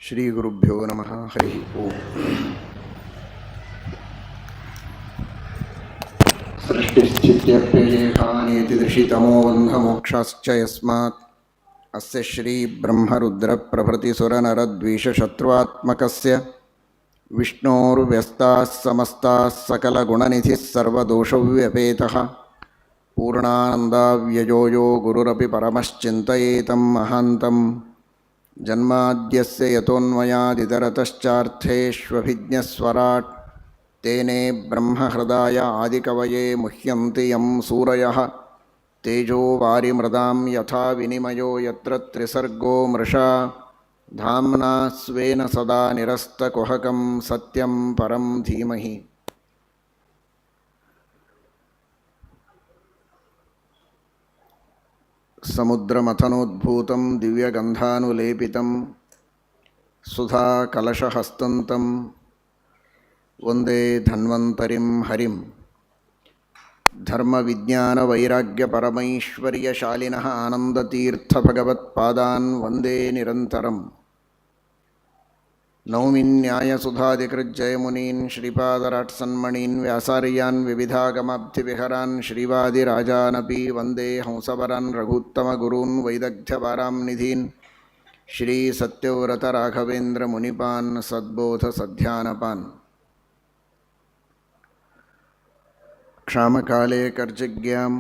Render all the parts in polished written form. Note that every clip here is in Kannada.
ಶ್ರೀ ಗುರುಭ್ಯೋ ನಮಃ. ಹರಿ ಓಂ. ಸೃಷ್ಟಿಸ್ಥಿತ್ಯಪ್ಯಯೇಹಾನೇತಿ ದೃಶಿತಮೋ ಬಂಧಮೋಕ್ಷಾಶ್ಚ ಯಸ್ಮಾತ್ ಅಸ್ಯ ಶ್ರೀ ಬ್ರಹ್ಮರುದ್ರ ಪ್ರಭೃತಿ ಸುರನರದ್ವೀಷಶತ್ರುವಾತ್ಮಕಸ್ಯ ವಿಷ್ಣೋರ್ವ್ಯಸ್ತಾಃ ಸಮಸ್ತಾಃ ಸಕಲಗುಣನಿಧಿಃ ಸರ್ವದೋಷವ್ಯಪೇತಃ ಪೂರ್ಣಾನಂದಾವ್ಯಯೋ ಯೋ ಗುರುರಪಿ ಪರಮಶ್ಚಿಂತಯೇತಂ ಮಹಾಂತಂ ಜನ್ಮಾದ್ಯಸ್ಯ ಯತೋನ್ಮಯಾದಿತರತಶ್ಚಾರ್ಥೇಷ್ವಭಿಜ್ಞಸ್ವರಾಟ್ ತೇನೇ ಬ್ರಹ್ಮಹೃದಾಯ ಆದಿಕವಯೇ ಮುಹ್ಯಂತಿ ಯಂ ಸೂರಯಃ ತೇಜೋ ವಾರಿಮೃದಾಂ ಯಥಾ ವಿನಿಮಯೋ ಯತ್ರ ತ್ರಿಸರ್ಗೋ ಮೃಷಾ ಧಾಮ್ನಾ ಸ್ವೇನ ಸದಾ ನಿರಸ್ತಕುಹಕಂ ಸತ್ಯಂ ಪರಂ ಧೀಮಹಿ. ಸಮುದ್ರಮಥನೋದ್ಭೂತಂ ದಿವ್ಯಗಂಧಾನುಲೇಪಿತಂ ಸುಧಾಕಲಶಹಸ್ತಂತಂ ವಂದೇ ಧನ್ವಂತರಿಂ ಹರಿಂ. ಧರ್ಮವಿಜ್ಞಾನವೈರಾಗ್ಯಪರಮೈಶ್ವರ್ಯಶಾಲಿನಃ ಆನಂದತೀರ್ಥಭಗವತ್ಪಾದಾನ್ ವಂದೇ ನಿರಂತರಂ. ನೌಮಿನ್ಯಾಯಸುಧಾಧಿಕೃಜ್ಜಯಮುನೀನ್ ಶ್ರೀಪಾದರಾಟ್ಸನ್ಮಣೀನ್ ವ್ಯಾಸಾರ್ಯಾನ್ ವಿವಿಧಾಗಮಾಬ್ಧಿವಿಹರಾನ್ ಶ್ರೀವಾದಿರಾಜಾನಪಿ ವಂದೇ ಹಂಸವರಾನ್ ರಘುತ್ತಮಗುರೂನ್ ವೈದಗ್ಧ್ಯಪಾರಾಂ ನಿಧೀನ್ ಶ್ರೀ ಸತ್ಯವ್ರತರಾಘವೇಂದ್ರ ಮುನಿಪಾನ್ ಸದ್ಬೋಧ ಸಧ್ಯಾನಪಾನ್. ಕ್ಷಾಮಕಾಲೇ ಕರ್ಜಿಜ್ಞಾಂ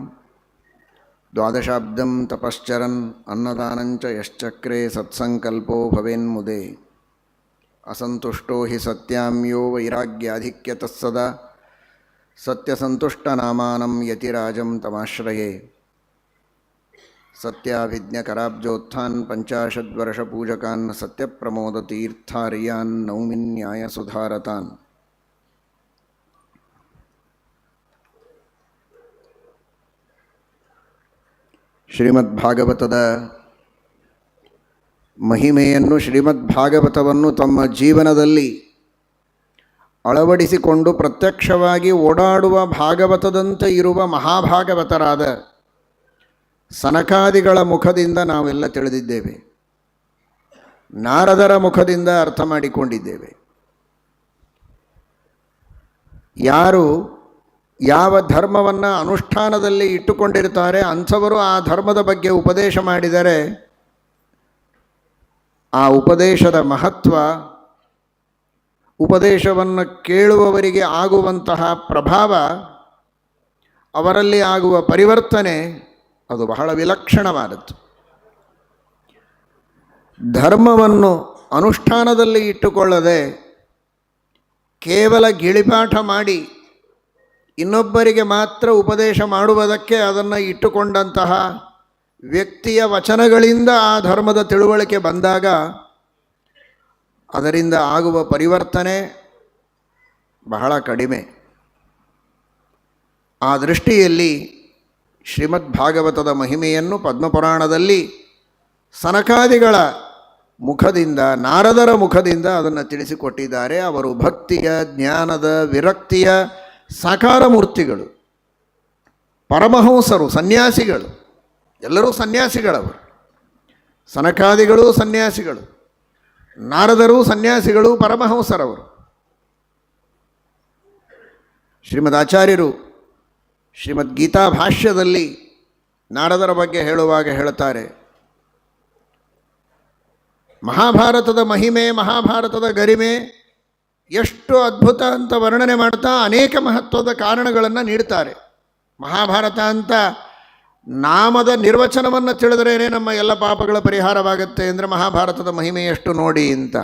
ದ್ವಾದಶಾಬ್ದಂ ತಪಶ್ಚರನ್ ಅನ್ನದಾನಂಚ ಯಶ್ಚಕ್ರೆ ಸತ್ಸಂಕಲ್ಪೋ ಭವೇನ್ಮುದೆ. ಅಸಂತುಷ್ಟೋ ಹಿ ಸತ್ಯಾಂ ಯೋ ವೈರಾಗ್ಯಾಧಿಕ್ಯತಃ ಸದಾ ಸತ್ಯಸಂತುಷ್ಟನಾಮಾನಂ ಯತಿರಾಜಂ ತಮಾಶ್ರಯೇ. ಸತ್ಯಾಭಿಜ್ಞಕರಾಬ್ಜೋತ್ಥಾನ್ ಪಂಚಾಶದ್ವರ್ಷಪೂಜಕಾನ್ ಸತ್ಯಪ್ರಮೋದತೀರ್ಥಾರ್ಯಾನ್ ನೌಮಿನ್ಯಾಯಸುಧಾರತಾನ್. ಶ್ರೀಮದ್ಭಾಗವತದ ಮಹಿಮೆಯನ್ನು, ಶ್ರೀಮದ್ಭಾಗವತವನ್ನು ತಮ್ಮ ಜೀವನದಲ್ಲಿ ಅಳವಡಿಸಿಕೊಂಡು ಪ್ರತ್ಯಕ್ಷವಾಗಿ ಓಡಾಡುವ ಭಾಗವತದಂತೆ ಇರುವ ಮಹಾಭಾಗವತರಾದ ಸನಕಾದಿಗಳ ಮುಖದಿಂದ ನಾವೆಲ್ಲ ತಿಳಿದಿದ್ದೇವೆ, ನಾರದರ ಮುಖದಿಂದ ಅರ್ಥ ಮಾಡಿಕೊಂಡಿದ್ದೇವೆ. ಯಾರು ಯಾವ ಧರ್ಮವನ್ನು ಅನುಷ್ಠಾನದಲ್ಲಿ ಇಟ್ಟುಕೊಂಡಿರ್ತಾರೆ ಅಂಥವರು ಆ ಧರ್ಮದ ಬಗ್ಗೆ ಉಪದೇಶ ಮಾಡಿದರೆ ಆ ಉಪದೇಶದ ಮಹತ್ವ, ಉಪದೇಶವನ್ನು ಕೇಳುವವರಿಗೆ ಆಗುವಂತಹ ಪ್ರಭಾವ, ಅವರಲ್ಲಿ ಆಗುವ ಪರಿವರ್ತನೆ ಅದು ಬಹಳ ವಿಲಕ್ಷಣವಾದದ್ದು. ಧರ್ಮವನ್ನು ಅನುಷ್ಠಾನದಲ್ಲಿ ಇಟ್ಟುಕೊಳ್ಳದೆ ಕೇವಲ ಗಿಳಿಪಾಠ ಮಾಡಿ ಇನ್ನೊಬ್ಬರಿಗೆ ಮಾತ್ರ ಉಪದೇಶ ಮಾಡುವುದಕ್ಕೆ ಅದನ್ನು ಇಟ್ಟುಕೊಂಡಂತಹ ವ್ಯಕ್ತಿಯ ವಚನಗಳಿಂದ ಆ ಧರ್ಮದ ತಿಳುವಳಿಕೆ ಬಂದಾಗ ಅದರಿಂದ ಆಗುವ ಪರಿವರ್ತನೆ ಬಹಳ ಕಡಿಮೆ. ಆ ದೃಷ್ಟಿಯಲ್ಲಿ ಶ್ರೀಮದ್ಭಾಗವತದ ಮಹಿಮೆಯನ್ನು ಪದ್ಮಪುರಾಣದಲ್ಲಿ ಸನಕಾದಿಗಳ ಮುಖದಿಂದ, ನಾರದರ ಮುಖದಿಂದ ಅದನ್ನು ತಿಳಿಸಿಕೊಟ್ಟಿದ್ದಾರೆ. ಅವರು ಭಕ್ತಿಯ, ಜ್ಞಾನದ, ವಿರಕ್ತಿಯ ಸಾಕಾರ ಮೂರ್ತಿಗಳು, ಪರಮಹಂಸರು, ಸನ್ಯಾಸಿಗಳು. ಎಲ್ಲರೂ ಸನ್ಯಾಸಿಗಳವರು. ಸನಕಾದಿಗಳು ಸನ್ಯಾಸಿಗಳು, ನಾರದರು ಸನ್ಯಾಸಿಗಳು, ಪರಮಹಂಸರವರು. ಶ್ರೀಮದ್ ಆಚಾರ್ಯರು ಶ್ರೀಮದ್ಗೀತಾ ಭಾಷ್ಯದಲ್ಲಿ ನಾರದರ ಬಗ್ಗೆ ಹೇಳುವಾಗ ಹೇಳುತ್ತಾರೆ, ಮಹಾಭಾರತದ ಮಹಿಮೆ, ಮಹಾಭಾರತದ ಗರಿಮೆ ಎಷ್ಟು ಅದ್ಭುತ ಅಂತ ವರ್ಣನೆ ಮಾಡ್ತಾ ಅನೇಕ ಮಹತ್ವದ ಕಾರಣಗಳನ್ನು ನೀಡ್ತಾರೆ. ಮಹಾಭಾರತ ಅಂತ ನಾಮದ ನಿರ್ವಚನವನ್ನು ತಿಳಿದ್ರೇ ನಮ್ಮ ಎಲ್ಲ ಪಾಪಗಳ ಪರಿಹಾರವಾಗುತ್ತೆ ಅಂದರೆ ಮಹಾಭಾರತದ ಮಹಿಮೆ ಎಷ್ಟು ನೋಡಿ ಅಂತ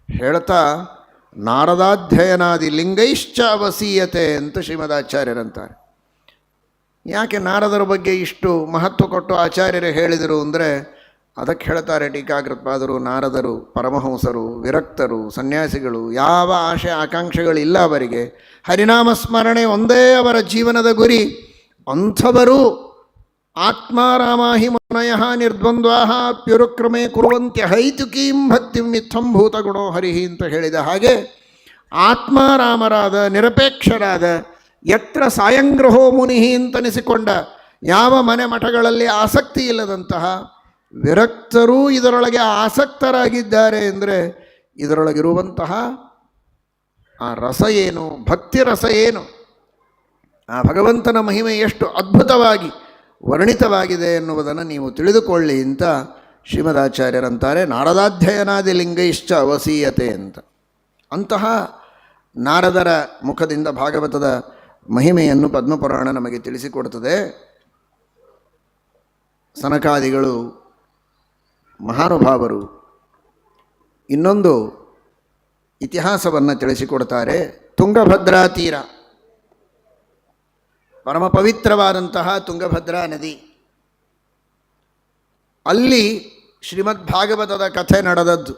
ಹೇಳ್ತಾ, ನಾರದಾಧ್ಯಯನಾದಿ ಲಿಂಗೈಶ್ಚ ಅವಸೀಯತೆ ಅಂತ ಶ್ರೀಮದಾಚಾರ್ಯರಂತಾರೆ. ಯಾಕೆ ನಾರದರ ಬಗ್ಗೆ ಇಷ್ಟು ಮಹತ್ವ ಕೊಟ್ಟು ಆಚಾರ್ಯರು ಹೇಳಿದರು ಅಂದರೆ ಅದಕ್ಕೆ ಹೇಳ್ತಾರೆ ಟೀಕಾಕೃತ್ಪಾದರು, ನಾರದರು ಪರಮಹಂಸರು, ವಿರಕ್ತರು, ಸನ್ಯಾಸಿಗಳು, ಯಾವ ಆಶೆ ಆಕಾಂಕ್ಷೆಗಳಿಲ್ಲ ಅವರಿಗೆ. ಹರಿನಾಮ ಸ್ಮರಣೆ ಒಂದೇ ಅವರ ಜೀವನದ ಗುರಿ. ಅಂಥವರು ಆತ್ಮಾರಾಮಾಹಿ ಮುನಯ ನಿರ್ದ್ವಂದ್ವಾ ಪ್ಯುರುಕ್ರಮೇ ಕುರುವಂತ್ಯ ಹೈತುಕೀಂ ಭಕ್ತಿಂ ಇತ್ತಂಭೂತ ಗುಣೋ ಹರಿಹಿ ಅಂತ ಹೇಳಿದ ಹಾಗೆ ಆತ್ಮಾರಾಮರಾದ, ನಿರಪೇಕ್ಷರಾದ, ಯತ್ರ ಸಾಯಂಗ್ರಹೋ ಮುನಿ ಅಂತನಿಸಿಕೊಂಡ, ಯಾವ ಮನೆ ಮಠಗಳಲ್ಲಿ ಆಸಕ್ತಿ ಇಲ್ಲದಂತಹ, ವಿರಕ್ತರೂ ಇದರೊಳಗೆ ಆಸಕ್ತರಾಗಿದ್ದಾರೆ ಅಂದರೆ ಇದರೊಳಗಿರುವಂತಹ ಆ ರಸ ಏನು, ಭಕ್ತಿ ರಸ ಏನು, ಆ ಭಗವಂತನ ಮಹಿಮೆ ಎಷ್ಟು ಅದ್ಭುತವಾಗಿ ವರ್ಣಿತವಾಗಿದೆ ಎನ್ನುವುದನ್ನು ನೀವು ತಿಳಿದುಕೊಳ್ಳಿ ಅಂತ ಶ್ರೀಮದಾಚಾರ್ಯರಂತಾರೆ. ನಾರದಾಧ್ಯಯನಾದಿ ಲಿಂಗೈಶ್ಚ ಅವಸೀಯತೆ ಅಂತ. ಅಂತಹ ನಾರದರ ಮುಖದಿಂದ ಭಾಗವತದ ಮಹಿಮೆಯನ್ನು ಪದ್ಮಪುರಾಣ ನಮಗೆ ತಿಳಿಸಿಕೊಡುತ್ತದೆ. ಸನಕಾದಿಗಳು ಮಹಾನುಭಾವರು ಇನ್ನೊಂದು ಇತಿಹಾಸವನ್ನು ತಿಳಿಸಿಕೊಡ್ತಾರೆ. ತುಂಗಭದ್ರಾ ತೀರ, ಪರಮ ಪವಿತ್ರವಾದಂತಹ ತುಂಗಭದ್ರಾ ನದಿ, ಅಲ್ಲಿ ಶ್ರೀಮದ್ ಭಾಗವತದ ಕಥೆ ನಡೆದದ್ದು.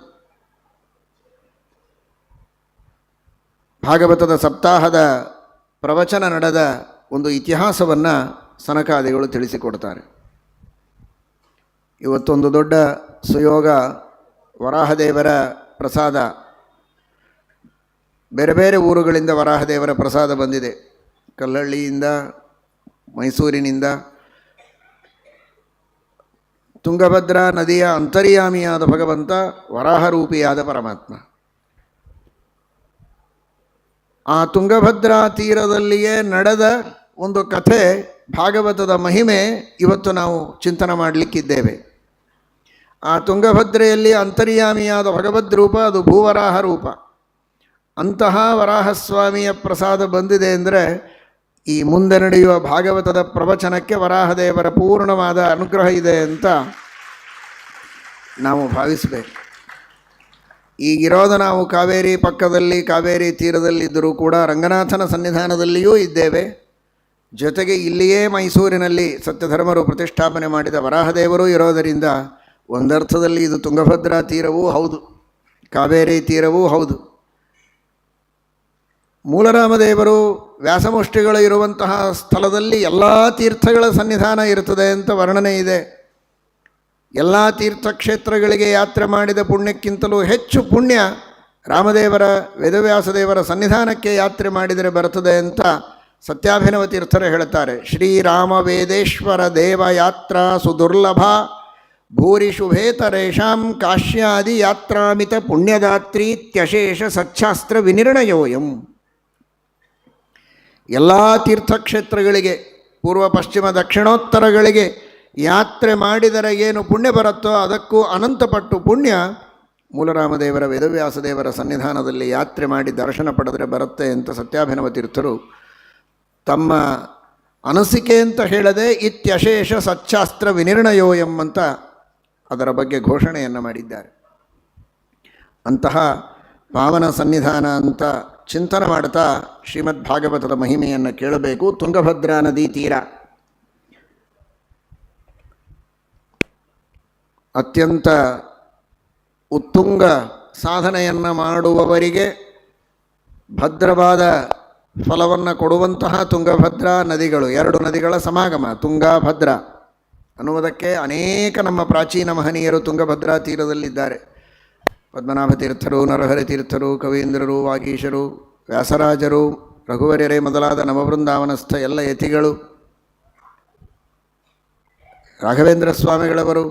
ಭಾಗವತದ ಸಪ್ತಾಹದ ಪ್ರವಚನ ನಡೆದ ಒಂದು ಇತಿಹಾಸವನ್ನು ಸನಕಾದಿಗಳು ತಿಳಿಸಿಕೊಡ್ತಾರೆ. ಇವತ್ತೊಂದು ದೊಡ್ಡ ಸುಯೋಗ, ವರಾಹದೇವರ ಪ್ರಸಾದ, ಬೇರೆ ಬೇರೆ ಊರುಗಳಿಂದ ವರಾಹದೇವರ ಪ್ರಸಾದ ಬಂದಿದೆ. ಕಲ್ಲಹಳ್ಳಿಯಿಂದ, ಮೈಸೂರಿನಿಂದ. ತುಂಗಭದ್ರಾ ನದಿಯ ಅಂತರ್ಯಾಮಿಯಾದ ಭಗವಂತ ವರಾಹರೂಪಿಯಾದ ಪರಮಾತ್ಮ. ಆ ತುಂಗಭದ್ರಾ ತೀರದಲ್ಲಿಯೇ ನಡೆದ ಒಂದು ಕಥೆ, ಭಾಗವತದ ಮಹಿಮೆ ಇವತ್ತು ನಾವು ಚಿಂತನೆ ಮಾಡಲಿಕ್ಕಿದ್ದೇವೆ. ಆ ತುಂಗಭದ್ರೆಯಲ್ಲಿ ಅಂತರ್ಯಾಮಿಯಾದ ಭಗವದ್ ರೂಪ ಅದು ಭೂವರಾಹ ರೂಪ. ಅಂತಹ ವರಾಹಸ್ವಾಮಿಯ ಪ್ರಸಾದ ಬಂದಿದೆ ಅಂದರೆ ಈ ಮುಂದೆ ನಡೆಯುವ ಭಾಗವತದ ಪ್ರವಚನಕ್ಕೆ ವರಾಹದೇವರ ಪೂರ್ಣವಾದ ಅನುಗ್ರಹ ಇದೆ ಅಂತ ನಾವು ಭಾವಿಸಬೇಕು. ಈಗಿರೋದು ನಾವು ಕಾವೇರಿ ಪಕ್ಕದಲ್ಲಿ, ಕಾವೇರಿ ತೀರದಲ್ಲಿದ್ದರೂ ಕೂಡ ರಂಗನಾಥನ ಸನ್ನಿಧಾನದಲ್ಲಿಯೂ ಇದ್ದೇವೆ. ಜೊತೆಗೆ ಇಲ್ಲಿಯೇ ಮೈಸೂರಿನಲ್ಲಿ ಸತ್ಯಧರ್ಮರು ಪ್ರತಿಷ್ಠಾಪನೆ ಮಾಡಿದ ವರಾಹದೇವರು ಇರೋದರಿಂದ ಒಂದರ್ಥದಲ್ಲಿ ಇದು ತುಂಗಭದ್ರಾ ತೀರವೂ ಹೌದು, ಕಾವೇರಿ ತೀರವೂ ಹೌದು. ಮೂಲರಾಮದೇವರು ವ್ಯಾಸಮುಷ್ಟಿಗಳು ಇರುವಂತಹ ಸ್ಥಳದಲ್ಲಿ ಎಲ್ಲ ತೀರ್ಥಗಳ ಸನ್ನಿಧಾನ ಇರುತ್ತದೆ ಅಂತ ವರ್ಣನೆ ಇದೆ. ಎಲ್ಲ ತೀರ್ಥಕ್ಷೇತ್ರಗಳಿಗೆ ಯಾತ್ರೆ ಮಾಡಿದ ಪುಣ್ಯಕ್ಕಿಂತಲೂ ಹೆಚ್ಚು ಪುಣ್ಯ ರಾಮದೇವರ, ವೇದವ್ಯಾಸದೇವರ ಸನ್ನಿಧಾನಕ್ಕೆ ಯಾತ್ರೆ ಮಾಡಿದರೆ ಬರುತ್ತದೆ ಅಂತ ಸತ್ಯಾಭಿನವ ತೀರ್ಥರು ಹೇಳುತ್ತಾರೆ. ಶ್ರೀರಾಮ ವೇದೇಶ್ವರ ದೇವಯಾತ್ರಾ ಸುದುರ್ಲಭ ಭೂರಿ ಶುಭೇತರೇಷಾಂ ಕಾಶ್ಯಾದಿ ಯಾತ್ರಾಮಿತ ಪುಣ್ಯದಾತ್ರೀತ್ಯಶೇಷ ಸಚ್ಛಾಸ್ತ್ರ ವಿನಿರ್ಣಯೋಯಂ. ಎಲ್ಲ ತೀರ್ಥಕ್ಷೇತ್ರಗಳಿಗೆ, ಪೂರ್ವ ಪಶ್ಚಿಮ ದಕ್ಷಿಣೋತ್ತರಗಳಿಗೆ ಯಾತ್ರೆ ಮಾಡಿದರೆ ಏನು ಪುಣ್ಯ ಬರುತ್ತೋ ಅದಕ್ಕೂ ಅನಂತಪಟ್ಟು ಪುಣ್ಯ ಮೂಲರಾಮದೇವರ, ವೇದವ್ಯಾಸದೇವರ ಸನ್ನಿಧಾನದಲ್ಲಿ ಯಾತ್ರೆ ಮಾಡಿ ದರ್ಶನ ಪಡೆದರೆ ಬರುತ್ತೆ ಅಂತ ಸತ್ಯಾಭಿನವ ತೀರ್ಥರು ತಮ್ಮ ಅನಿಸಿಕೆ ಅಂತ ಹೇಳದೆ ಇತ್ಯಶೇಷ ಸಚ್ಛಾಸ್ತ್ರ ವಿನಿರ್ಣಯೋಯಂ ಅಂತ ಅದರ ಬಗ್ಗೆ ಘೋಷಣೆಯನ್ನು ಮಾಡಿದ್ದಾರೆ. ಅಂತಹ ಪಾವನ ಸನ್ನಿಧಾನ ಅಂತ ಚಿಂತನೆ ಮಾಡ್ತಾ ಶ್ರೀಮದ್ ಭಾಗವತದ ಮಹಿಮೆಯನ್ನು ಕೇಳಬೇಕು. ತುಂಗಭದ್ರಾ ನದಿ ತೀರ ಅತ್ಯಂತ ಉತ್ತುಂಗ ಸಾಧನೆಯನ್ನು ಮಾಡುವವರಿಗೆ ಭದ್ರವಾದ ಫಲವನ್ನು ಕೊಡುವಂತಹ ತುಂಗಭದ್ರಾ ನದಿಗಳು, ಎರಡು ನದಿಗಳ ಸಮಾಗಮ ತುಂಗಾ ಭದ್ರಾ ಅನ್ನುವುದಕ್ಕೆ ಅನೇಕ ನಮ್ಮ ಪ್ರಾಚೀನ ಮಹನೀಯರು ತುಂಗಭದ್ರಾ ತೀರದಲ್ಲಿದ್ದಾರೆ. ಪದ್ಮನಾಭ ತೀರ್ಥರು, ನರಹರಿ ತೀರ್ಥರು, ಕವೀಂದ್ರರು, ವಾಗೀಶರು, ವ್ಯಾಸರಾಜರು, ರಘುವರ್ಯರೇ ಮೊದಲಾದ ನವವೃಂದಾವನಸ್ಥ ಎಲ್ಲ ಯತಿಗಳು, ರಾಘವೇಂದ್ರ ಸ್ವಾಮಿಗಳವರು,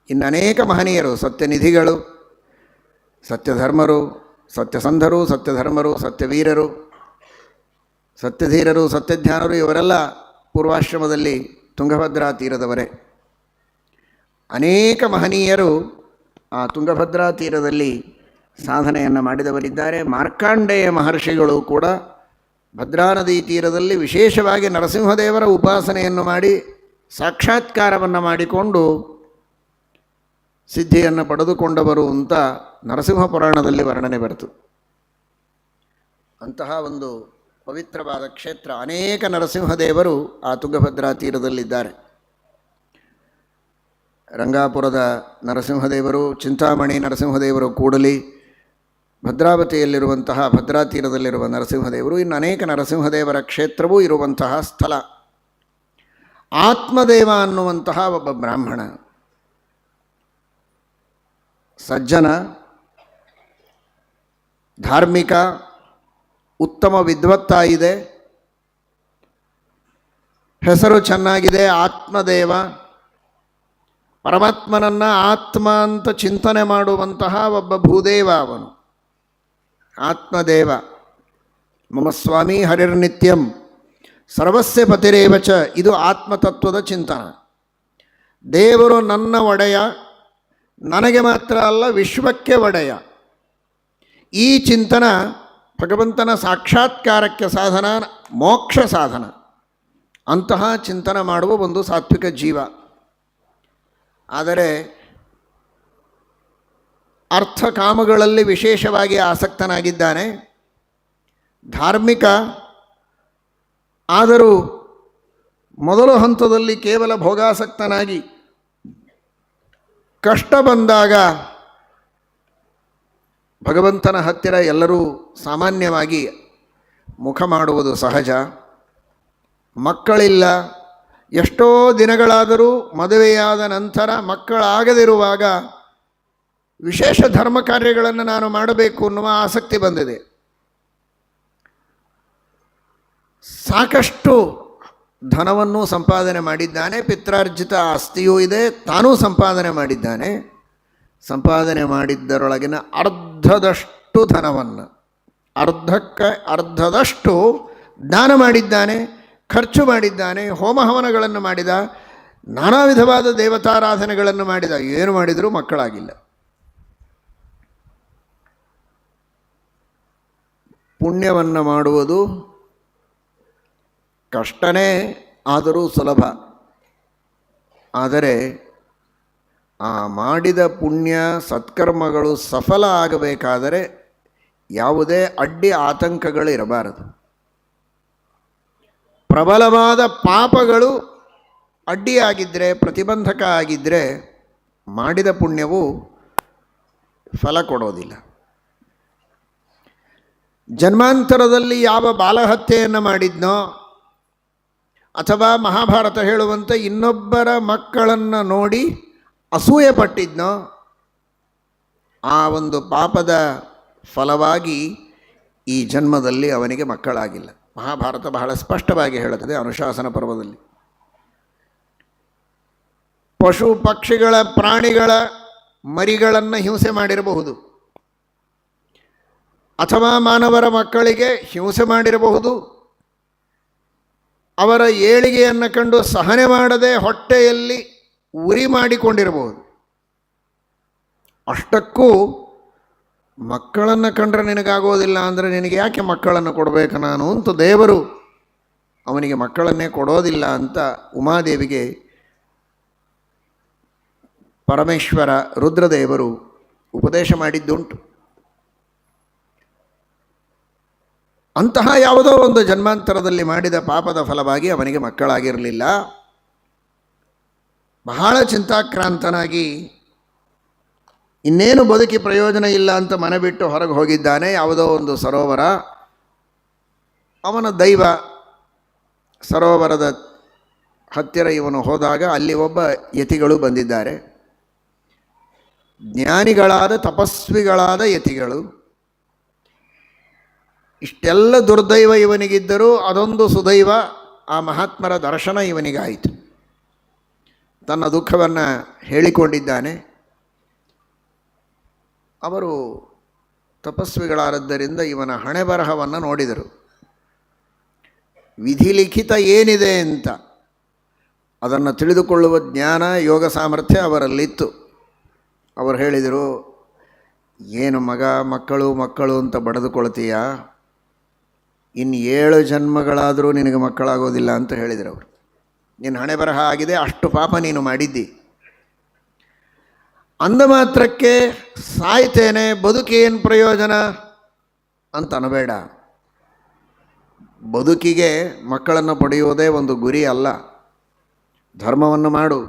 ಇನ್ನನೇಕ ಮಹನೀಯರು, ಸತ್ಯನಿಧಿಗಳು, ಸತ್ಯಧರ್ಮರು, ಸತ್ಯಸಂಧರು, ಸತ್ಯಧರ್ಮರು, ಸತ್ಯವೀರರು, ಸತ್ಯಧೀರರು, ಸತ್ಯಜ್ಞಾನರು, ಇವರೆಲ್ಲ ಪೂರ್ವಾಶ್ರಮದಲ್ಲಿ ತುಂಗಭದ್ರಾ ತೀರದವರೇ. ಅನೇಕ ಮಹನೀಯರು ಆ ತುಂಗಭದ್ರಾ ತೀರದಲ್ಲಿ ಸಾಧನೆಯನ್ನು ಮಾಡಿದವರಿದ್ದಾರೆ. ಮಾರ್ಕಾಂಡೇಯ ಮಹರ್ಷಿಗಳು ಕೂಡ ಭದ್ರಾ ನದಿ ತೀರದಲ್ಲಿ ವಿಶೇಷವಾಗಿ ನರಸಿಂಹದೇವರ ಉಪಾಸನೆಯನ್ನು ಮಾಡಿ ಸಾಕ್ಷಾತ್ಕಾರವನ್ನು ಮಾಡಿಕೊಂಡು ಸಿದ್ಧಿಯನ್ನು ಪಡೆದುಕೊಂಡವರು ಅಂತ ನರಸಿಂಹ ಪುರಾಣದಲ್ಲಿ ವರ್ಣನೆ ಬರೆತು. ಅಂತಹ ಒಂದು ಪವಿತ್ರವಾದ ಕ್ಷೇತ್ರ, ಅನೇಕ ನರಸಿಂಹದೇವರು ಆ ತುಂಗಭದ್ರಾ ತೀರದಲ್ಲಿದ್ದಾರೆ. ರಂಗಾಪುರದ ನರಸಿಂಹದೇವರು, ಚಿಂತಾಮಣಿ ನರಸಿಂಹದೇವರು, ಕೂಡಲಿ, ಭದ್ರಾವತಿಯಲ್ಲಿರುವಂತಹ ಭದ್ರಾ ತೀರದಲ್ಲಿರುವ ನರಸಿಂಹದೇವರು, ಇನ್ನು ಅನೇಕ ನರಸಿಂಹದೇವರ ಕ್ಷೇತ್ರವೂ ಇರುವಂತಹ ಸ್ಥಳ. ಆತ್ಮದೇವ ಅನ್ನುವಂತಹ ಒಬ್ಬ ಬ್ರಾಹ್ಮಣ, ಸಜ್ಜನ, ಧಾರ್ಮಿಕ, ಉತ್ತಮ ವಿದ್ವತ್ತಾಗಿದೆ, ಹೆಸರು ಚೆನ್ನಾಗಿದೆ. ಆತ್ಮದೇವ ಪರಮಾತ್ಮನನ್ನು ಆತ್ಮ ಅಂತ ಚಿಂತನೆ ಮಾಡುವಂತಹ ಒಬ್ಬ ಭೂದೇವ ಅವನು, ಆತ್ಮದೇವ. ಮಮ ಸ್ವಾಮಿ ಹರಿರ್ನಿತ್ಯಂ ಸರ್ವಸ್ಯ ಪತಿರೇವಚ, ಇದು ಆತ್ಮತತ್ವದ ಚಿಂತನ. ದೇವರು ನನ್ನ ಒಡೆಯ, ನನಗೆ ಮಾತ್ರ ಅಲ್ಲ ವಿಶ್ವಕ್ಕೆ ಒಡೆಯ. ಈ ಚಿಂತನ ಭಗವಂತನ ಸಾಕ್ಷಾತ್ಕಾರಕ್ಕೆ ಸಾಧನ, ಮೋಕ್ಷ ಸಾಧನ. ಅಂತಹ ಚಿಂತನ ಮಾಡುವ ಒಂದು ಸಾತ್ವಿಕ ಜೀವ. ಆದರೆ ಅರ್ಥಕಾಮಗಳಲ್ಲಿ ವಿಶೇಷವಾಗಿ ಆಸಕ್ತನಾಗಿದ್ದಾನೆ, ಧಾರ್ಮಿಕ. ಆದರೂ ಮೊದಲ ಹಂತದಲ್ಲಿ ಕೇವಲ ಭೋಗಾಸಕ್ತನಾಗಿ ಕಷ್ಟ ಬಂದಾಗ ಭಗವಂತನ ಹತ್ತಿರ ಎಲ್ಲರೂ ಸಾಮಾನ್ಯವಾಗಿ ಮುಖ ಮಾಡುವುದು ಸಹಜ. ಮಕ್ಕಳಿಲ್ಲ, ಎಷ್ಟೋ ದಿನಗಳಾದರೂ ಮದುವೆಯಾದ ನಂತರ ಮಕ್ಕಳಾಗದಿರುವಾಗ ವಿಶೇಷ ಧರ್ಮ ಕಾರ್ಯಗಳನ್ನು ನಾನು ಮಾಡಬೇಕು ಅನ್ನುವ ಆಸಕ್ತಿ ಬಂದಿದೆ. ಸಾಕಷ್ಟು ಧನವನ್ನು ಸಂಪಾದನೆ ಮಾಡಿದ್ದಾನೆ, ಪಿತ್ರಾರ್ಜಿತ ಆಸ್ತಿಯೂ ಇದೆ, ತಾನೂ ಸಂಪಾದನೆ ಮಾಡಿದ್ದಾನೆ. ಸಂಪಾದನೆ ಮಾಡಿದ್ದರೊಳಗಿನ ಅರ್ಧದಷ್ಟು ಧನವನ್ನು, ಅರ್ಧದಷ್ಟು ದಾನ ಮಾಡಿದ್ದಾನೆ, ಖರ್ಚು ಮಾಡಿದ್ದಾನೆ, ಹೋಮ ಹವನಗಳನ್ನು ಮಾಡಿದ, ನಾನಾ ವಿಧವಾದ ದೇವತಾರಾಧನೆಗಳನ್ನು ಮಾಡಿದ. ಏನು ಮಾಡಿದರೂ ಮಕ್ಕಳಾಗಿಲ್ಲ. ಪುಣ್ಯವನ್ನು ಮಾಡುವುದು ಕಷ್ಟನೇ, ಆದರೂ ಸುಲಭ. ಆದರೆ ಆ ಮಾಡಿದ ಪುಣ್ಯ ಸತ್ಕರ್ಮಗಳು ಸಫಲ ಆಗಬೇಕಾದರೆ ಯಾವುದೇ ಅಡ್ಡಿ ಆತಂಕಗಳು ಇರಬಾರದು. ಪ್ರಬಲವಾದ ಪಾಪಗಳು ಅಡ್ಡಿಯಾಗಿದ್ದರೆ, ಪ್ರತಿಬಂಧಕ ಆಗಿದ್ದರೆ ಮಾಡಿದ ಪುಣ್ಯವು ಫಲ ಕೊಡೋದಿಲ್ಲ. ಜನ್ಮಾಂತರದಲ್ಲಿ ಯಾವ ಬಾಲಹತ್ಯೆಯನ್ನು ಮಾಡಿದ್ನೋ, ಅಥವಾ ಮಹಾಭಾರತ ಹೇಳುವಂತೆ ಇನ್ನೊಬ್ಬರ ಮಕ್ಕಳನ್ನು ನೋಡಿ ಅಸೂಯೆ ಪಟ್ಟಿದ್ನೋ, ಆ ಒಂದು ಪಾಪದ ಫಲವಾಗಿ ಈ ಜನ್ಮದಲ್ಲಿ ಅವನಿಗೆ ಮಕ್ಕಳಾಗಿಲ್ಲ. ಮಹಾಭಾರತ ಬಹಳ ಸ್ಪಷ್ಟವಾಗಿ ಹೇಳುತ್ತದೆ ಅನುಶಾಸನ ಪರ್ವದಲ್ಲಿ. ಪಶು ಪಕ್ಷಿಗಳ ಪ್ರಾಣಿಗಳ ಮರಿಗಳನ್ನು ಹಿಂಸೆ ಮಾಡಿರಬಹುದು, ಅಥವಾ ಮಾನವರ ಮಕ್ಕಳಿಗೆ ಹಿಂಸೆ ಮಾಡಿರಬಹುದು. ಅವರ ಏಳಿಗೆಯನ್ನು ಕಂಡು ಸಹನೆ ಮಾಡದೆ ಹೊಟ್ಟೆಯಲ್ಲಿ ಉರಿ ಮಾಡಿಕೊಂಡಿರಬಹುದು. ಅಷ್ಟಕ್ಕೂ ಮಕ್ಕಳನ್ನು ಕಂಡ್ರೆ ನಿನಗಾಗೋದಿಲ್ಲ ಅಂದರೆ ನಿನಗೆ ಯಾಕೆ ಮಕ್ಕಳನ್ನು ಕೊಡಬೇಕು ನಾನು ಅಂತ ದೇವರು ಅವನಿಗೆ ಮಕ್ಕಳನ್ನೇ ಕೊಡೋದಿಲ್ಲ ಅಂತ ಉಮಾದೇವಿಗೆ ಪರಮೇಶ್ವರ ರುದ್ರದೇವರು ಉಪದೇಶ ಮಾಡಿದ್ದುಂಟು. ಅಂತಹ ಯಾವುದೋ ಒಂದು ಜನ್ಮಾಂತರದಲ್ಲಿ ಮಾಡಿದ ಪಾಪದ ಫಲವಾಗಿ ಅವನಿಗೆ ಮಕ್ಕಳಾಗಿರಲಿಲ್ಲ. ಬಹಳ ಚಿಂತಾಕ್ರಾಂತನಾಗಿ ಇನ್ನೇನು ಬದುಕಿ ಪ್ರಯೋಜನ ಇಲ್ಲ ಅಂತ ಮನೆ ಬಿಟ್ಟು ಹೊರಗೆ ಹೋಗಿದ್ದಾನೆ. ಯಾವುದೋ ಒಂದು ಸರೋವರ, ಅವನ ದೈವ. ಸರೋವರದ ಹತ್ತಿರ ಇವನು ಹೋದಾಗ ಅಲ್ಲಿ ಒಬ್ಬ ಯತಿಗಳು ಬಂದಿದ್ದಾರೆ. ಜ್ಞಾನಿಗಳಾದ ತಪಸ್ವಿಗಳಾದ ಯತಿಗಳು. ಇಷ್ಟೆಲ್ಲ ದುರ್ದೈವ ಇವನಿಗಿದ್ದರೂ ಅದೊಂದು ಸುದೈವ, ಆ ಮಹಾತ್ಮರ ದರ್ಶನ ಇವನಿಗಾಯಿತು. ತನ್ನ ದುಃಖವನ್ನು ಹೇಳಿಕೊಂಡಿದ್ದಾನೆ. ಅವರು ತಪಸ್ವಿಗಳಾದದ್ದರಿಂದ ಇವನ ಹಣೆ ಬರಹವನ್ನು ನೋಡಿದರು. ವಿಧಿಲಿಖಿತ ಏನಿದೆ ಅಂತ ಅದನ್ನು ತಿಳಿದುಕೊಳ್ಳುವ ಜ್ಞಾನ, ಯೋಗ ಸಾಮರ್ಥ್ಯ ಅವರಲ್ಲಿತ್ತು. ಅವರು ಹೇಳಿದರು, ಏನು ಮಗ, ಮಕ್ಕಳು ಅಂತ ಬಡಿದುಕೊಳ್ತೀಯ, ಇನ್ನು 7 ಜನ್ಮಗಳಾದರೂ ನಿನಗೆ ಮಕ್ಕಳಾಗೋದಿಲ್ಲ ಅಂತ ಹೇಳಿದರು ಅವರು. ನಿನ್ನ ಹಣೆ ಬರಹ ಆಗಿದೆ, ಅಷ್ಟು ಪಾಪ ನೀನು ಮಾಡಿದ್ದಿ. ಅಂದ ಮಾತ್ರಕ್ಕೆ ಸಾಯ್ತೇನೆ, ಬದುಕೇನು ಪ್ರಯೋಜನ ಅಂತ ಅನ್ನಬೇಡ. ಬದುಕಿಗೆ ಮಕ್ಕಳನ್ನು ಪಡೆಯುವುದೇ ಒಂದು ಗುರಿ ಅಲ್ಲ. ಧರ್ಮವನ್ನು ಮಾಡು,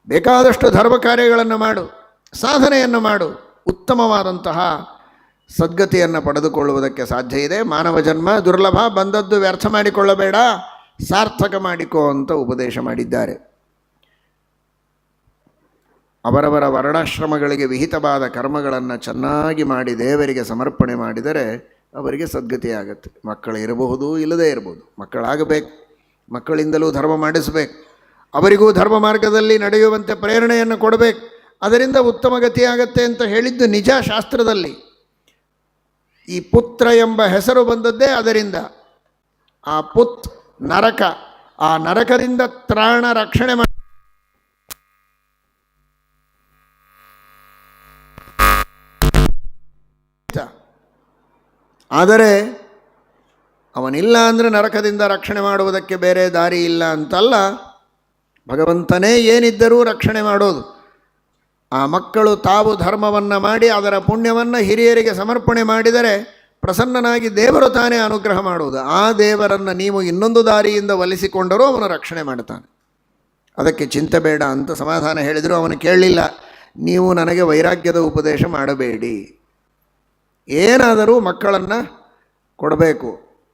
ಬೇಕಾದಷ್ಟು ಧರ್ಮ ಕಾರ್ಯಗಳನ್ನು ಮಾಡು, ಸಾಧನೆಯನ್ನು ಮಾಡು, ಉತ್ತಮವಾದಂತಹ ಸದ್ಗತಿಯನ್ನು ಪಡೆದುಕೊಳ್ಳುವುದಕ್ಕೆ ಸಾಧ್ಯ ಇದೆ. ಮಾನವ ಜನ್ಮ ದುರ್ಲಭ, ಬಂದದ್ದು ವ್ಯರ್ಥ ಮಾಡಿಕೊಳ್ಳಬೇಡ, ಸಾರ್ಥಕ ಮಾಡಿಕೋ ಅಂತ ಉಪದೇಶ ಮಾಡಿದ್ದಾರೆ. ಅವರವರ ವರ್ಣಾಶ್ರಮಗಳಿಗೆ ವಿಹಿತವಾದ ಕರ್ಮಗಳನ್ನು ಚೆನ್ನಾಗಿ ಮಾಡಿ ದೇವರಿಗೆ ಸಮರ್ಪಣೆ ಮಾಡಿದರೆ ಅವರಿಗೆ ಸದ್ಗತಿಯಾಗತ್ತೆ. ಮಕ್ಕಳು ಇರಬಹುದು, ಇಲ್ಲದೇ ಇರಬಹುದು, ಮಕ್ಕಳಾಗಬೇಕು, ಮಕ್ಕಳಿಂದಲೂ ಧರ್ಮ ಮಾಡಿಸಬೇಕು. ಅವರಿಗೂ ಧರ್ಮ ಮಾರ್ಗದಲ್ಲಿ ನಡೆಯುವಂತೆ ಪ್ರೇರಣೆಯನ್ನು ಕೊಡಬೇಕು. ಅದರಿಂದ ಉತ್ತಮ ಗತಿಯಾಗತ್ತೆ ಅಂತ ಹೇಳಿದ್ದು ನಿಜ ಶಾಸ್ತ್ರದಲ್ಲಿ. ಈ ಪುತ್ರ ಎಂಬ ಹೆಸರು ಬಂದದ್ದೇ ಅದರಿಂದ. ಆ ಪುತ್ ನರಕ, ಆ ನರಕದಿಂದ ತ್ರಾಣ ರಕ್ಷಣೆ ಮಾಡಿ ಆದರೆ ಅವನಿಲ್ಲ ಅಂದರೆ ನರಕದಿಂದ ರಕ್ಷಣೆ ಮಾಡುವುದಕ್ಕೆ ಬೇರೆ ದಾರಿ ಇಲ್ಲ ಅಂತಲ್ಲ. ಭಗವಂತನೇ ಏನಿದ್ದರೂ ರಕ್ಷಣೆ ಮಾಡೋದು. ಆ ಮಕ್ಕಳು ತಾವು ಧರ್ಮವನ್ನು ಮಾಡಿ ಅದರ ಪುಣ್ಯವನ್ನು ಹಿರಿಯರಿಗೆ ಸಮರ್ಪಣೆ ಮಾಡಿದರೆ ಪ್ರಸನ್ನನಾಗಿ ದೇವರು ತಾನೇ ಅನುಗ್ರಹ ಮಾಡುವುದು. ಆ ದೇವರನ್ನು ನೀವು ಇನ್ನೊಂದು ದಾರಿಯಿಂದ ಒಲಿಸಿಕೊಂಡರೂ ಅವನು ರಕ್ಷಣೆ ಮಾಡ್ತಾನೆ. ಅದಕ್ಕೆ ಚಿಂತೆ ಬೇಡ ಅಂತ ಸಮಾಧಾನ ಹೇಳಿದರೂ ಅವನು ಕೇಳಲಿಲ್ಲ. ನೀವು ನನಗೆ ವೈರಾಗ್ಯದ ಉಪದೇಶ ಮಾಡಬೇಡಿ, ಏನಾದರೂ ಮಕ್ಕಳನ್ನು ಕೊಡಬೇಕು.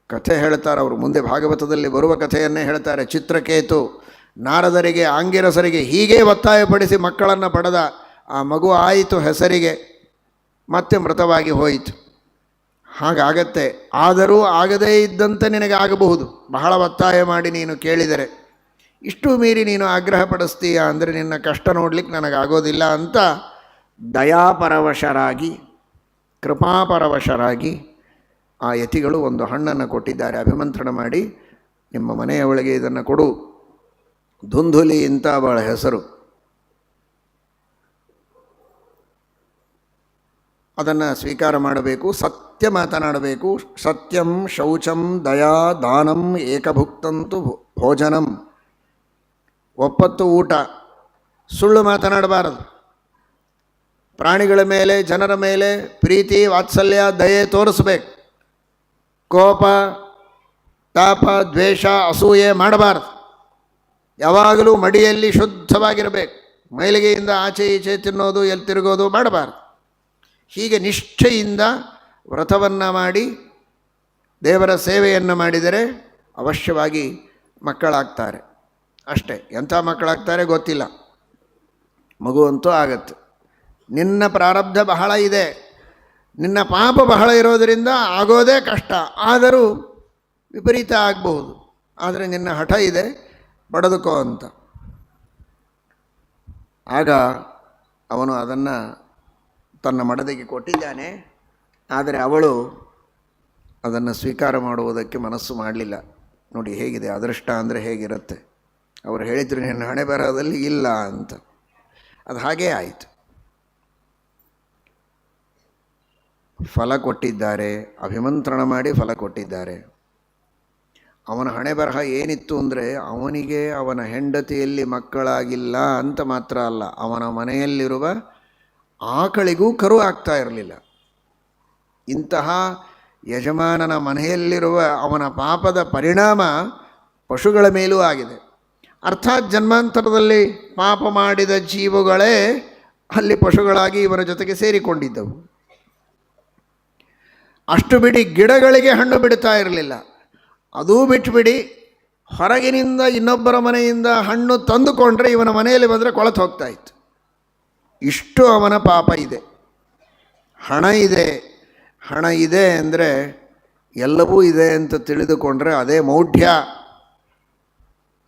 ಕಥೆ ಹೇಳ್ತಾರೆ ಅವರು, ಮುಂದೆ ಭಾಗವತದಲ್ಲಿ ಬರುವ ಕಥೆಯನ್ನೇ ಹೇಳ್ತಾರೆ. ಚಿತ್ರಕೇತು ನಾರದರಿಗೆ ಆಂಗಿರಸರಿಗೆ ಹೀಗೆ ಒತ್ತಾಯಪಡಿಸಿ ಮಕ್ಕಳನ್ನು ಪಡೆದ. ಆ ಮಗು ಆಯಿತು ಹೆಸರಿಗೆ, ಮತ್ತೆ ಮೃತವಾಗಿ ಹೋಯಿತು. ಹಾಗಾಗತ್ತೆ. ಆದರೂ ಆಗದೇ ಇದ್ದಂತೆ ನಿನಗೆ ಆಗಬಹುದು, ಬಹಳ ಒತ್ತಾಯ ಮಾಡಿ ನೀನು ಕೇಳಿದರೆ. ಇಷ್ಟು ಮೀರಿ ನೀನು ಆಗ್ರಹ ಪಡಿಸ್ತೀಯ ಅಂದರೆ ನಿನ್ನ ಕಷ್ಟ ನೋಡಲಿಕ್ಕೆ ನನಗಾಗೋದಿಲ್ಲ ಅಂತ ದಯಾಪರವಶರಾಗಿ, ಕೃಪಾಪರವಶರಾಗಿ ಆ ಯತಿಗಳು ಒಂದು ಹಣ್ಣನ್ನು ಕೊಟ್ಟಿದ್ದಾರೆ. ಅಭಿಮಂತ್ರಣ ಮಾಡಿ, ನಿಮ್ಮ ಮನೆಯವಳಿಗೆ ಇದನ್ನು ಕೊಡು. ಧುಂಧುಲಿ ಅಂತ ಅವಳ ಹೆಸರು. ಅದನ್ನು ಸ್ವೀಕಾರ ಮಾಡಬೇಕು, ಸತ್ಯ ಮಾತನಾಡಬೇಕು. ಸತ್ಯಂ ಶೌಚಂ ದಯಾ ದಾನಂ ಏಕಭುಕ್ತಂತು ಭೋಜನಂ. ಒಪ್ಪತ್ತು ಊಟ, ಸುಳ್ಳು ಮಾತನಾಡಬಾರದು. ಪ್ರಾಣಿಗಳ ಮೇಲೆ, ಜನರ ಮೇಲೆ ಪ್ರೀತಿ, ವಾತ್ಸಲ್ಯ, ದಯೆ ತೋರಿಸ್ಬೇಕು. ಕೋಪ, ತಾಪ, ದ್ವೇಷ, ಅಸೂಯೆ ಮಾಡಬಾರದು. ಯಾವಾಗಲೂ ಮಡಿಯಲ್ಲಿ ಶುದ್ಧವಾಗಿರಬೇಕು. ಮೈಲಿಗೆಯಿಂದ ಆಚೆ ಈಚೆ ತಿನ್ನೋದು, ಎಲ್ಲಿ ತಿರುಗೋದು ಮಾಡಬಾರದು. ಹೀಗೆ ನಿಷ್ಠೆಯಿಂದ ವ್ರತವನ್ನು ಮಾಡಿ ದೇವರ ಸೇವೆಯನ್ನು ಮಾಡಿದರೆ ಅವಶ್ಯವಾಗಿ ಮಕ್ಕಳಾಗ್ತಾರೆ. ಅಷ್ಟೇ. ಎಂಥ ಮಕ್ಕಳಾಗ್ತಾರೆ ಗೊತ್ತಿಲ್ಲ, ಮಗುವಂತೂ ಆಗತ್ತೆ. ನಿನ್ನ ಪ್ರಾರಬ್ಧ ಬಹಳ ಇದೆ, ನಿನ್ನ ಪಾಪ ಬಹಳ ಇರೋದರಿಂದ ಆಗೋದೇ ಕಷ್ಟ. ಆದರೂ ವಿಪರೀತ ಆಗಬಹುದು. ಆದರೆ ನಿನ್ನ ಹಠ ಇದೆ, ಪಡೆದುಕೋ ಅಂತ. ಆಗ ಅವನು ಅದನ್ನು ತನ್ನ ಮಡದಿಗೆ ಕೊಟ್ಟಿದ್ದಾನೆ. ಆದರೆ ಅವಳು ಅದನ್ನು ಸ್ವೀಕಾರ ಮಾಡುವುದಕ್ಕೆ ಮನಸ್ಸು ಮಾಡಲಿಲ್ಲ. ನೋಡಿ ಹೇಗಿದೆ ಅದೃಷ್ಟ ಅಂದರೆ ಹೇಗಿರುತ್ತೆ. ಅವರು ಹೇಳಿದ್ರು ನಿನ್ನ ಹಣೆ ಬರಹದಲ್ಲಿ ಇಲ್ಲ ಅಂತ. ಅದು ಹಾಗೇ ಆಯಿತು. ಫಲ ಕೊಟ್ಟಿದ್ದಾರೆ, ಅಭಿಮಂತ್ರಣ ಮಾಡಿ ಫಲ ಕೊಟ್ಟಿದ್ದಾರೆ. ಅವನ ಹಣೆ ಬರಹ ಏನಿತ್ತು ಅಂದರೆ ಅವನಿಗೆ ಅವನ ಹೆಂಡತಿಯಲ್ಲಿ ಮಕ್ಕಳಾಗಿಲ್ಲ ಅಂತ ಮಾತ್ರ ಅಲ್ಲ, ಅವನ ಮನೆಯಲ್ಲಿರುವ ಆಕಳಿಗೂ ಕರು ಆಗ್ತಾ ಇರಲಿಲ್ಲ. ಇಂತಹ ಯಜಮಾನನ ಮನೆಯಲ್ಲಿರುವ ಅವನ ಪಾಪದ ಪರಿಣಾಮ ಪಶುಗಳ ಮೇಲೂ ಆಗಿದೆ. ಅರ್ಥಾತ್ ಜನ್ಮಾಂತರದಲ್ಲಿ ಪಾಪ ಮಾಡಿದ ಜೀವಗಳೇ ಅಲ್ಲಿ ಪಶುಗಳಾಗಿ ಇವನ ಜೊತೆಗೆ ಸೇರಿಕೊಂಡಿದ್ದವು. ಅಷ್ಟು ಬಿಡಿ, ಗಿಡಗಳಿಗೆ ಹಣ್ಣು ಬಿಡ್ತಾ ಇರಲಿಲ್ಲ. ಅದೂ ಬಿಟ್ಟುಬಿಡಿ, ಹೊರಗಿನಿಂದ ಇನ್ನೊಬ್ಬರ ಮನೆಯಿಂದ ಹಣ್ಣು ತಂದುಕೊಂಡ್ರೆ ಇವನ ಮನೆಯಲ್ಲಿ ಬಂದರೆ ಕೊಳತು ಹೋಗ್ತಾ ಇತ್ತು. ಇಷ್ಟು ಅವನ ಪಾಪ ಇದೆ. ಹಣ ಇದೆ. ಹಣ ಇದೆ ಅಂದರೆ ಎಲ್ಲವೂ ಇದೆ ಅಂತ ತಿಳಿದುಕೊಂಡ್ರೆ ಅದೇ ಮೌಢ್ಯ.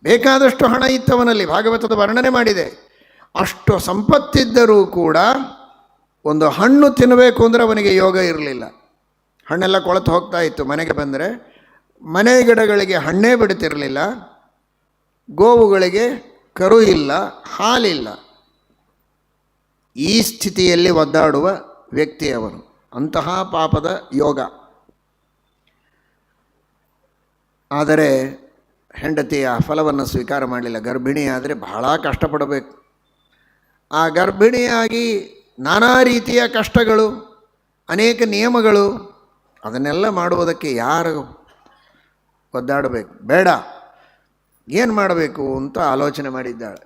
ಬೇಕಾದಷ್ಟು ಹಣ ಇತ್ತವನಲ್ಲಿ, ಭಾಗವತದ ವರ್ಣನೆ ಮಾಡಿದೆ. ಅಷ್ಟು ಸಂಪತ್ತಿದ್ದರೂ ಕೂಡ ಒಂದು ಹಣ್ಣು ತಿನ್ನಬೇಕು ಅಂದರೆ ಅವನಿಗೆ ಯೋಗ ಇರಲಿಲ್ಲ. ಹಣ್ಣೆಲ್ಲ ಕೊಳತು ಹೋಗ್ತಾ ಇತ್ತು. ಮನೆಗೆ ಬಂದರೆ ಮನೆ ಗಿಡಗಳಿಗೆ ಹಣ್ಣೇ ಬಿಡುತ್ತಿರಲಿಲ್ಲ, ಗೋವುಗಳಿಗೆ ಕರು ಇಲ್ಲ, ಹಾಲಿಲ್ಲ. ಈ ಸ್ಥಿತಿಯಲ್ಲಿ ಒದ್ದಾಡುವ ವ್ಯಕ್ತಿ ಅವನು. ಅಂತಹ ಪಾಪದ ಯೋಗ. ಆದರೆ ಹೆಂಡತಿಯ ಫಲವನ್ನು ಸ್ವೀಕಾರ ಮಾಡಲಿಲ್ಲ. ಗರ್ಭಿಣಿಯಾದರೆ ಬಹಳ ಕಷ್ಟಪಡಬೇಕು. ಆ ಗರ್ಭಿಣಿಯಾಗಿ ನಾನಾ ರೀತಿಯ ಕಷ್ಟಗಳು, ಅನೇಕ ನಿಯಮಗಳು, ಅದನ್ನೆಲ್ಲ ಮಾಡುವುದಕ್ಕೆ ಯಾರು ಒದ್ದಾಡಬೇಕು? ಬೇಡ, ಏನು ಮಾಡಬೇಕು ಅಂತ ಆಲೋಚನೆ ಮಾಡಿದ್ದಾಳೆ.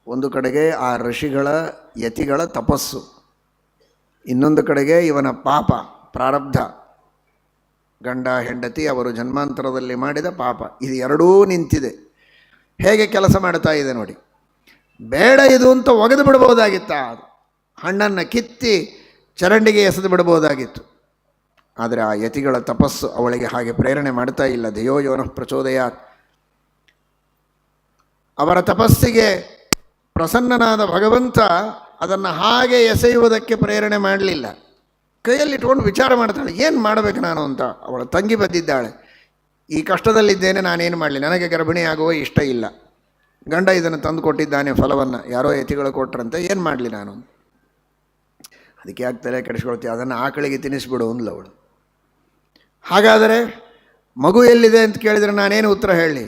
ಒಂದು ಕಡೆಗೆ ಆ ಋಷಿಗಳ ಯತಿಗಳ ತಪಸ್ಸು, ಇನ್ನೊಂದು ಕಡೆಗೆ ಇವನ ಪಾಪ ಪ್ರಾರಬ್ಧ, ಗಂಡ ಹೆಂಡತಿ ಅವರು ಜನ್ಮಾಂತರದಲ್ಲಿ ಮಾಡಿದ ಪಾಪ. ಇದು ಎರಡೂ ನಿಂತಿದೆ. ಹೇಗೆ ಕೆಲಸ ಮಾಡ್ತಾ ಇದೆ ನೋಡಿ. ಬೇಡ ಇದು ಅಂತ ಒಗೆದು ಬಿಡ್ಬೋದಾಗಿತ್ತ, ಹಣ್ಣನ್ನು ಕಿತ್ತಿ ಚರಂಡಿಗೆ ಎಸೆದು ಬಿಡ್ಬೋದಾಗಿತ್ತು. ಆದರೆ ಆ ಯತಿಗಳ ತಪಸ್ಸು ಅವಳಿಗೆ ಹಾಗೆ ಪ್ರೇರಣೆ ಮಾಡ್ತಾ ಇಲ್ಲ. ಧಿಯೋ ಯೋನಃ ಪ್ರಚೋದಯಾತ್. ಅವರ ತಪಸ್ಸಿಗೆ ಪ್ರಸನ್ನನಾದ ಭಗವಂತ ಅದನ್ನು ಹಾಗೆ ಎಸೆಯುವುದಕ್ಕೆ ಪ್ರೇರಣೆ ಮಾಡಲಿಲ್ಲ. ಕೈಯಲ್ಲಿಟ್ಕೊಂಡು ವಿಚಾರ ಮಾಡ್ತಾಳೆ, ಏನು ಮಾಡಬೇಕು ನಾನು ಅಂತ. ಅವಳ ತಂಗಿ ಬಂದಿದ್ದಾಳೆ, ಈ ಕಷ್ಟದಲ್ಲಿದ್ದೇನೆ, ನಾನೇನು ಮಾಡಲಿ, ನನಗೆ ಗರ್ಭಿಣಿ ಆಗುವ ಇಷ್ಟ ಇಲ್ಲ, ಗಂಡ ಇದನ್ನು ತಂದು ಕೊಟ್ಟಿದ್ದಾನೆ ಫಲವನ್ನು, ಯಾರೋ ಯತಿಗಳು ಕೊಟ್ಟರಂತೆ, ಏನು ಮಾಡಲಿ ನಾನು. ಅದಕ್ಕೆ ಯಾಕೆ ತಲೆ ಕೆಡಿಸ್ಕೊಳ್ತೀವಿ, ಅದನ್ನು ಆಕಳಿಗೆ ತಿನ್ನಿಸ್ಬಿಡು ಅಂದ್ಲು ಅವಳು. ಹಾಗಾದರೆ ಮಗು ಎಲ್ಲಿದೆ ಅಂತ ಕೇಳಿದರೆ ನಾನೇನು ಉತ್ತರ ಹೇಳಲಿ?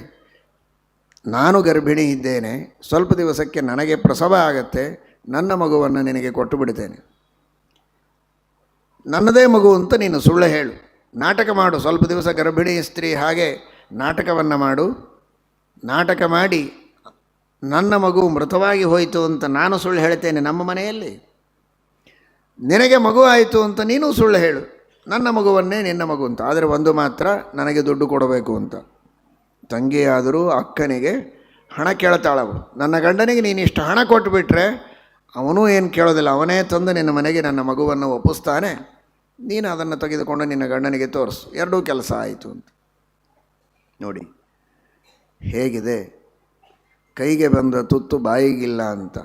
ನಾನು ಗರ್ಭಿಣಿ ಇದ್ದೇನೆ, ಸ್ವಲ್ಪ ದಿವಸಕ್ಕೆ ನನಗೆ ಪ್ರಸವ ಆಗತ್ತೆ, ನನ್ನ ಮಗುವನ್ನು ನಿನಗೆ ಕೊಟ್ಟು ಬಿಡ್ತೇನೆ, ನನ್ನದೇ ಮಗು ಅಂತ ನೀನು ಸುಳ್ಳು ಹೇಳು, ನಾಟಕ ಮಾಡು, ಸ್ವಲ್ಪ ದಿವಸ ಗರ್ಭಿಣಿ ಸ್ತ್ರೀ ಹಾಗೆ ನಾಟಕವನ್ನು ಮಾಡು, ನಾಟಕ ಮಾಡಿ ನನ್ನ ಮಗು ಮೃತವಾಗಿ ಹೋಯಿತು ಅಂತ ನಾನು ಸುಳ್ಳು ಹೇಳ್ತೇನೆ ನಮ್ಮ ಮನೆಯಲ್ಲಿ, ನಿನಗೆ ಮಗು ಆಯಿತು ಅಂತ ನೀನು ಸುಳ್ಳು ಹೇಳು, ನನ್ನ ಮಗುವನ್ನೇ ನಿನ್ನ ಮಗು ಅಂತ. ಆದರೆ ಒಂದು ಮಾತ್ರ, ನನಗೆ ದುಡ್ಡು ಕೊಡಬೇಕು ಅಂತ. ತಂಗಿಯಾದರೂ ಅಕ್ಕನಿಗೆ ಹಣ ಕೇಳ್ತಾಳವು. ನನ್ನ ಗಂಡನಿಗೆ ನೀನು ಇಷ್ಟು ಹಣ ಕೊಟ್ಟುಬಿಟ್ರೆ ಅವನೂ ಏನು ಕೇಳೋದಿಲ್ಲ, ಅವನೇ ತಂದು ನಿನ್ನ ಮನೆಗೆ ನನ್ನ ಮಗುವನ್ನು ಒಪ್ಪಿಸ್ತಾನೆ, ನೀನು ಅದನ್ನು ತೆಗೆದುಕೊಂಡು ನಿನ್ನ ಗಂಡನಿಗೆ ತೋರಿಸು, ಎರಡೂ ಕೆಲಸ ಆಯಿತು ಅಂತ. ನೋಡಿ ಹೇಗಿದೆ, ಕೈಗೆ ಬಂದ ತುತ್ತು ಬಾಯಿಗಿಲ್ಲ ಅಂತ.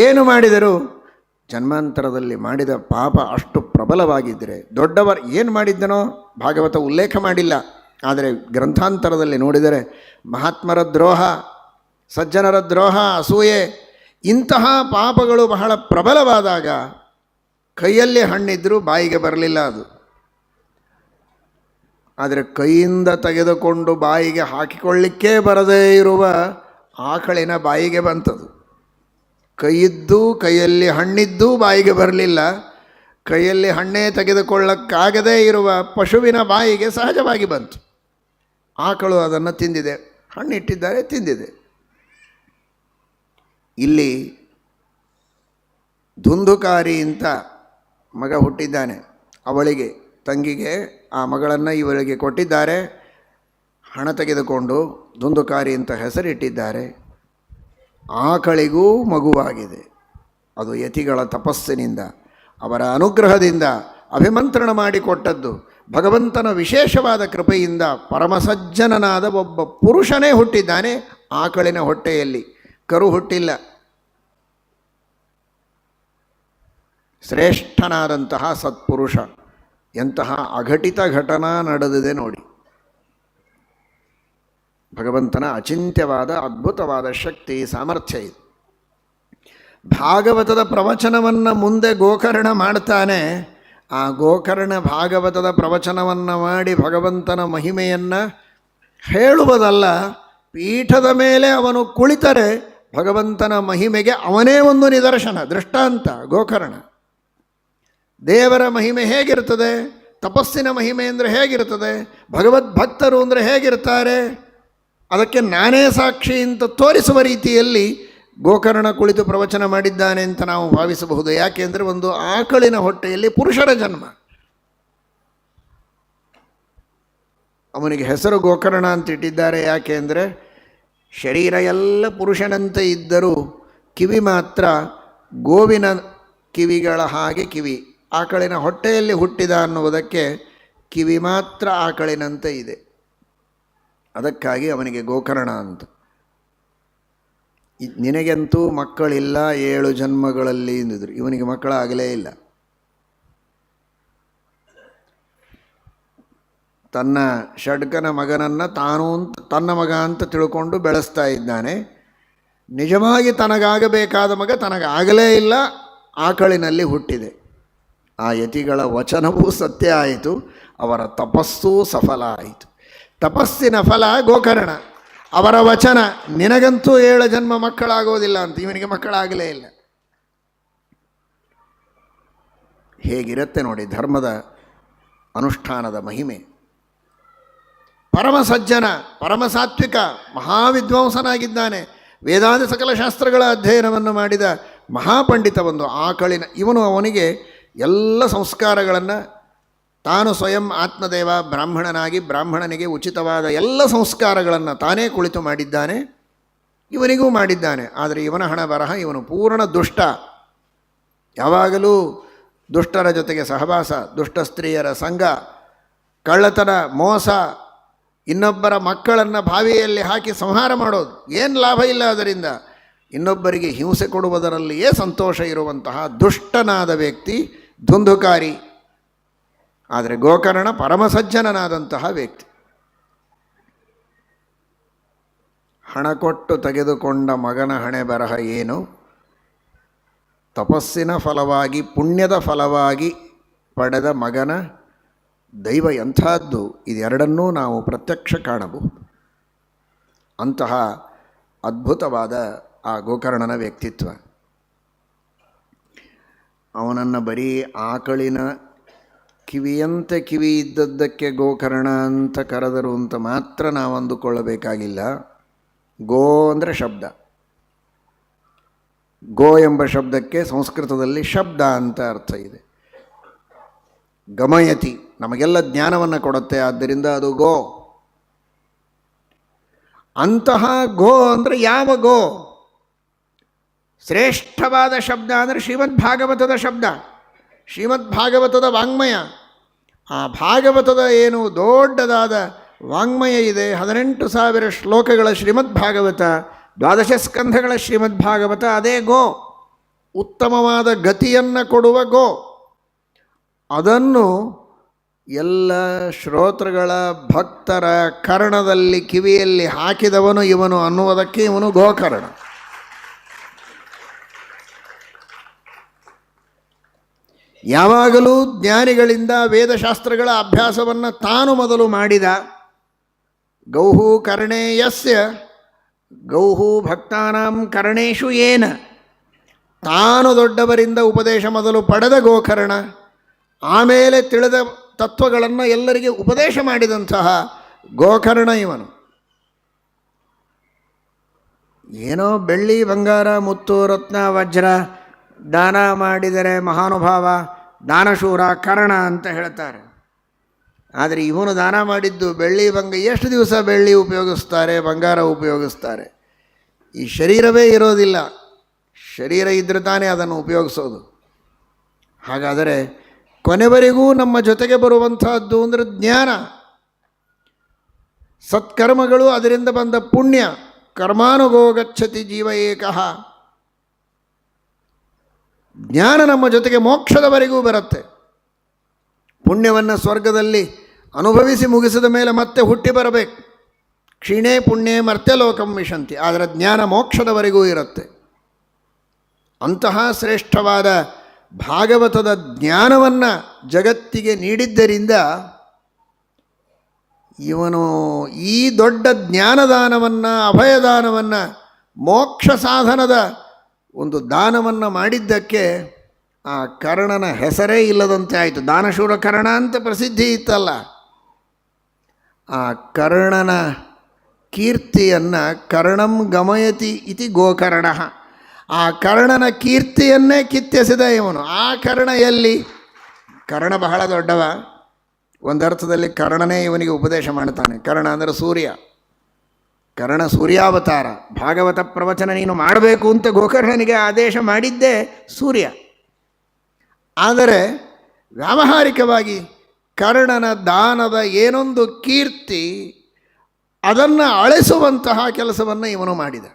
ಏನು ಮಾಡಿದರೂ ಜನ್ಮಾಂತರದಲ್ಲಿ ಮಾಡಿದ ಪಾಪ ಅಷ್ಟು ಪ್ರಬಲವಾಗಿದ್ದರೆ, ದೊಡ್ಡವರು ಏನು ಮಾಡಿದ್ದನೋ ಭಾಗವತ ಉಲ್ಲೇಖ ಮಾಡಿಲ್ಲ, ಆದರೆ ಗ್ರಂಥಾಂತರದಲ್ಲಿ ನೋಡಿದರೆ ಮಹಾತ್ಮರ ದ್ರೋಹ, ಸಜ್ಜನರ ದ್ರೋಹ, ಅಸೂಯೆ, ಇಂತಹ ಪಾಪಗಳು ಬಹಳ ಪ್ರಬಲವಾದಾಗ ಕೈಯಲ್ಲಿ ಹಣ್ಣಿದ್ರೂ ಬಾಯಿಗೆ ಬರಲಿಲ್ಲ ಅದು. ಆದರೆ ಕೈಯಿಂದ ತೆಗೆದುಕೊಂಡು ಬಾಯಿಗೆ ಹಾಕಿಕೊಳ್ಳಿಕ್ಕೇ ಬರದೇ ಇರುವ ಆಕಳಿನ ಬಾಯಿಗೆ ಬಂತದು. ಕೈಯಿದ್ದು ಕೈಯಲ್ಲಿ ಹಣ್ಣಿದ್ದೂ ಬಾಯಿಗೆ ಬರಲಿಲ್ಲ, ಕೈಯಲ್ಲಿ ಹಣ್ಣೇ ತೆಗೆದುಕೊಳ್ಳಕ್ಕಾಗದೇ ಇರುವ ಪಶುವಿನ ಬಾಯಿಗೆ ಸಹಜವಾಗಿ ಬಂತು. ಆಕಳು ಅದನ್ನು ತಿಂದಿದೆ, ಹಣ್ಣಿಟ್ಟಿದ್ದಾರೆ ತಿಂದಿದೆ. ಇಲ್ಲಿ ಧುಂದುಕಾರಿ ಅಂತ ಮಗ ಹುಟ್ಟಿದ್ದಾನೆ, ಅವಳಿಗೆ ತಂಗಿಗೆ ಆ ಮಗಳನ್ನು ಇವಳಿಗೆ ಕೊಟ್ಟಿದ್ದಾರೆ, ಹಣ ತೆಗೆದುಕೊಂಡು ಧುಂದುಕಾರಿ ಅಂತ ಹೆಸರಿಟ್ಟಿದ್ದಾರೆ. ಆಕಳಿಗೂ ಮಗುವಾಗಿದೆ. ಅದು ಯತಿಗಳ ತಪಸ್ಸಿನಿಂದ, ಅವರ ಅನುಗ್ರಹದಿಂದ ಅಭಿಮಂತ್ರಣ ಮಾಡಿಕೊಟ್ಟದ್ದು, ಭಗವಂತನ ವಿಶೇಷವಾದ ಕೃಪೆಯಿಂದ ಪರಮಸಜ್ಜನನಾದ ಒಬ್ಬ ಪುರುಷನೇ ಹುಟ್ಟಿದ್ದಾನೆ ಆಕಳಿನ ಹೊಟ್ಟೆಯಲ್ಲಿ, ಕರು ಹುಟ್ಟಿಲ್ಲ. ಶ್ರೇಷ್ಠನಾದಂತಹ ಸತ್ಪುರುಷ. ಎಂತಹ ಅಘಟಿತ ಘಟನಾ ನಡೆದಿದೆ ನೋಡಿ. ಭಗವಂತನ ಅಚಿಂತ್ಯವಾದ ಅದ್ಭುತವಾದ ಶಕ್ತಿ, ಸಾಮರ್ಥ್ಯ ಇದು. ಭಾಗವತದ ಪ್ರವಚನವನ್ನು ಮುಂದೆ ಗೋಕರ್ಣ ಮಾಡ್ತಾನೆ. ಆ ಗೋಕರ್ಣ ಭಾಗವತದ ಪ್ರವಚನವನ್ನು ಮಾಡಿ ಭಗವಂತನ ಮಹಿಮೆಯನ್ನು ಹೇಳುವುದಲ್ಲ, ಪೀಠದ ಮೇಲೆ ಅವನು ಕುಳಿತರೆ ಭಗವಂತನ ಮಹಿಮೆಗೆ ಅವನೇ ಒಂದು ನಿದರ್ಶನ, ದೃಷ್ಟಾಂತ. ಗೋಕರ್ಣ ದೇವರ ಮಹಿಮೆ ಹೇಗಿರ್ತದೆ, ತಪಸ್ಸಿನ ಮಹಿಮೆ ಅಂದರೆ ಹೇಗಿರ್ತದೆ, ಭಗವದ್ಭಕ್ತರು ಅಂದರೆ ಹೇಗಿರ್ತಾರೆ, ಅದಕ್ಕೆ ನಾನೇ ಸಾಕ್ಷಿ ಅಂತ ತೋರಿಸುವ ರೀತಿಯಲ್ಲಿ ಗೋಕರ್ಣ ಕುಳಿತು ಪ್ರವಚನ ಮಾಡಿದ್ದಾನೆ ಅಂತ ನಾವು ಭಾವಿಸಬಹುದು. ಯಾಕೆಂದರೆ ಒಂದು ಆಕಳಿನ ಹೊಟ್ಟೆಯಲ್ಲಿ ಪುರುಷರ ಜನ್ಮ. ಅವನಿಗೆ ಹೆಸರು ಗೋಕರ್ಣ ಅಂತ ಇಟ್ಟಿದ್ದಾರೆ. ಯಾಕೆ ಅಂದರೆ ಶರೀರ ಎಲ್ಲ ಪುರುಷನಂತೆ ಇದ್ದರೂ ಕಿವಿ ಮಾತ್ರ ಗೋವಿನ ಕಿವಿಗಳ ಹಾಗೆ ಕಿವಿ. ಆಕಳಿನ ಹೊಟ್ಟೆಯಲ್ಲಿ ಹುಟ್ಟಿದ ಅನ್ನುವುದಕ್ಕೆ ಕಿವಿ ಮಾತ್ರ ಆಕಳಿನಂತೆ ಇದೆ, ಅದಕ್ಕಾಗಿ ಅವನಿಗೆ ಗೋಕರ್ಣ ಅಂತ. ನಿನಗಂತೂ ಮಕ್ಕಳಿಲ್ಲ 7 ಜನ್ಮಗಳಲ್ಲಿ ಎಂದಿದ್ರು, ಇವನಿಗೆ ಮಕ್ಕಳಾಗಲೇ ಇಲ್ಲ. ತನ್ನ ಷಡ್ಕನ ಮಗನನ್ನು ತಾನು ತನ್ನ ಮಗ ಅಂತ ತಿಳ್ಕೊಂಡು ಬೆಳೆಸ್ತಾ ಇದ್ದಾನೆ. ನಿಜವಾಗಿ ತನಗಾಗಬೇಕಾದ ಮಗ ತನಗಾಗಲೇ ಇಲ್ಲ, ಆಕಳಿನಲ್ಲಿ ಹುಟ್ಟಿದೆ. ಆ ಯತಿಗಳ ವಚನವೂ ಸತ್ಯ ಆಯಿತು, ಅವರ ತಪಸ್ಸೂ ಸಫಲ ಆಯಿತು. ತಪಸ್ಸಿನ ಫಲ ಗೋಕರ್ಣ, ಅವರ ವಚನ ನಿನಗಂತೂ 7 ಜನ್ಮ ಮಕ್ಕಳಾಗೋದಿಲ್ಲ ಅಂತ, ಇವನಿಗೆ ಮಕ್ಕಳಾಗಲೇ ಇಲ್ಲ. ಹೇಗಿರುತ್ತೆ ನೋಡಿ ಧರ್ಮದ ಅನುಷ್ಠಾನದ ಮಹಿಮೆ. ಪರಮ ಸಜ್ಜನ, ಪರಮ ಸಾತ್ವಿಕ, ಮಹಾವಿದ್ವಾಂಸನಾಗಿದ್ದಾನೆ. ವೇದಾಂತ ಸಕಲ ಶಾಸ್ತ್ರಗಳ ಅಧ್ಯಯನವನ್ನು ಮಾಡಿದ ಮಹಾಪಂಡಿತ. ಒಂದು ಆಕಳಿನ ಇವನು ಅವನಿಗೆ ಎಲ್ಲ ಸಂಸ್ಕಾರಗಳನ್ನು ತಾನು ಸ್ವಯಂ ಆತ್ಮದೇವ ಬ್ರಾಹ್ಮಣನಾಗಿ ಬ್ರಾಹ್ಮಣನಿಗೆ ಉಚಿತವಾದ ಎಲ್ಲ ಸಂಸ್ಕಾರಗಳನ್ನು ತಾನೇ ಕುಳಿತು ಮಾಡಿದ್ದಾನೆ, ಇವನಿಗೂ ಮಾಡಿದ್ದಾನೆ. ಆದರೆ ಇವನ ಹಣ ಬರಹ, ಇವನು ಪೂರ್ಣ ದುಷ್ಟ. ಯಾವಾಗಲೂ ದುಷ್ಟರ ಜೊತೆಗೆ ಸಹವಾಸ, ದುಷ್ಟ ಸ್ತ್ರೀಯರ ಸಂಘ, ಕಳ್ಳತನ, ಮೋಸ, ಇನ್ನೊಬ್ಬರ ಮಕ್ಕಳನ್ನು ಬಾವಿಯಲ್ಲಿ ಹಾಕಿ ಸಂಹಾರ ಮಾಡೋದು, ಏನು ಲಾಭ ಇಲ್ಲ ಅದರಿಂದ. ಇನ್ನೊಬ್ಬರಿಗೆ ಹಿಂಸೆ ಕೊಡುವುದರಲ್ಲಿಯೇ ಸಂತೋಷ ಇರುವಂತಹ ದುಷ್ಟನಾದ ವ್ಯಕ್ತಿ ಧುಂದುಕಾರಿ. ಆದರೆ ಗೋಕರ್ಣ ಪರಮಸಜ್ಜನನಾದಂತಹ ವ್ಯಕ್ತಿ. ಹಣ ಕೊಟ್ಟು ತೆಗೆದುಕೊಂಡ ಮಗನ ಹಣೆ ಬರಹ ಏನು? ತಪಸ್ಸಿನ ಫಲವಾಗಿ, ಪುಣ್ಯದ ಫಲವಾಗಿ ಪಡೆದ ಮಗನ ದೈವ ಎಂಥದ್ದು, ಇದೆರಡನ್ನೂ ನಾವು ಪ್ರತ್ಯಕ್ಷ ಕಾಣಬಹುದು. ಅಂತಹ ಅದ್ಭುತವಾದ ಆ ಗೋಕರ್ಣನ ವ್ಯಕ್ತಿತ್ವ. ಅವನನ್ನು ಬರೀ ಆಕಳಿನ ಕಿವಿಯಂತೆ ಕಿವಿ ಇದ್ದದ್ದಕ್ಕೆ ಗೋಕರ್ಣ ಅಂತ ಕರೆದರು ಅಂತ ಮಾತ್ರ ನಾವು ಅಂದುಕೊಳ್ಳಬೇಕಾಗಿಲ್ಲ. ಗೋ ಅಂದರೆ ಶಬ್ದ. ಗೋ ಎಂಬ ಶಬ್ದಕ್ಕೆ ಸಂಸ್ಕೃತದಲ್ಲಿ ಶಬ್ದ ಅಂತ ಅರ್ಥ ಇದೆ. ಗಮಯತಿ, ನಮಗೆಲ್ಲ ಜ್ಞಾನವನ್ನು ಕೊಡುತ್ತೆ, ಆದ್ದರಿಂದ ಅದು ಗೋ. ಅಂತಹ ಗೋ ಅಂದರೆ ಯಾವ ಗೋ? ಶ್ರೇಷ್ಠವಾದ ಶಬ್ದ ಅಂದರೆ ಶ್ರೀಮದ್ಭಾಗವತದ ಶಬ್ದ, ಶ್ರೀಮದ್ಭಾಗವತದ ವಾಂಗ್ಮಯ. ಆ ಭಾಗವತದ ಏನು ದೊಡ್ಡದಾದ ವಾಂಗ್ಮಯ ಇದೆ, 18,000 ಶ್ಲೋಕಗಳ ಶ್ರೀಮದ್ಭಾಗವತ, 12 ಸ್ಕಂಧಗಳ ಶ್ರೀಮದ್ಭಾಗವತ, ಅದೇ ಗೋ. ಉತ್ತಮವಾದ ಗತಿಯನ್ನು ಕೊಡುವ ಗೋ. ಅದನ್ನು ಎಲ್ಲ ಶ್ರೋತೃಗಳ ಭಕ್ತರ ಕರ್ಣದಲ್ಲಿ ಕಿವಿಯಲ್ಲಿ ಹಾಕಿದವನು ಇವನು ಅನ್ನುವುದಕ್ಕೆ ಇವನು ಗೋಕರ್ಣ. ಯಾವಾಗಲೂ ಜ್ಞಾನಿಗಳಿಂದ ವೇದಶಾಸ್ತ್ರಗಳ ಅಭ್ಯಾಸವನ್ನು ತಾನು ಮೊದಲು ಮಾಡಿದ. ಗೌಹು ಕರ್ಣೇ ಯಸ್ಯ ಗೌಹು ಭಕ್ತಾನಾಂ ಕರ್ಣೇಶು ಏನ. ತಾನು ದೊಡ್ಡವರಿಂದ ಉಪದೇಶ ಮೊದಲು ಪಡೆದ ಗೋಕರ್ಣ, ಆಮೇಲೆ ತಿಳಿದ ತತ್ವಗಳನ್ನು ಎಲ್ಲರಿಗೆ ಉಪದೇಶ ಮಾಡಿದಂತಹ ಗೋಕರ್ಣ ಇವನು. ಏನೋ ಬೆಳ್ಳಿ ಬಂಗಾರ ಮುತ್ತು ರತ್ನ ವಜ್ರ ದಾನ ಮಾಡಿದರೆ ಮಹಾನುಭಾವ ದಾನಶೂರ ಕರ್ಣ ಅಂತ ಹೇಳ್ತಾರೆ. ಆದರೆ ಇವನು ದಾನ ಮಾಡಿದ್ದು ಬೆಳ್ಳಿ ಎಷ್ಟು ದಿವಸ ಬೆಳ್ಳಿ ಉಪಯೋಗಿಸ್ತಾರೆ, ಬಂಗಾರ ಉಪಯೋಗಿಸ್ತಾರೆ? ಈ ಶರೀರವೇ ಇರೋದಿಲ್ಲ. ಶರೀರ ಇದ್ದರೆ ತಾನೇ ಅದನ್ನು ಉಪಯೋಗಿಸೋದು. ಹಾಗಾದರೆ ಕೊನೆವರೆಗೂ ನಮ್ಮ ಜೊತೆಗೆ ಬರುವಂತಹದ್ದು ಅಂದರೆ ಜ್ಞಾನ, ಸತ್ಕರ್ಮಗಳು, ಅದರಿಂದ ಬಂದ ಪುಣ್ಯ. ಕರ್ಮಾನುಗೋ ಗಚ್ಚತಿ ಜೀವ ಏಕಃ. ಜ್ಞಾನ ನಮ್ಮ ಜೊತೆಗೆ ಮೋಕ್ಷದವರೆಗೂ ಬರುತ್ತೆ. ಪುಣ್ಯವನ್ನು ಸ್ವರ್ಗದಲ್ಲಿ ಅನುಭವಿಸಿ ಮುಗಿಸಿದ ಮೇಲೆ ಮತ್ತೆ ಹುಟ್ಟಿ ಬರಬೇಕು. ಕ್ಷೀಣೇ ಪುಣ್ಯೇ ಮರ್ತ್ಯಲೋಕಂ ವಿಶಂತಿ. ಆದರೆ ಜ್ಞಾನ ಮೋಕ್ಷದವರೆಗೂ ಇರುತ್ತೆ. ಅಂತಹ ಶ್ರೇಷ್ಠವಾದ ಭಾಗವತದ ಜ್ಞಾನವನ್ನು ಜಗತ್ತಿಗೆ ನೀಡಿದ್ದರಿಂದ ಇವನು ಈ ದೊಡ್ಡ ಜ್ಞಾನದಾನವನ್ನು, ಅಭಯದಾನವನ್ನು, ಮೋಕ್ಷ ಸಾಧನದ ಒಂದು ದಾನವನ್ನು ಮಾಡಿದ್ದಕ್ಕೆ ಆ ಕರ್ಣನ ಹೆಸರೇ ಇಲ್ಲದಂತೆ ಆಯಿತು. ದಾನಶೂರ ಕರ್ಣ ಅಂತ ಪ್ರಸಿದ್ಧಿ ಇತ್ತಲ್ಲ. ಆ ಕರ್ಣನ ಕೀರ್ತಿಯನ್ನು ಕರ್ಣಂ ಗಮಯತಿ ಇತಿ ಗೋಕರ್ಣ. ಆ ಕರ್ಣನ ಕೀರ್ತಿಯನ್ನೇ ಕಿತ್ತೆಸೆದ ಇವನು. ಆ ಕರ್ಣ ಎಲ್ಲಿ? ಕರ್ಣ ಬಹಳ ದೊಡ್ಡವ. ಒಂದರ್ಥದಲ್ಲಿ ಕರ್ಣನೇ ಇವನಿಗೆ ಉಪದೇಶ ಮಾಡ್ತಾನೆ. ಕರ್ಣ ಅಂದರೆ ಸೂರ್ಯ. ಕರ್ಣ ಸೂರ್ಯಾವತಾರ. ಭಾಗವತ ಪ್ರವಚನ ನೀನು ಮಾಡಬೇಕು ಅಂತ ಗೋಕರ್ಣನಿಗೆ ಆದೇಶ ಮಾಡಿದ್ದೇ ಸೂರ್ಯ. ಆದರೆ ವ್ಯಾವಹಾರಿಕವಾಗಿ ಕರ್ಣನ ದಾನದ ಏನೊಂದು ಕೀರ್ತಿ, ಅದನ್ನು ಅಳಿಸುವಂತಹ ಕೆಲಸವನ್ನು ಇವನು ಮಾಡಿದ.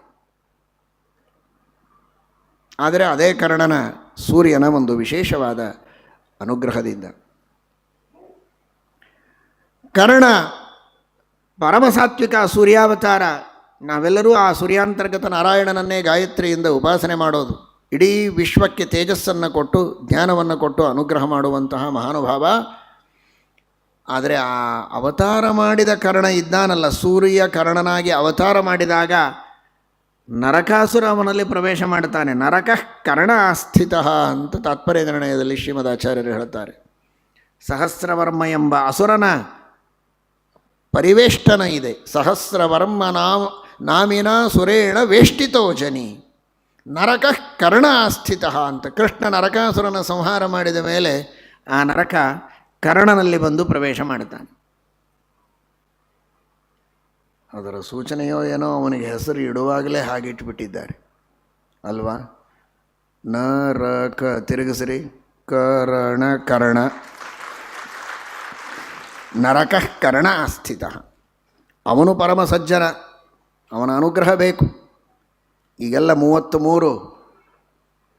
ಆದರೆ ಅದೇ ಕರ್ಣನ ಸೂರ್ಯನ ಒಂದು ವಿಶೇಷವಾದ ಅನುಗ್ರಹದಿಂದ ಕರ್ಣ ಪರಮಸಾತ್ವಿಕ ಸೂರ್ಯಾವತಾರ. ನಾವೆಲ್ಲರೂ ಆ ಸೂರ್ಯಾಂತರ್ಗತ ನಾರಾಯಣನನ್ನೇ ಗಾಯತ್ರಿಯಿಂದ ಉಪಾಸನೆ ಮಾಡೋದು. ಇಡೀ ವಿಶ್ವಕ್ಕೆ ತೇಜಸ್ಸನ್ನು ಕೊಟ್ಟು ಜ್ಞಾನವನ್ನು ಕೊಟ್ಟು ಅನುಗ್ರಹ ಮಾಡುವಂತಹ ಮಹಾನುಭಾವ. ಆದರೆ ಆ ಅವತಾರ ಮಾಡಿದ ಕರ್ಣ ಇದ್ದಾನಲ್ಲ, ಸೂರ್ಯ ಕರ್ಣನಾಗಿ ಅವತಾರ ಮಾಡಿದಾಗ ನರಕಾಸುರ ಅವನಲ್ಲಿ ಪ್ರವೇಶ ಮಾಡ್ತಾನೆ. ನರಕಃ ಕರ್ಣ ಸ್ಥಿತ ಅಂತ ತಾತ್ಪರ್ಯ ನಿರ್ಣಯದಲ್ಲಿ ಶ್ರೀಮದಾಚಾರ್ಯರು ಹೇಳ್ತಾರೆ. ಸಹಸ್ರವರ್ಮ ಎಂಬ ಅಸುರನ ಪರಿವೇಷ್ಟನ ಇದೆ. ಸಹಸ್ರವರ್ಮ ನಾಮಿನ ಸುರೇಣ ವೇಷ್ಟಿತೋ ಜನಿ ನರಕಃ ಕರ್ಣ ಸ್ಥಿತ ಅಂತ. ಕೃಷ್ಣ ನರಕಾಸುರನ ಸಂಹಾರ ಮಾಡಿದ ಮೇಲೆ ಆ ನರಕ ಕರ್ಣನಲ್ಲಿ ಬಂದು ಪ್ರವೇಶ ಮಾಡ್ತಾನೆ. ಅದರ ಸೂಚನೆಯೋ ಏನೋ ಅವನಿಗೆ ಹೆಸರು ಇಡುವಾಗಲೇ ಹಾಗಿಟ್ಬಿಟ್ಟಿದ್ದಾರೆ ಅಲ್ವಾ? ನರಕ ತಿರುಗಿಸ್ರಿ, ಕರ್ಣ ಕರ್ಣ, ನರಕಃ ಕರ್ಣ ಸ್ಥಿತ. ಅವನು ಪರಮ ಸಜ್ಜನ, ಅವನ ಅನುಗ್ರಹ ಬೇಕು. ಈಗೆಲ್ಲ 33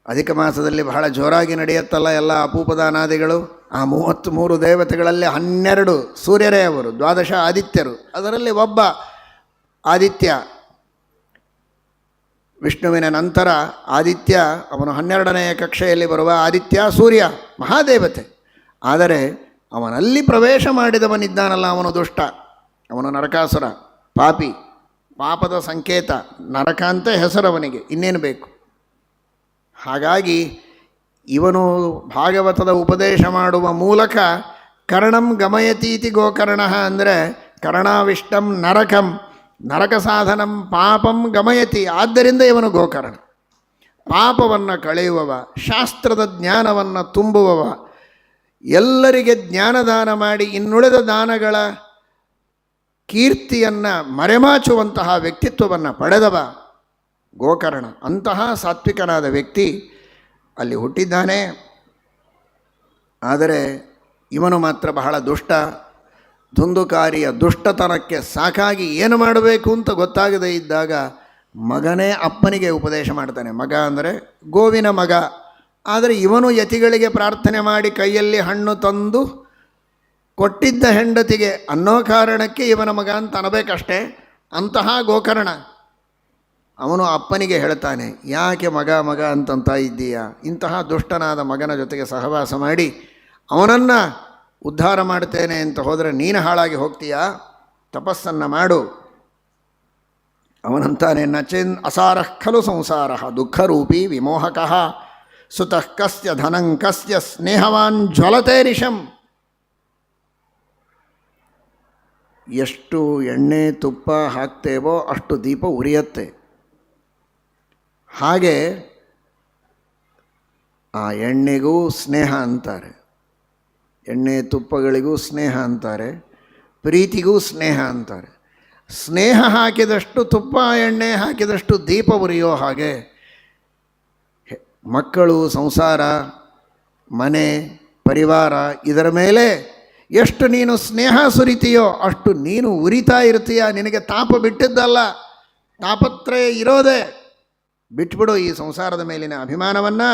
ಅಧಿಕ ಮಾಸದಲ್ಲಿ ಬಹಳ ಜೋರಾಗಿ ನಡೆಯುತ್ತಲ್ಲ ಎಲ್ಲ ಅಪೂಪದಾನಾದಿಗಳು. ಆ 33 ದೇವತೆಗಳಲ್ಲಿ 12 ಸೂರ್ಯರೇ ಅವರು, 12 ಆದಿತ್ಯರು. ಅದರಲ್ಲಿ ಒಬ್ಬ ಆದಿತ್ಯ, ವಿಷ್ಣುವಿನ ನಂತರ ಆದಿತ್ಯ, ಅವನು 12ನೆಯ ಕಕ್ಷೆಯಲ್ಲಿ ಬರುವ ಆದಿತ್ಯ ಸೂರ್ಯ ಮಹಾದೇವತೆ. ಆದರೆ ಅವನಲ್ಲಿ ಪ್ರವೇಶ ಮಾಡಿದವನಿದ್ದಾನಲ್ಲ, ಅವನು ದುಷ್ಟ, ಅವನು ನರಕಾಸುರ, ಪಾಪಿ, ಪಾಪದ ಸಂಕೇತ, ನರಕ ಅಂತ ಹೆಸರವನಿಗೆ, ಇನ್ನೇನು ಬೇಕು. ಹಾಗಾಗಿ ಇವನು ಭಾಗವತದ ಉಪದೇಶ ಮಾಡುವ ಮೂಲಕ ಕರ್ಣಂ ಗಮಯತೀತಿ ಗೋಕರ್ಣ ಅಂದರೆ ಕರ್ಣಾವಿಷ್ಟಂ ನರಕಂ, ನರಕ ಸಾಧನಂ ಪಾಪಂ ಗಮಯತಿ. ಆದ್ದರಿಂದ ಇವನು ಗೋಕರ್ಣ, ಪಾಪವನ್ನು ಕಳೆಯುವವ, ಶಾಸ್ತ್ರದ ಜ್ಞಾನವನ್ನು ತುಂಬುವವ, ಎಲ್ಲರಿಗೆ ಜ್ಞಾನದಾನ ಮಾಡಿ ಇನ್ನುಳಿದ ದಾನಗಳ ಕೀರ್ತಿಯನ್ನು ಮರೆಮಾಚುವಂತಹ ವ್ಯಕ್ತಿತ್ವವನ್ನು ಪಡೆದವ ಗೋಕರ್ಣ. ಅಂತಹ ಸಾತ್ವಿಕನಾದ ವ್ಯಕ್ತಿ ಅಲ್ಲಿ ಹುಟ್ಟಿದ್ದಾನೆ. ಆದರೆ ಇವನು ಮಾತ್ರ ಬಹಳ ದುಷ್ಟ, ಧುಂದುಕಾರಿಯ ದುಷ್ಟತನಕ್ಕೆ ಸಾಕಾಗಿ ಏನು ಮಾಡಬೇಕು ಅಂತ ಗೊತ್ತಾಗದೇ ಇದ್ದಾಗ ಮಗನೇ ಅಪ್ಪನಿಗೆ ಉಪದೇಶ ಮಾಡ್ತಾನೆ. ಮಗ ಅಂದರೆ ಗೋವಿನ ಮಗ. ಆದರೆ ಇವನು ಯತಿಗಳಿಗೆ ಪ್ರಾರ್ಥನೆ ಮಾಡಿ ಕೈಯಲ್ಲಿ ಹಣ್ಣು ತಂದು ಕೊಟ್ಟಿದ್ದ ಹೆಂಡತಿಗೆ ಅನ್ನೋ ಕಾರಣಕ್ಕೆ ಇವನ ಮಗ ಅಂತ ಅನ್ನಬೇಕಷ್ಟೇ. ಅಂತಹ ಗೋಕರ್ಣ ಅವನು ಅಪ್ಪನಿಗೆ ಹೇಳ್ತಾನೆ, ಯಾಕೆ ಮಗ ಮಗ ಅಂತಂತ ಇದ್ದೀಯಾ? ಇಂತಹ ದುಷ್ಟನಾದ ಮಗನ ಜೊತೆಗೆ ಸಹವಾಸ ಮಾಡಿ ಅವನನ್ನು ಉದ್ಧಾರ ಮಾಡ್ತೇನೆ ಅಂತ ಹೋದರೆ ನೀನು ಹಾಳಾಗಿ ಹೋಗ್ತೀಯಾ? ತಪಸ್ಸನ್ನು ಮಾಡು. ಅವನಂತಾನೆ, ನಚೇನ್ ಅಸಾರಃ ಖಲು ಸಂಸಾರಃ ದುಃಖರೂಪಿ ವಿಮೋಹಕಃ ಸುತಃ ಕಸ್ಯ ಧನಂ ಕಸ್ಯ ಸ್ನೇಹವಾನ್ ಜ್ವಲತೆ ರಿಷಂ. ಎಷ್ಟು ಎಣ್ಣೆ ತುಪ್ಪ ಹಾಕ್ತೇವೋ ಅಷ್ಟು ದೀಪ ಉರಿಯತ್ತೆ. ಹಾಗೆ ಆ ಎಣ್ಣೆಗೂ ಸ್ನೇಹ ಅಂತಾರೆ, ಎಣ್ಣೆ ತುಪ್ಪಗಳಿಗೂ ಸ್ನೇಹ ಅಂತಾರೆ, ಪ್ರೀತಿಗೂ ಸ್ನೇಹ ಅಂತಾರೆ. ಸ್ನೇಹ ಹಾಕಿದಷ್ಟು, ತುಪ್ಪ ಎಣ್ಣೆ ಹಾಕಿದಷ್ಟು ದೀಪ ಉರಿಯೋ ಹಾಗೆ ಮಕ್ಕಳು, ಸಂಸಾರ, ಮನೆ, ಪರಿವಾರ ಇದರ ಮೇಲೆ ಎಷ್ಟು ನೀನು ಸ್ನೇಹ ಸುರಿತೀಯೋ ಅಷ್ಟು ನೀನು ಉರಿತಾ ಇರ್ತೀಯ. ನಿನಗೆ ತಾಪ ಬಿಟ್ಟಿದ್ದಲ್ಲ, ತಾಪತ್ರಯ ಇರೋದೇ. ಬಿಟ್ಬಿಡು ಈ ಸಂಸಾರದ ಮೇಲಿನ ಅಭಿಮಾನವನ್ನು.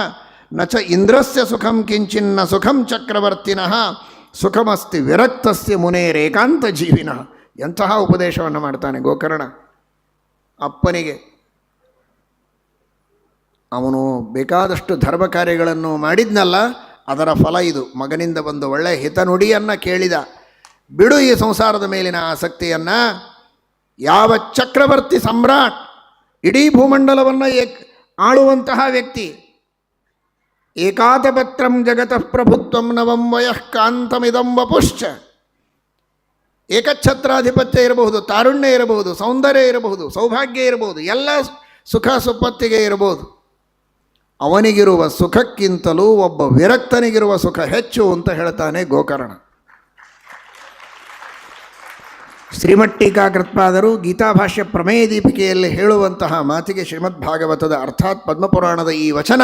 ನಚ ಇಂದ್ರಸ್ಯ ಸುಖಂ ಕಿಂಚಿನ್ನ ಸುಖಂ ಚಕ್ರವರ್ತಿನಃ ಸುಖಮಸ್ತಿ ವಿರಕ್ತಸ್ಯ ಮುನೇರೇಕಾಂತ ಜೀವಿನಃ. ಎಂತಹ ಉಪದೇಶವನ್ನು ಮಾಡ್ತಾನೆ ಗೋಕರ್ಣ ಅಪ್ಪನಿಗೆ. ಅವನು ಬೇಕಾದಷ್ಟು ಧರ್ಮ ಕಾರ್ಯಗಳನ್ನು ಮಾಡಿದ್ನಲ್ಲ, ಅದರ ಫಲ ಇದು. ಮಗನಿಂದ ಬಂದು ಒಳ್ಳೆಯ ಹಿತನುಡಿಯನ್ನು ಕೇಳಿದ. ಬಿಡು ಈ ಸಂಸಾರದ ಮೇಲಿನ ಆಸಕ್ತಿಯನ್ನು. ಯಾವ ಚಕ್ರವರ್ತಿ ಸಮ್ರಾಟ್, ಇಡೀ ಭೂಮಂಡಲವನ್ನು ಆಳುವಂತಹ ವ್ಯಕ್ತಿ, ಏಕಾತಪತ್ರಂ ಜಗತಃ ಪ್ರಭುತ್ವಂ ನವಂ ವಯಃ ಕಾಂತಮಿದಂ ವಪುಶ್ಚ. ಏಕಛತ್ರಾಧಿಪತ್ಯ ಇರಬಹುದು, ತಾರುಣ್ಯ ಇರಬಹುದು, ಸೌಂದರ್ಯ ಇರಬಹುದು, ಸೌಭಾಗ್ಯ ಇರಬಹುದು, ಎಲ್ಲ ಸುಖ ಸುಪ್ಪತ್ತಿಗೆ ಇರಬಹುದು. ಅವನಿಗಿರುವ ಸುಖಕ್ಕಿಂತಲೂ ಒಬ್ಬ ವಿರಕ್ತನಿಗಿರುವ ಸುಖ ಹೆಚ್ಚು ಅಂತ ಹೇಳ್ತಾನೆ ಗೋಕರ್ಣ. ಶ್ರೀಮಟ್ಟೀಕಾಕೃತ್ಪಾದರು ಗೀತಾಭಾಷ್ಯ ಪ್ರಮೇಯ ದೀಪಿಕೆಯಲ್ಲಿ ಹೇಳುವಂತಹ ಮಾತಿಗೆ ಶ್ರೀಮದ್ ಭಾಗವತದ ಅರ್ಥಾತ್ ಪದ್ಮಪುರಾಣದ ಈ ವಚನ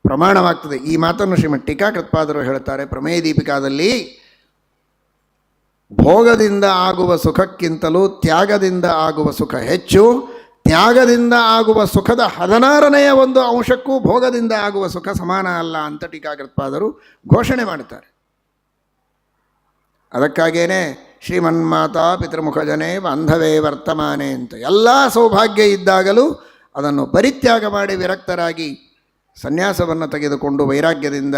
ಪ್ರಮಾಣವಾಗ್ತದೆ. ಈ ಮಾತನ್ನು ಶ್ರೀಮದ್ ಟೀಕಾಕೃತ್ಪಾದರು ಹೇಳ್ತಾರೆ. ಪ್ರಮೇಯ ದೀಪಿಕಾದಲ್ಲಿ ಭೋಗದಿಂದ ಆಗುವ ಸುಖಕ್ಕಿಂತಲೂ ತ್ಯಾಗದಿಂದ ಆಗುವ ಸುಖ ಹೆಚ್ಚು, ತ್ಯಾಗದಿಂದ ಆಗುವ ಸುಖದ 16ನೆಯ ಒಂದು ಅಂಶಕ್ಕೂ ಭೋಗದಿಂದ ಆಗುವ ಸುಖ ಸಮಾನ ಅಲ್ಲ ಅಂತ ಟೀಕಾಕೃತ್ಪಾದರು ಘೋಷಣೆ ಮಾಡ್ತಾರೆ. ಅದಕ್ಕಾಗೇನೆ ಶ್ರೀಮನ್ಮಾತಾ ಪಿತೃಮುಖಜನೆ ಬಾಂಧವೇ ವರ್ತಮಾನೆ ಅಂತ. ಎಲ್ಲ ಸೌಭಾಗ್ಯ ಇದ್ದಾಗಲೂ ಅದನ್ನು ಪರಿತ್ಯಾಗ ಮಾಡಿ ವಿರಕ್ತರಾಗಿ ಸನ್ಯಾಸವನ್ನು ತೆಗೆದುಕೊಂಡು ವೈರಾಗ್ಯದಿಂದ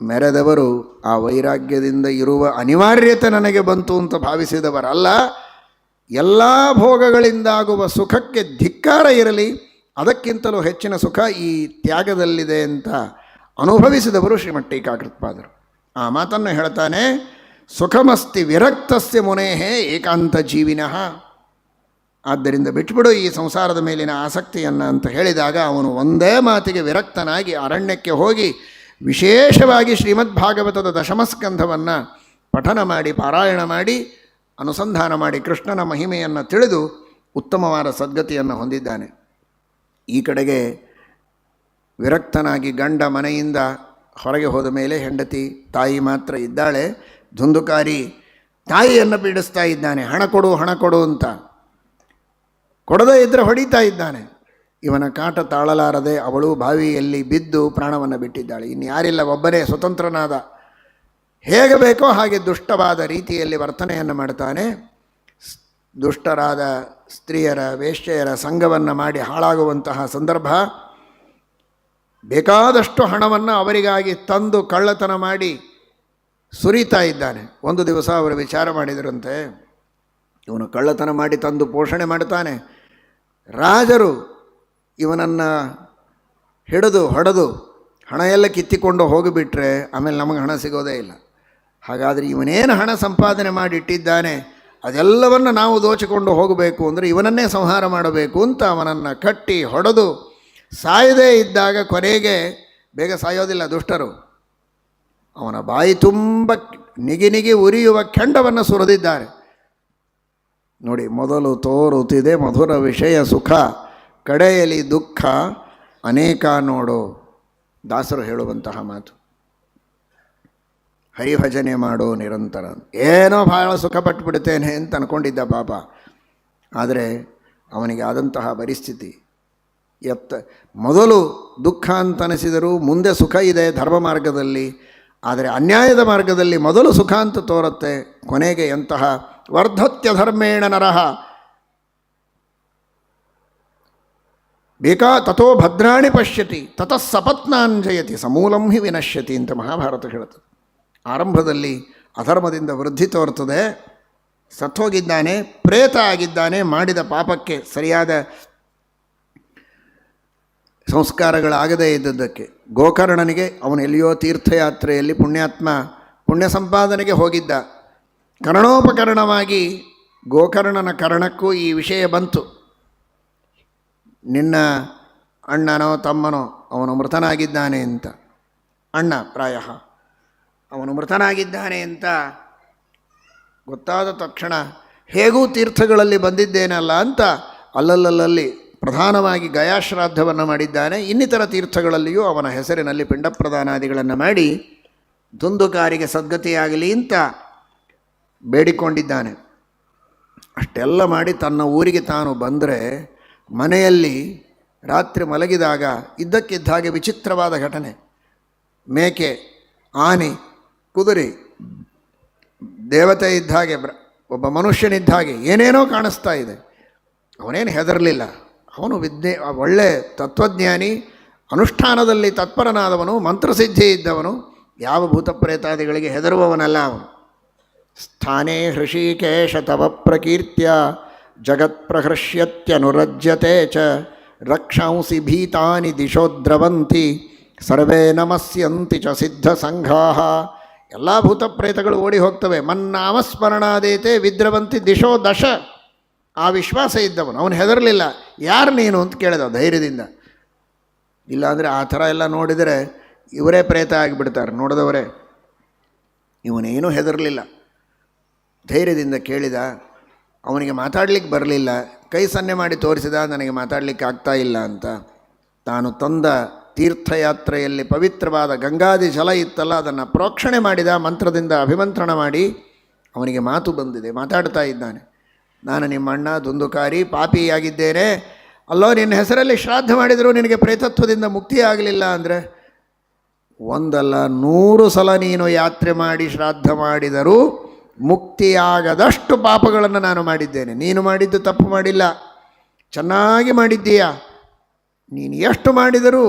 ಮೆರೆದವರು ಆ ವೈರಾಗ್ಯದಿಂದ ಇರುವ ಅನಿವಾರ್ಯತೆ ನನಗೆ ಬಂತು ಅಂತ ಭಾವಿಸಿದವರಲ್ಲ. ಎಲ್ಲ ಭೋಗಗಳಿಂದಾಗುವ ಸುಖಕ್ಕೆ ಧಿಕ್ಕಾರ ಇರಲಿ, ಅದಕ್ಕಿಂತಲೂ ಹೆಚ್ಚಿನ ಸುಖ ಈ ತ್ಯಾಗದಲ್ಲಿದೆ ಅಂತ ಅನುಭವಿಸಿದವರು ಶ್ರೀಮದ್ ಟೀಕಾಕೃತ್ಪಾದರು. ಆ ಮಾತನ್ನು ಹೇಳ್ತಾನೆ, ಸುಖಮಸ್ತಿ ವಿರಕ್ತಸ್ಯ ಮುನೇಹೇ ಏಕಾಂತ ಜೀವಿನಃ. ಆದ್ದರಿಂದ ಬಿಟ್ಬಿಡು ಈ ಸಂಸಾರದ ಮೇಲಿನ ಆಸಕ್ತಿಯನ್ನು ಅಂತ ಹೇಳಿದಾಗ ಅವನು ಒಂದೇ ಮಾತಿಗೆ ವಿರಕ್ತನಾಗಿ ಅರಣ್ಯಕ್ಕೆ ಹೋಗಿ ವಿಶೇಷವಾಗಿ ಶ್ರೀಮದ್ ಭಾಗವತದ ದಶಮಸ್ಕಂಧವನ್ನು ಪಠನ ಮಾಡಿ, ಪಾರಾಯಣ ಮಾಡಿ, ಅನುಸಂಧಾನ ಮಾಡಿ ಕೃಷ್ಣನ ಮಹಿಮೆಯನ್ನು ತಿಳಿದು ಉತ್ತಮವಾದ ಸದ್ಗತಿಯನ್ನು ಹೊಂದಿದ್ದಾನೆ. ಈ ಕಡೆಗೆ ವಿರಕ್ತನಾಗಿ ಗಂಡ ಮನೆಯಿಂದ ಹೊರಗೆ ಹೋದ ಮೇಲೆ ಹೆಂಡತಿ ತಾಯಿ ಮಾತ್ರ ಇದ್ದಾಳೆ. ಧುಂದುಕಾರಿ ತಾಯಿಯನ್ನು ಪೀಡಿಸ್ತಾ ಇದ್ದಾನೆ, ಹಣ ಕೊಡು ಹಣ ಕೊಡು ಅಂತ. ಕೊಡದೇ ಇದ್ದರೆ ಹೊಡಿತಾ ಇದ್ದಾನೆ. ಇವನ ಕಾಟ ತಾಳಲಾರದೆ ಅವಳು ಬಾವಿಯಲ್ಲಿ ಬಿದ್ದು ಪ್ರಾಣವನ್ನು ಬಿಟ್ಟಿದ್ದಾಳೆ. ಇನ್ನು ಯಾರಿಲ್ಲ, ಒಬ್ಬನೇ ಸ್ವತಂತ್ರನಾದ. ಹೇಗೆ ಬೇಕೋ ಹಾಗೆ ದುಷ್ಟವಾದ ರೀತಿಯಲ್ಲಿ ವರ್ತನೆಯನ್ನು ಮಾಡ್ತಾನೆ. ದುಷ್ಟರಾದ ಸ್ತ್ರೀಯರ ವೇಶ್ಯೆಯರ ಸಂಘವನ್ನು ಮಾಡಿ ಹಾಳಾಗುವಂತಹ ಸಂದರ್ಭ. ಬೇಕಾದಷ್ಟು ಹಣವನ್ನು ಅವರಿಗಾಗಿ ತಂದು ಕಳ್ಳತನ ಮಾಡಿ ಸುರಿತಾ ಇದ್ದಾನೆ. ಒಂದು ದಿವಸ ಅವರು ವಿಚಾರ ಮಾಡಿದರಂತೆ, ಇವನು ಕಳ್ಳತನ ಮಾಡಿ ತಂದು ಪೋಷಣೆ ಮಾಡ್ತಾನೆ, ರಾಜರು ಇವನನ್ನು ಹಿಡಿದು ಹೊಡೆದು ಹಣ ಎಲ್ಲ ಕಿತ್ತಿಕೊಂಡು ಹೋಗಿಬಿಟ್ರೆ ಆಮೇಲೆ ನಮಗೆ ಹಣ ಸಿಗೋದೇ ಇಲ್ಲ. ಹಾಗಾದರೆ ಇವನೇನು ಹಣ ಸಂಪಾದನೆ ಮಾಡಿಟ್ಟಿದ್ದಾನೆ ಅದೆಲ್ಲವನ್ನು ನಾವು ದೋಚಿಕೊಂಡು ಹೋಗಬೇಕು ಅಂದರೆ ಇವನನ್ನೇ ಸಂಹಾರ ಮಾಡಬೇಕು ಅಂತ ಅವನನ್ನು ಕಟ್ಟಿ ಹೊಡೆದು ಸಾಯದೇ ಇದ್ದಾಗ ಕೊನೆಗೆ, ಬೇಗ ಸಾಯೋದಿಲ್ಲ ದುಷ್ಟರು, ಅವನ ಬಾಯಿ ತುಂಬ ನಿಗಿ ಉರಿಯುವ ಕೆಂಡವನ್ನು ಸುರಿದಿದ್ದಾರೆ. ನೋಡಿ, ಮೊದಲು ತೋರುತ್ತಿದೆ ಮಧುರ ವಿಷಯ ಸುಖ, ಕಡೆಯಲ್ಲಿ ದುಃಖ ಅನೇಕ ನೋಡು. ದಾಸರು ಹೇಳುವಂತಹ ಮಾತು. ಹರಿಭಜನೆ ಮಾಡೋ ನಿರಂತರ. ಏನೋ ಭಾಳ ಸುಖಪಟ್ಟುಬಿಡ್ತೇನೆ ಅಂತ ಅಂದ್ಕೊಂಡಿದ್ದ ಪಾಪ. ಆದರೆ ಅವನಿಗೆ ಆದಂತಹ ಪರಿಸ್ಥಿತಿ ಮೊದಲು ದುಃಖ ಅಂತ ಅನಿಸಿದರೂ ಮುಂದೆ ಸುಖ ಇದೆ ಧರ್ಮ ಮಾರ್ಗದಲ್ಲಿ, ಆದರೆ ಅನ್ಯಾಯದ ಮಾರ್ಗದಲ್ಲಿ ಮೊದಲು ಸುಖ ಅಂತ ತೋರುತ್ತೆ. ಕೊನೆಗೆ ಎಂತಹ ವರ್ಧತ್ಯ ಧರ್ಮೇಣ ನರಹ ತಥೋ ಭದ್ರಾಣಿ ಪಶ್ಯತಿ ತತಃ ಸಪತ್ನಾಂಜಯತಿ ಸಮೂಲಂ ಹಿ ವಿನಶ್ಯತಿ ಅಂತ ಮಹಾಭಾರತ ಹೇಳುತ್ತದೆ. ಆರಂಭದಲ್ಲಿ ಅಧರ್ಮದಿಂದ ವೃದ್ಧಿ ತೋರ್ತದೆ, ಸತ್ತೋಗಿದ್ದಾನೆ, ಪ್ರೇತ ಆಗಿದ್ದಾನೆ, ಮಾಡಿದ ಪಾಪಕ್ಕೆ ಸರಿಯಾದ ಸಂಸ್ಕಾರಗಳಾಗದೇ ಇದ್ದದ್ದಕ್ಕೆ. ಗೋಕರ್ಣನಿಗೆ ಅವನು ಎಲ್ಲಿಯೋ ತೀರ್ಥಯಾತ್ರೆಯಲ್ಲಿ ಪುಣ್ಯ ಸಂಪಾದನೆಗೆ ಹೋಗಿದ್ದ. ಕರ್ಣೋಪಕರಣವಾಗಿ ಗೋಕರ್ಣನ ಕರ್ಣಕ್ಕೂ ಈ ವಿಷಯ ಬಂತು. ನಿನ್ನ ಅಣ್ಣನೋ ತಮ್ಮನೋ ಅವನು ಮೃತನಾಗಿದ್ದಾನೆ ಅಂತ. ಅಣ್ಣ ಪ್ರಾಯ ಅವನು ಮೃತನಾಗಿದ್ದಾನೆ ಅಂತ ಗೊತ್ತಾದ ತಕ್ಷಣ ಹೇಗೂ ತೀರ್ಥಗಳಲ್ಲಿ ಬಂದಿದ್ದೇನಲ್ಲ ಅಂತ ಅಲ್ಲಲ್ಲಿ ಪ್ರಧಾನವಾಗಿ ಗಯಾಶ್ರಾದ್ದವನ್ನು ಮಾಡಿದ್ದಾನೆ. ಇನ್ನಿತರ ತೀರ್ಥಗಳಲ್ಲಿಯೂ ಅವನ ಹೆಸರಿನಲ್ಲಿ ಪಿಂಡ ಪ್ರದಾನಾದಿಗಳನ್ನು ಮಾಡಿ ದುಂದುಕಾರಿಗೆ ಸದ್ಗತಿಯಾಗಲಿ ಅಂತ ಬೇಡಿಕೊಂಡಿದ್ದಾನೆ. ಅಷ್ಟೆಲ್ಲ ಮಾಡಿ ತನ್ನ ಊರಿಗೆ ತಾನು ಬಂದರೆ ಮನೆಯಲ್ಲಿ ರಾತ್ರಿ ಮಲಗಿದಾಗ ಇದ್ದಕ್ಕಿದ್ದ ಹಾಗೆ ವಿಚಿತ್ರವಾದ ಘಟನೆ. ಮೇಕೆ, ಆನೆ, ಕುದುರೆ, ದೇವತೆ ಇದ್ದ ಹಾಗೆ, ಒಬ್ಬ ಮನುಷ್ಯನಿದ್ದ ಹಾಗೆ ಏನೇನೋ ಕಾಣಿಸ್ತಾ ಇದೆ. ಅವನೇನು ಹೆದರಲಿಲ್ಲ. ಅವನು ಒಳ್ಳೆ ತತ್ವಜ್ಞಾನಿ, ಅನುಷ್ಠಾನದಲ್ಲಿ ತತ್ಪರನಾದವನು, ಮಂತ್ರಸಿದ್ಧಿ ಇದ್ದವನು, ಯಾವ ಭೂತಪ್ರೇತಾದಿಗಳಿಗೆ ಹೆದರುವವನಲ್ಲ ಅವನು. ಸ್ಥಾನೇ ಹೃಷಿಕೇಶ ತವ ಪ್ರಕೀರ್ತ್ಯ ಜಗತ್ಪ್ರಹೃಷ್ಯತ್ಯನುರಜ್ಯತೆ ಚ ರಕ್ಷಾಂಸಿ ಭೀತಾನಿ ದಿಶೋದ್ರವಂತಿ ಸರ್ವೇ ನಮಸ್ಯಂತಿ ಚ ಸಿದ್ಧ ಸಂಘಾಃ. ಎಲ್ಲ ಭೂತಪ್ರೇತಗಳು ಓಡಿ ಹೋಗ್ತವೆ. ಮನ್ನಾಮಸ್ಮರಣಾದೇತೆ ವಿದ್ರವಂತಿ ದಿಶೋ ದಶ. ಆ ವಿಶ್ವಾಸ ಇದ್ದವನು, ಅವನು ಹೆದರಲಿಲ್ಲ. ಯಾರು ನೀನು ಅಂತ ಕೇಳಿದ ಧೈರ್ಯದಿಂದ. ಇಲ್ಲಾಂದರೆ ಆ ಥರ ಎಲ್ಲ ನೋಡಿದರೆ ಇವರೇ ಪ್ರೇತ ಆಗಿಬಿಡ್ತಾರೆ ನೋಡಿದವರೇ. ಇವನೇನೂ ಹೆದರಲಿಲ್ಲ, ಧೈರ್ಯದಿಂದ ಕೇಳಿದ. ಅವನಿಗೆ ಮಾತಾಡಲಿಕ್ಕೆ ಬರಲಿಲ್ಲ, ಕೈ ಸನ್ನೆ ಮಾಡಿ ತೋರಿಸಿದ, ನನಗೆ ಮಾತಾಡಲಿಕ್ಕೆ ಆಗ್ತಾ ಇಲ್ಲ ಅಂತ. ತಾನು ತಂದ ತೀರ್ಥಯಾತ್ರೆಯಲ್ಲಿ ಪವಿತ್ರವಾದ ಗಂಗಾದಿ ಜಲ ಇತ್ತಲ್ಲ, ಅದನ್ನು ಪ್ರೋಕ್ಷಣೆ ಮಾಡಿದ, ಮಂತ್ರದಿಂದ ಅಭಿಮಂತ್ರಣ ಮಾಡಿ ಅವನಿಗೆ ಮಾತು ಬಂದಿದೆ, ಮಾತಾಡ್ತಾ ಇದ್ದಾನೆ. ನಾನು ನಿಮ್ಮ ಅಣ್ಣ ದುಂದುಕಾರಿ ಪಾಪಿಯಾಗಿದ್ದೇನೆ, ಅಲ್ಲೋ ನಿನ್ನ ಹೆಸರಲ್ಲಿ ಶ್ರಾದ್ದ ಮಾಡಿದರೂ ನಿನಗೆ ಪ್ರೇತತ್ವದಿಂದ ಮುಕ್ತಿ ಆಗಲಿಲ್ಲ ಅಂದರೆ, ಒಂದಲ್ಲ 100 ಸಲ ನೀನು ಯಾತ್ರೆ ಮಾಡಿ ಶ್ರಾದ್ದ ಮಾಡಿದರೂ ಮುಕ್ತಿಯಾಗದಷ್ಟು ಪಾಪಗಳನ್ನು ನಾನು ಮಾಡಿದ್ದೇನೆ. ನೀನು ಮಾಡಿದ್ದು ತಪ್ಪು ಮಾಡಿಲ್ಲ, ಚೆನ್ನಾಗಿ ಮಾಡಿದ್ದೀಯ. ನೀನು ಎಷ್ಟು ಮಾಡಿದರೂ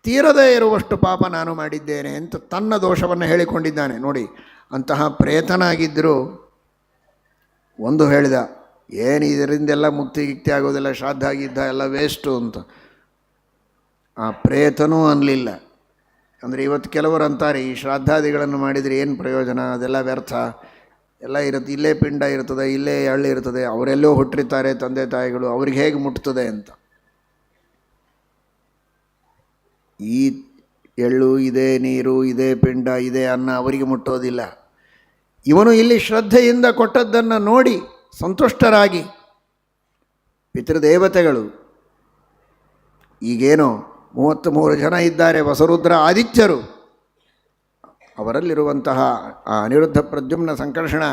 ತೀರದೇ ಇರುವಷ್ಟು ಪಾಪ ನಾನು ಮಾಡಿದ್ದೇನೆ ಅಂತ ತನ್ನ ದೋಷವನ್ನು ಹೇಳಿಕೊಂಡಿದ್ದಾನೆ. ನೋಡಿ, ಅಂತಹ ಪ್ರೇತನಾಗಿದ್ದರೂ ಒಂದು ಹೇಳಿದ, ಏನು ಇದರಿಂದೆಲ್ಲ ಮುಕ್ತಿ ಆಗೋದಿಲ್ಲ, ಶ್ರಾದ್ದ ಆಗಿದ್ದ ಎಲ್ಲ ವೇಸ್ಟು ಅಂತ. ಆ ಪ್ರೇತನೂ ಅನ್ನಲಿಲ್ಲ. ಅಂದರೆ ಇವತ್ತು ಕೆಲವರು ಅಂತಾರೆ, ಈ ಶ್ರಾದ್ದಾದಿಗಳನ್ನು ಮಾಡಿದರೆ ಏನು ಪ್ರಯೋಜನ, ಅದೆಲ್ಲ ವ್ಯರ್ಥ, ಎಲ್ಲ ಇರುತ್ತೆ, ಇಲ್ಲೇ ಪಿಂಡ ಇರ್ತದೆ, ಇಲ್ಲೇ ಎಳ್ಳು ಇರ್ತದೆ, ಅವರೆಲ್ಲೋ ಹುಟ್ಟಿರ್ತಾರೆ ತಂದೆ ತಾಯಿಗಳು, ಅವ್ರಿಗೆ ಹೇಗೆ ಮುಟ್ತದೆ ಅಂತ. ಈ ಎಳ್ಳು ಇದೇ ನೀರು, ಇದೇ ಪಿಂಡ, ಇದೇ ಅನ್ನ ಅವರಿಗೆ ಮುಟ್ಟೋದಿಲ್ಲ. ಇವನು ಇಲ್ಲಿ ಶ್ರದ್ಧೆಯಿಂದ ಕೊಟ್ಟದ್ದನ್ನು ನೋಡಿ ಸಂತುಷ್ಟರಾಗಿ ಪಿತೃದೇವತೆಗಳು, ಈಗೇನೋ 33 ಜನ ಇದ್ದಾರೆ ವಸರುದ್ರ ಆದಿತ್ಯರು, ಅವರಲ್ಲಿರುವಂತಹ ಆ ಅನಿರುದ್ಧ ಪ್ರದ್ಯುಮ್ನ ಸಂಕರ್ಷಣ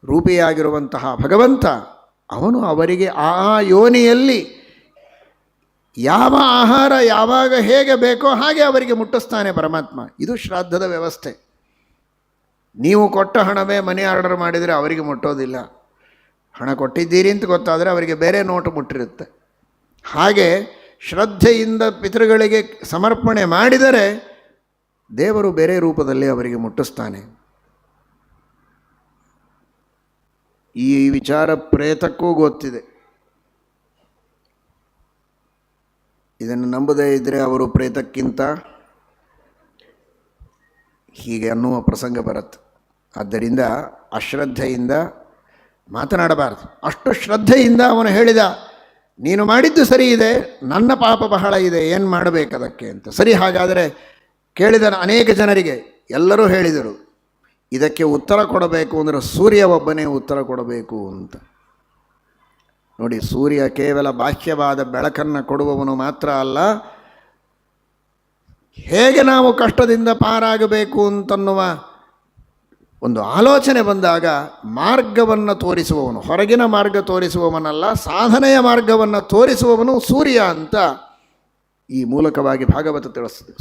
ರೂಪಿಯಾಗಿರುವಂತಹ ಭಗವಂತ ಅವನು ಅವರಿಗೆ ಆ ಯೋನಿಯಲ್ಲಿ ಯಾವ ಆಹಾರ ಯಾವಾಗ ಹೇಗೆ ಬೇಕೋ ಹಾಗೆ ಅವರಿಗೆ ಮುಟ್ಟಿಸ್ತಾನೆ ಪರಮಾತ್ಮ. ಇದು ಶ್ರಾದ್ದದ ವ್ಯವಸ್ಥೆ. ನೀವು ಕೊಟ್ಟ ಹಣವೇ ಮನಿ ಆರ್ಡರ್ ಮಾಡಿದರೆ ಅವರಿಗೆ ಮುಟ್ಟೋದಿಲ್ಲ. ಹಣ ಕೊಟ್ಟಿದ್ದೀರಿ ಅಂತ ಗೊತ್ತಾದರೆ ಅವರಿಗೆ ಬೇರೆ ನೋಟು ಮುಟ್ಟಿರುತ್ತೆ. ಹಾಗೆ ಶ್ರದ್ಧೆಯಿಂದ ಪಿತೃಗಳಿಗೆ ಸಮರ್ಪಣೆ ಮಾಡಿದರೆ ದೇವರು ಬೇರೆ ರೂಪದಲ್ಲಿ ಅವರಿಗೆ ಮುಟ್ಟಿಸ್ತಾನೆ. ಈ ವಿಚಾರ ಪ್ರೇತಕ್ಕೂ ಗೊತ್ತಿದೆ. ಇದನ್ನು ನಂಬದೇ ಇದ್ದರೆ ಅವರು ಪ್ರೇತಕ್ಕಿಂತ ಹೀಗೆ ಅನ್ನುವ ಪ್ರಸಂಗ ಬರುತ್ತೆ. ಆದ್ದರಿಂದ ಅಶ್ರದ್ಧೆಯಿಂದ ಮಾತನಾಡಬಾರದು. ಅಷ್ಟು ಶ್ರದ್ಧೆಯಿಂದ ಅವನು ಹೇಳಿದ, ನೀನು ಮಾಡಿದ್ದು ಸರಿ ಇದೆ, ನನ್ನ ಪಾಪ ಬಹಳ ಇದೆ, ಏನು ಮಾಡಬೇಕದಕ್ಕೆ ಅಂತ. ಸರಿ, ಹಾಗಾದರೆ ಕೇಳಿದ ಅನೇಕ ಜನರಿಗೆ ಎಲ್ಲರೂ ಹೇಳಿದರು, ಇದಕ್ಕೆ ಉತ್ತರ ಕೊಡಬೇಕು ಅಂದರೆ ಸೂರ್ಯ ಒಬ್ಬನೇ ಉತ್ತರ ಕೊಡಬೇಕು ಅಂತ. ನೋಡಿ, ಸೂರ್ಯ ಕೇವಲ ಬಾಹ್ಯವಾದ ಬೆಳಕನ್ನು ಕೊಡುವವನು ಮಾತ್ರ ಅಲ್ಲ, ಹೇಗೆ ನಾವು ಕಷ್ಟದಿಂದ ಪಾರಾಗಬೇಕು ಅಂತನ್ನುವ ಒಂದು ಆಲೋಚನೆ ಬಂದಾಗ ಮಾರ್ಗವನ್ನು ತೋರಿಸುವವನು, ಹೊರಗಿನ ಮಾರ್ಗ ತೋರಿಸುವವನಲ್ಲ, ಸಾಧನೆಯ ಮಾರ್ಗವನ್ನು ತೋರಿಸುವವನು ಸೂರ್ಯ ಅಂತ ಈ ಮೂಲಕವಾಗಿ ಭಾಗವತ ತಿಳಿಸ್ತದೆ.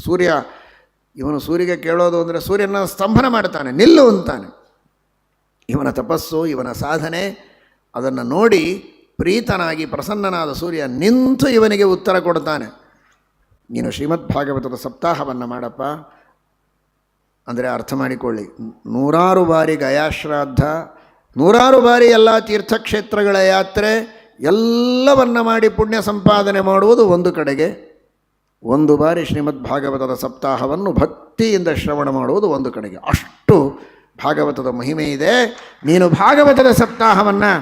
ಇವನು ಸೂರ್ಯಗೆ ಕೇಳೋದು ಅಂದರೆ ಸೂರ್ಯನ ಸ್ತಂಭನ ಮಾಡ್ತಾನೆ, ನಿಲ್ಲು ಅಂತಾನೆ. ಇವನ ತಪಸ್ಸು, ಇವನ ಸಾಧನೆ ಅದನ್ನು ನೋಡಿ ಪ್ರೀತನಾಗಿ ಪ್ರಸನ್ನನಾದ ಸೂರ್ಯ ನಿಂತು ಇವನಿಗೆ ಉತ್ತರ ಕೊಡ್ತಾನೆ. ನೀನು ಶ್ರೀಮದ್ ಭಾಗವತದ ಸಪ್ತಾಹವನ್ನು ಮಾಡಪ್ಪ ಅಂದರೆ ಅರ್ಥ ಮಾಡಿಕೊಳ್ಳಿ, 100 ಬಾರಿ ಗಯಾಶ್ರಾದ್ದ, 100 ಬಾರಿ ಎಲ್ಲ ತೀರ್ಥಕ್ಷೇತ್ರಗಳ ಯಾತ್ರೆ ಎಲ್ಲವನ್ನ ಮಾಡಿ ಪುಣ್ಯ ಸಂಪಾದನೆ ಮಾಡುವುದು ಒಂದು ಕಡೆಗೆ, 1 ಬಾರಿ ಶ್ರೀಮದ್ ಭಾಗವತದ ಸಪ್ತಾಹವನ್ನು ಭಕ್ತಿಯಿಂದ ಶ್ರವಣ ಮಾಡುವುದು ಒಂದು ಕಡೆಗೆ. ಅಷ್ಟು ಭಾಗವತದ ಮಹಿಮೆ ಇದೆ. ನೀನು ಭಾಗವತದ ಸಪ್ತಾಹವನ್ನು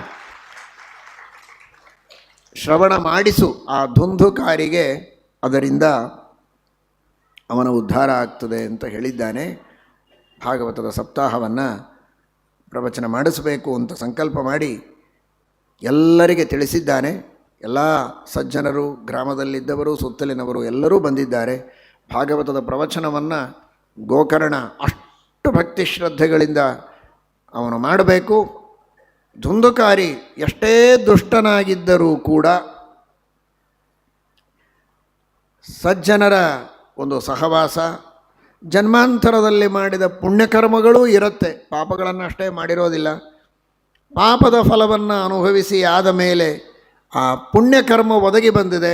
ಶ್ರವಣ ಮಾಡಿಸು ಆ ಧುಂಧುಕಾರಿಗೆ, ಅದರಿಂದ ಅವನ ಉದ್ಧಾರ ಆಗ್ತದೆ ಅಂತ ಹೇಳಿದ್ದಾನೆ. ಭಾಗವತದ ಸಪ್ತಾಹವನ್ನು ಪ್ರವಚನ ಮಾಡಿಸಬೇಕು ಅಂತ ಸಂಕಲ್ಪ ಮಾಡಿ ಎಲ್ಲರಿಗೆ ತಿಳಿಸಿದ್ದಾನೆ. ಎಲ್ಲ ಸಜ್ಜನರು, ಗ್ರಾಮದಲ್ಲಿದ್ದವರು, ಸುತ್ತಲಿನವರು ಎಲ್ಲರೂ ಬಂದಿದ್ದಾರೆ. ಭಾಗವತದ ಪ್ರವಚನವನ್ನು ಗೋಕರ್ಣ ಅಷ್ಟು ಭಕ್ತಿ ಶ್ರದ್ಧೆಗಳಿಂದ ಅವನು ಮಾಡಬೇಕು. ಧುಂದುಕಾರಿ ಎಷ್ಟೇ ದುಷ್ಟನಾಗಿದ್ದರೂ ಕೂಡ ಸಜ್ಜನರ ಒಂದು ಸಹವಾಸ, ಜನ್ಮಾಂತರದಲ್ಲಿ ಮಾಡಿದ ಪುಣ್ಯಕರ್ಮಗಳೂ ಇರುತ್ತೆ, ಪಾಪಗಳನ್ನು ಅಷ್ಟೇ ಮಾಡಿರೋದಿಲ್ಲ. ಪಾಪದ ಫಲವನ್ನು ಅನುಭವಿಸಿ ಆದ ಮೇಲೆ ಆ ಪುಣ್ಯಕರ್ಮ ಒದಗಿ ಬಂದಿದೆ,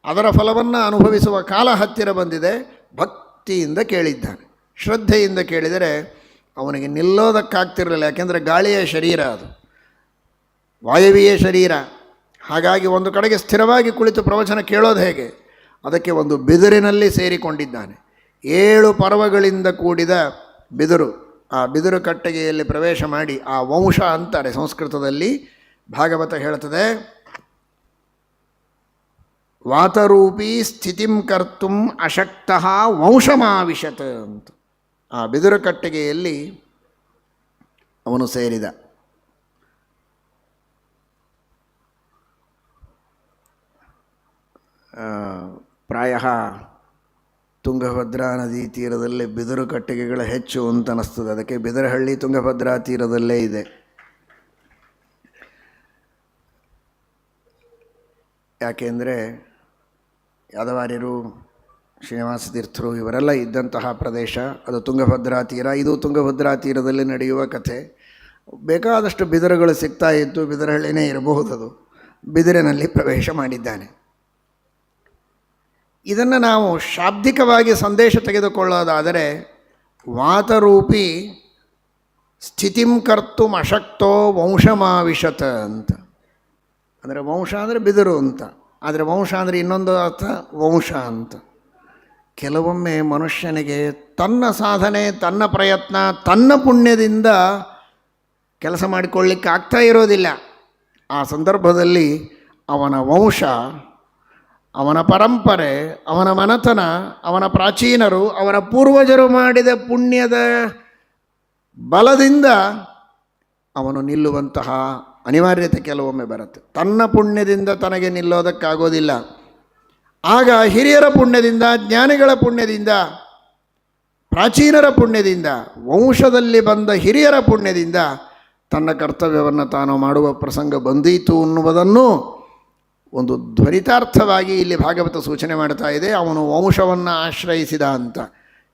ಅದರ ಫಲವನ್ನು ಅನುಭವಿಸುವ ಕಾಲ ಹತ್ತಿರ ಬಂದಿದೆ. ಭಕ್ತಿಯಿಂದ ಕೇಳಿದ್ದಾನೆ, ಶ್ರದ್ಧೆಯಿಂದ ಕೇಳಿದರೆ ಅವನಿಗೆ ನಿಲ್ಲೋದಕ್ಕಾಗ್ತಿರಲಿಲ್ಲ. ಯಾಕೆಂದರೆ ಗಾಳಿಯ ಶರೀರ ಅದು, ವಾಯವ್ಯ ಶರೀರ. ಹಾಗಾಗಿ ಒಂದು ಕಡೆಗೆ ಸ್ಥಿರವಾಗಿ ಕುಳಿತು ಪ್ರವಚನ ಕೇಳೋದು ಹೇಗೆ? ಅದಕ್ಕೆ ಒಂದು ಬಿದಿರಿನಲ್ಲಿ ಸೇರಿಕೊಂಡಿದ್ದಾನೆ. 7 ಪರ್ವಗಳಿಂದ ಕೂಡಿದ ಬಿದಿರು, ಆ ಬಿದಿರು ಕಟ್ಟಿಗೆಯಲ್ಲಿ ಪ್ರವೇಶ ಮಾಡಿ, ಆ ವಂಶ ಅಂತಾರೆ ಸಂಸ್ಕೃತದಲ್ಲಿ. ಭಾಗವತ ಹೇಳ್ತದೆ, ವಾತರೂಪಿ ಸ್ಥಿತಿಂ ಕರ್ತುಂ ಅಶಕ್ತಃ ವಂಶಮಾವಿಶತ್ ಅಂತ. ಆ ಬಿದಿರು ಕಟ್ಟಿಗೆಯಲ್ಲಿ ಅವನು ಸೇರಿದ. ಪ್ರಾಯ ತುಂಗಭದ್ರಾ ನದಿ ತೀರದಲ್ಲಿ ಬಿದಿರು ಕಟ್ಟಿಗೆಗಳು ಹೆಚ್ಚು ಅಂತ ಅನ್ನಿಸ್ತದೆ. ಅದಕ್ಕೆ ಬಿದರಹಳ್ಳಿ ತುಂಗಭದ್ರಾ ತೀರದಲ್ಲೇ ಇದೆ. ಯಾಕೆಂದರೆ ಯಾದವಾರ್ಯರು, ಶ್ರೀನಿವಾಸ ತೀರ್ಥರು ಇವರೆಲ್ಲ ಇದ್ದಂತಹ ಪ್ರದೇಶ ಅದು ತುಂಗಭದ್ರಾ ತೀರ. ಇದು ತುಂಗಭದ್ರಾ ತೀರದಲ್ಲಿ ನಡೆಯುವ ಕಥೆ. ಬೇಕಾದಷ್ಟು ಬಿದಿರುಗಳು ಸಿಗ್ತಾ ಇತ್ತು, ಬಿದರಹಳ್ಳಿನೇ ಇರಬಹುದದು. ಬಿದಿರಿನಲ್ಲಿ ಪ್ರವೇಶ ಮಾಡಿದ್ದಾನೆ. ಇದನ್ನು ನಾವು ಶಾಬ್ದಿಕವಾಗಿ ಸಂದೇಶ ತೆಗೆದುಕೊಳ್ಳೋದಾದರೆ, ವಾತರೂಪಿ ಸ್ಥಿತಿಂ ಕರ್ತುಂ ಅಶಕ್ತೋ ವಂಶಮಾವಿಶತ ಅಂತ. ಅಂದರೆ ವಂಶ ಅಂದರೆ ಬಿದಿರು ಅಂತ, ಆದರೆ ವಂಶ ಅಂದರೆ ಇನ್ನೊಂದು ಅರ್ಥ ವಂಶ ಅಂತ. ಕೆಲವೊಮ್ಮೆ ಮನುಷ್ಯನಿಗೆ ತನ್ನ ಸಾಧನೆ, ತನ್ನ ಪ್ರಯತ್ನ, ತನ್ನ ಪುಣ್ಯದಿಂದ ಕೆಲಸ ಮಾಡಿಕೊಳ್ಳಿಕ್ಕೆ ಆಗ್ತಾ ಇರೋದಿಲ್ಲ. ಆ ಸಂದರ್ಭದಲ್ಲಿ ಅವನ ವಂಶ, ಅವನ ಪರಂಪರೆ, ಅವನ ಮನತನ, ಅವನ ಪ್ರಾಚೀನರು, ಅವನ ಪೂರ್ವಜರು ಮಾಡಿದ ಪುಣ್ಯದ ಬಲದಿಂದ ಅವನು ನಿಲ್ಲುವಂತಹ ಅನಿವಾರ್ಯತೆ ಕೆಲವೊಮ್ಮೆ ಬರುತ್ತೆ. ತನ್ನ ಪುಣ್ಯದಿಂದ ತನಗೆ ನಿಲ್ಲೋದಕ್ಕಾಗೋದಿಲ್ಲ. ಆಗ ಹಿರಿಯರ ಪುಣ್ಯದಿಂದ, ಜ್ಞಾನಿಗಳ ಪುಣ್ಯದಿಂದ, ಪ್ರಾಚೀನರ ಪುಣ್ಯದಿಂದ, ವಂಶದಲ್ಲಿ ಬಂದ ಹಿರಿಯರ ಪುಣ್ಯದಿಂದ ತನ್ನ ಕರ್ತವ್ಯವನ್ನು ತಾನು ಮಾಡುವ ಪ್ರಸಂಗ ಬಂದೀತು ಅನ್ನುವುದನ್ನು ಒಂದು ಧ್ವನಿತಾರ್ಥವಾಗಿ ಇಲ್ಲಿ ಭಾಗವತ ಸೂಚನೆ ಮಾಡ್ತಾ ಇದೆ. ಅವನು ವಂಶವನ್ನು ಆಶ್ರಯಿಸಿದ ಅಂತ.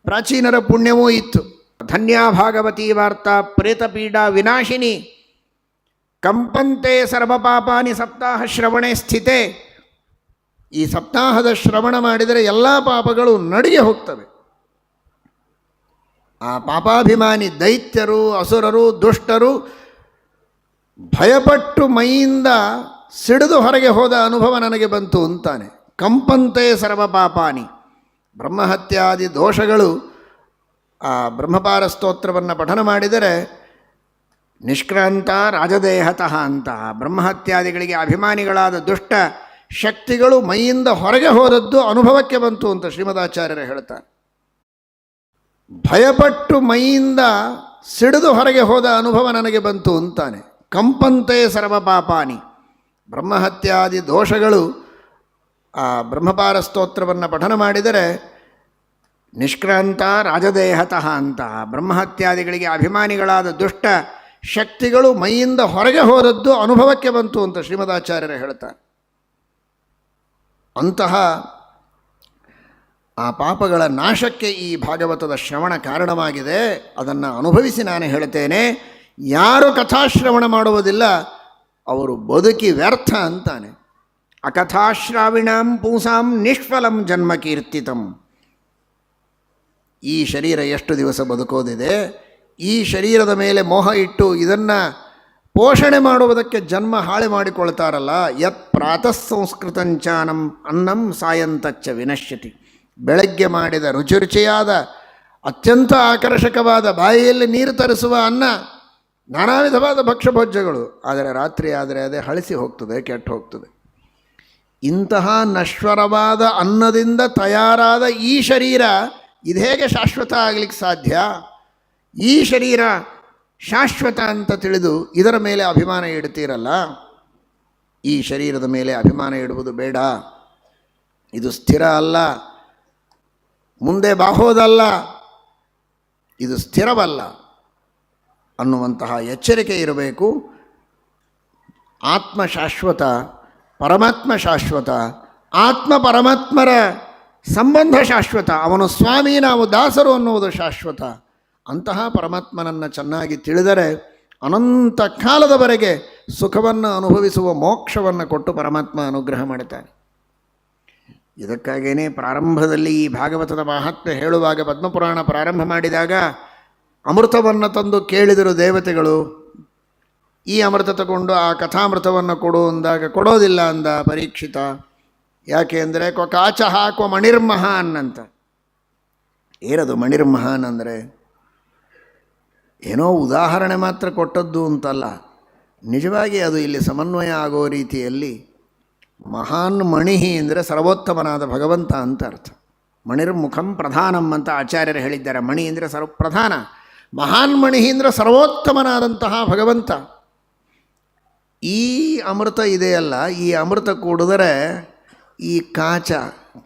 ಪ್ರಾಚೀನರ ಪುಣ್ಯವೂ ಇತ್ತು. ಧನ್ಯ ಭಾಗವತೀ ವಾರ್ತಾ ಪ್ರೇತಪೀಡಾ ವಿನಾಶಿನಿ ಕಂಪಂತೆ ಸರ್ವಪಾಪಾನಿ ಸಪ್ತಾಹ ಶ್ರವಣೆ ಸ್ಥಿತೆ. ಈ ಸಪ್ತಾಹದ ಶ್ರವಣ ಮಾಡಿದರೆ ಎಲ್ಲ ಪಾಪಗಳು ನಡಿಗೆ ಹೋಗ್ತವೆ. ಆ ಪಾಪಾಭಿಮಾನಿ ದೈತ್ಯರು, ಅಸುರರು, ದುಷ್ಟರು ಭಯಪಟ್ಟು ಮೈಯಿಂದ ಸಿಡಿದು ಹೊರಗೆ ಹೋದ ಅನುಭವ ನನಗೆ ಬಂತು ಅಂತಾನೆ. ಕಂಪಂತೆ ಸರ್ವಪಾಪಾನಿ, ಬ್ರಹ್ಮಹತ್ಯಾದಿ ದೋಷಗಳು ಆ ಬ್ರಹ್ಮಪಾರ ಸ್ತೋತ್ರವನ್ನು ಪಠನ ಮಾಡಿದರೆ ನಿಷ್ಕ್ರಾಂತ ರಾಜದೇಹತಃ ಅಂತ ಬ್ರಹ್ಮಹತ್ಯಾದಿಗಳಿಗೆ ಅಭಿಮಾನಿಗಳಾದ ದುಷ್ಟ ಶಕ್ತಿಗಳು ಮೈಯಿಂದ ಹೊರಗೆ ಹೋದದ್ದು ಅನುಭವಕ್ಕೆ ಬಂತು ಅಂತ ಶ್ರೀಮದಾಚಾರ್ಯರು ಹೇಳ್ತಾರೆ. ಭಯಪಟ್ಟು ಮೈಯಿಂದ ಸಿಡಿದು ಹೊರಗೆ ಹೋದ ಅನುಭವ ನನಗೆ ಬಂತು ಅಂತಾನೆ. ಕಂಪಂತೆ ಸರ್ವಪಾಪಾನಿ, ಬ್ರಹ್ಮಹತ್ಯಾದಿ ದೋಷಗಳು ಆ ಬ್ರಹ್ಮಪಾರ ಸ್ತೋತ್ರವನ್ನು ಪಠನ ಮಾಡಿದರೆ ನಿಷ್ಕ್ರಾಂತ ರಾಜದೇಹತಃ ಅಂತ ಬ್ರಹ್ಮಹತ್ಯಾದಿಗಳಿಗೆ ಅಭಿಮಾನಿಗಳಾದ ದುಷ್ಟ ಶಕ್ತಿಗಳು ಮೈಯಿಂದ ಹೊರಗೆ ಹೋದದ್ದು ಅನುಭವಕ್ಕೆ ಬಂತು ಅಂತ ಶ್ರೀಮದಾಚಾರ್ಯರು ಹೇಳ್ತಾರೆ. ಅಂತಹ ಆ ಪಾಪಗಳ ನಾಶಕ್ಕೆ ಈ ಭಾಗವತದ ಶ್ರವಣ ಕಾರಣವಾಗಿದೆ. ಅದನ್ನು ಅನುಭವಿಸಿ ನಾನು ಹೇಳ್ತೇನೆ. ಯಾರು ಕಥಾಶ್ರವಣ ಮಾಡುವುದಿಲ್ಲ ಅವರು ಬದುಕಿ ವ್ಯರ್ಥ ಅಂತಾನೆ. ಅಕಥಾಶ್ರಾವಿಣಾಂ ಪೂಸಾಂ ನಿಷ್ಫಲಂ ಜನ್ಮ ಕೀರ್ತಿತಂ. ಈ ಶರೀರ ಎಷ್ಟು ದಿವಸ ಬದುಕೋದಿದೆ, ಈ ಶರೀರದ ಮೇಲೆ ಮೋಹ ಇಟ್ಟು ಇದನ್ನು ಪೋಷಣೆ ಮಾಡುವುದಕ್ಕೆ ಜನ್ಮ ಹಾಳೆ ಮಾಡಿಕೊಳ್ತಾರಲ್ಲ. ಯತ್ ಪ್ರಾತಃ ಸಂಸ್ಕೃತಂಚಾನಂ ಅನ್ನಂ ಸಾಯಂತಚ್ಚ ವಿನಶ್ಯತಿ. ಬೆಳಗ್ಗೆ ಮಾಡಿದ ರುಚಿಯಾದ ಅತ್ಯಂತ ಆಕರ್ಷಕವಾದ ಬಾಯಿಯಲ್ಲಿ ನೀರು ತರಿಸುವ ಅನ್ನ, ನಾನಾ ವಿಧವಾದ ಭಕ್ಷ್ಯಭೋಜ್ಯಗಳು, ಆದರೆ ರಾತ್ರಿ ಆದರೆ ಅದೇ ಹಳಿಸಿ ಹೋಗ್ತದೆ, ಕೆಟ್ಟು ಹೋಗ್ತದೆ. ಇಂತಹ ನಶ್ವರವಾದ ಅನ್ನದಿಂದ ತಯಾರಾದ ಈ ಶರೀರ ಇದು ಹೇಗೆ ಶಾಶ್ವತ ಆಗಲಿಕ್ಕೆ ಸಾಧ್ಯ? ಈ ಶರೀರ ಶಾಶ್ವತ ಅಂತ ತಿಳಿದು ಇದರ ಮೇಲೆ ಅಭಿಮಾನ ಇಡ್ತೀರಲ್ಲ, ಈ ಶರೀರದ ಮೇಲೆ ಅಭಿಮಾನ ಇಡುವುದು ಬೇಡ. ಇದು ಸ್ಥಿರ ಅಲ್ಲ, ಮುಂದೆ ಬಾಹೋದಲ್ಲ, ಇದು ಸ್ಥಿರವಲ್ಲ ಅನ್ನುವಂತಹ ಎಚ್ಚರಿಕೆ ಇರಬೇಕು. ಆತ್ಮ ಶಾಶ್ವತ, ಪರಮಾತ್ಮ ಶಾಶ್ವತ, ಆತ್ಮ ಪರಮಾತ್ಮರ ಸಂಬಂಧ ಶಾಶ್ವತ. ಅವನು ಸ್ವಾಮಿ, ನಾವು ದಾಸರು ಅನ್ನುವುದು ಶಾಶ್ವತ. ಅಂತಹ ಪರಮಾತ್ಮನನ್ನು ಚೆನ್ನಾಗಿ ತಿಳಿದರೆ ಅನಂತ ಕಾಲದವರೆಗೆ ಸುಖವನ್ನು ಅನುಭವಿಸುವ ಮೋಕ್ಷವನ್ನು ಕೊಟ್ಟು ಪರಮಾತ್ಮ ಅನುಗ್ರಹ ಮಾಡುತ್ತಾನೆ. ಇದಕ್ಕಾಗೇನೆ ಪ್ರಾರಂಭದಲ್ಲಿ ಈ ಭಾಗವತದ ಮಹಾತ್ಮೆ ಹೇಳುವಾಗ ಪದ್ಮಪುರಾಣ ಪ್ರಾರಂಭ ಮಾಡಿದಾಗ ಅಮೃತವನ್ನು ತಂದು ಕೇಳಿದರು ದೇವತೆಗಳು. ಈ ಅಮೃತ ತಗೊಂಡು ಆ ಕಥಾಮೃತವನ್ನು ಕೊಡು ಅಂದಾಗ ಕೊಡೋದಿಲ್ಲ ಅಂದ ಪರೀಕ್ಷಿತ. ಯಾಕೆ ಅಂದರೆ ಕಾಚ ಹಾಕುವ ಮಣಿರ್ಮಹಾನ್ ಅಂತ. ಏನದು ಮಣಿರ್ಮಹಾನ್ ಅಂದರೆ? ಏನೋ ಉದಾಹರಣೆ ಮಾತ್ರ ಕೊಟ್ಟದ್ದು ಅಂತಲ್ಲ, ನಿಜವಾಗಿ ಅದು ಇಲ್ಲಿ ಸಮನ್ವಯ ಆಗೋ ರೀತಿಯಲ್ಲಿ ಮಹಾನ್ ಮಣಿಹಿ ಅಂದರೆ ಸರ್ವೋತ್ತಮನಾದ ಭಗವಂತ ಅಂತ ಅರ್ಥ. ಮಣಿರ್ಮುಖಂ ಪ್ರಧಾನಂ ಅಂತ ಆಚಾರ್ಯರು ಹೇಳಿದ್ದಾರೆ. ಮಣಿ ಅಂದರೆ ಪ್ರಧಾನ, ಮಹಾನ್ ಮಣಿಹಿ ಅಂದರೆ ಸರ್ವೋತ್ತಮನಾದಂತಹ ಭಗವಂತ. ಈ ಅಮೃತ ಇದೆಯಲ್ಲ, ಈ ಅಮೃತ ಕುಡಿದರೆ ಈ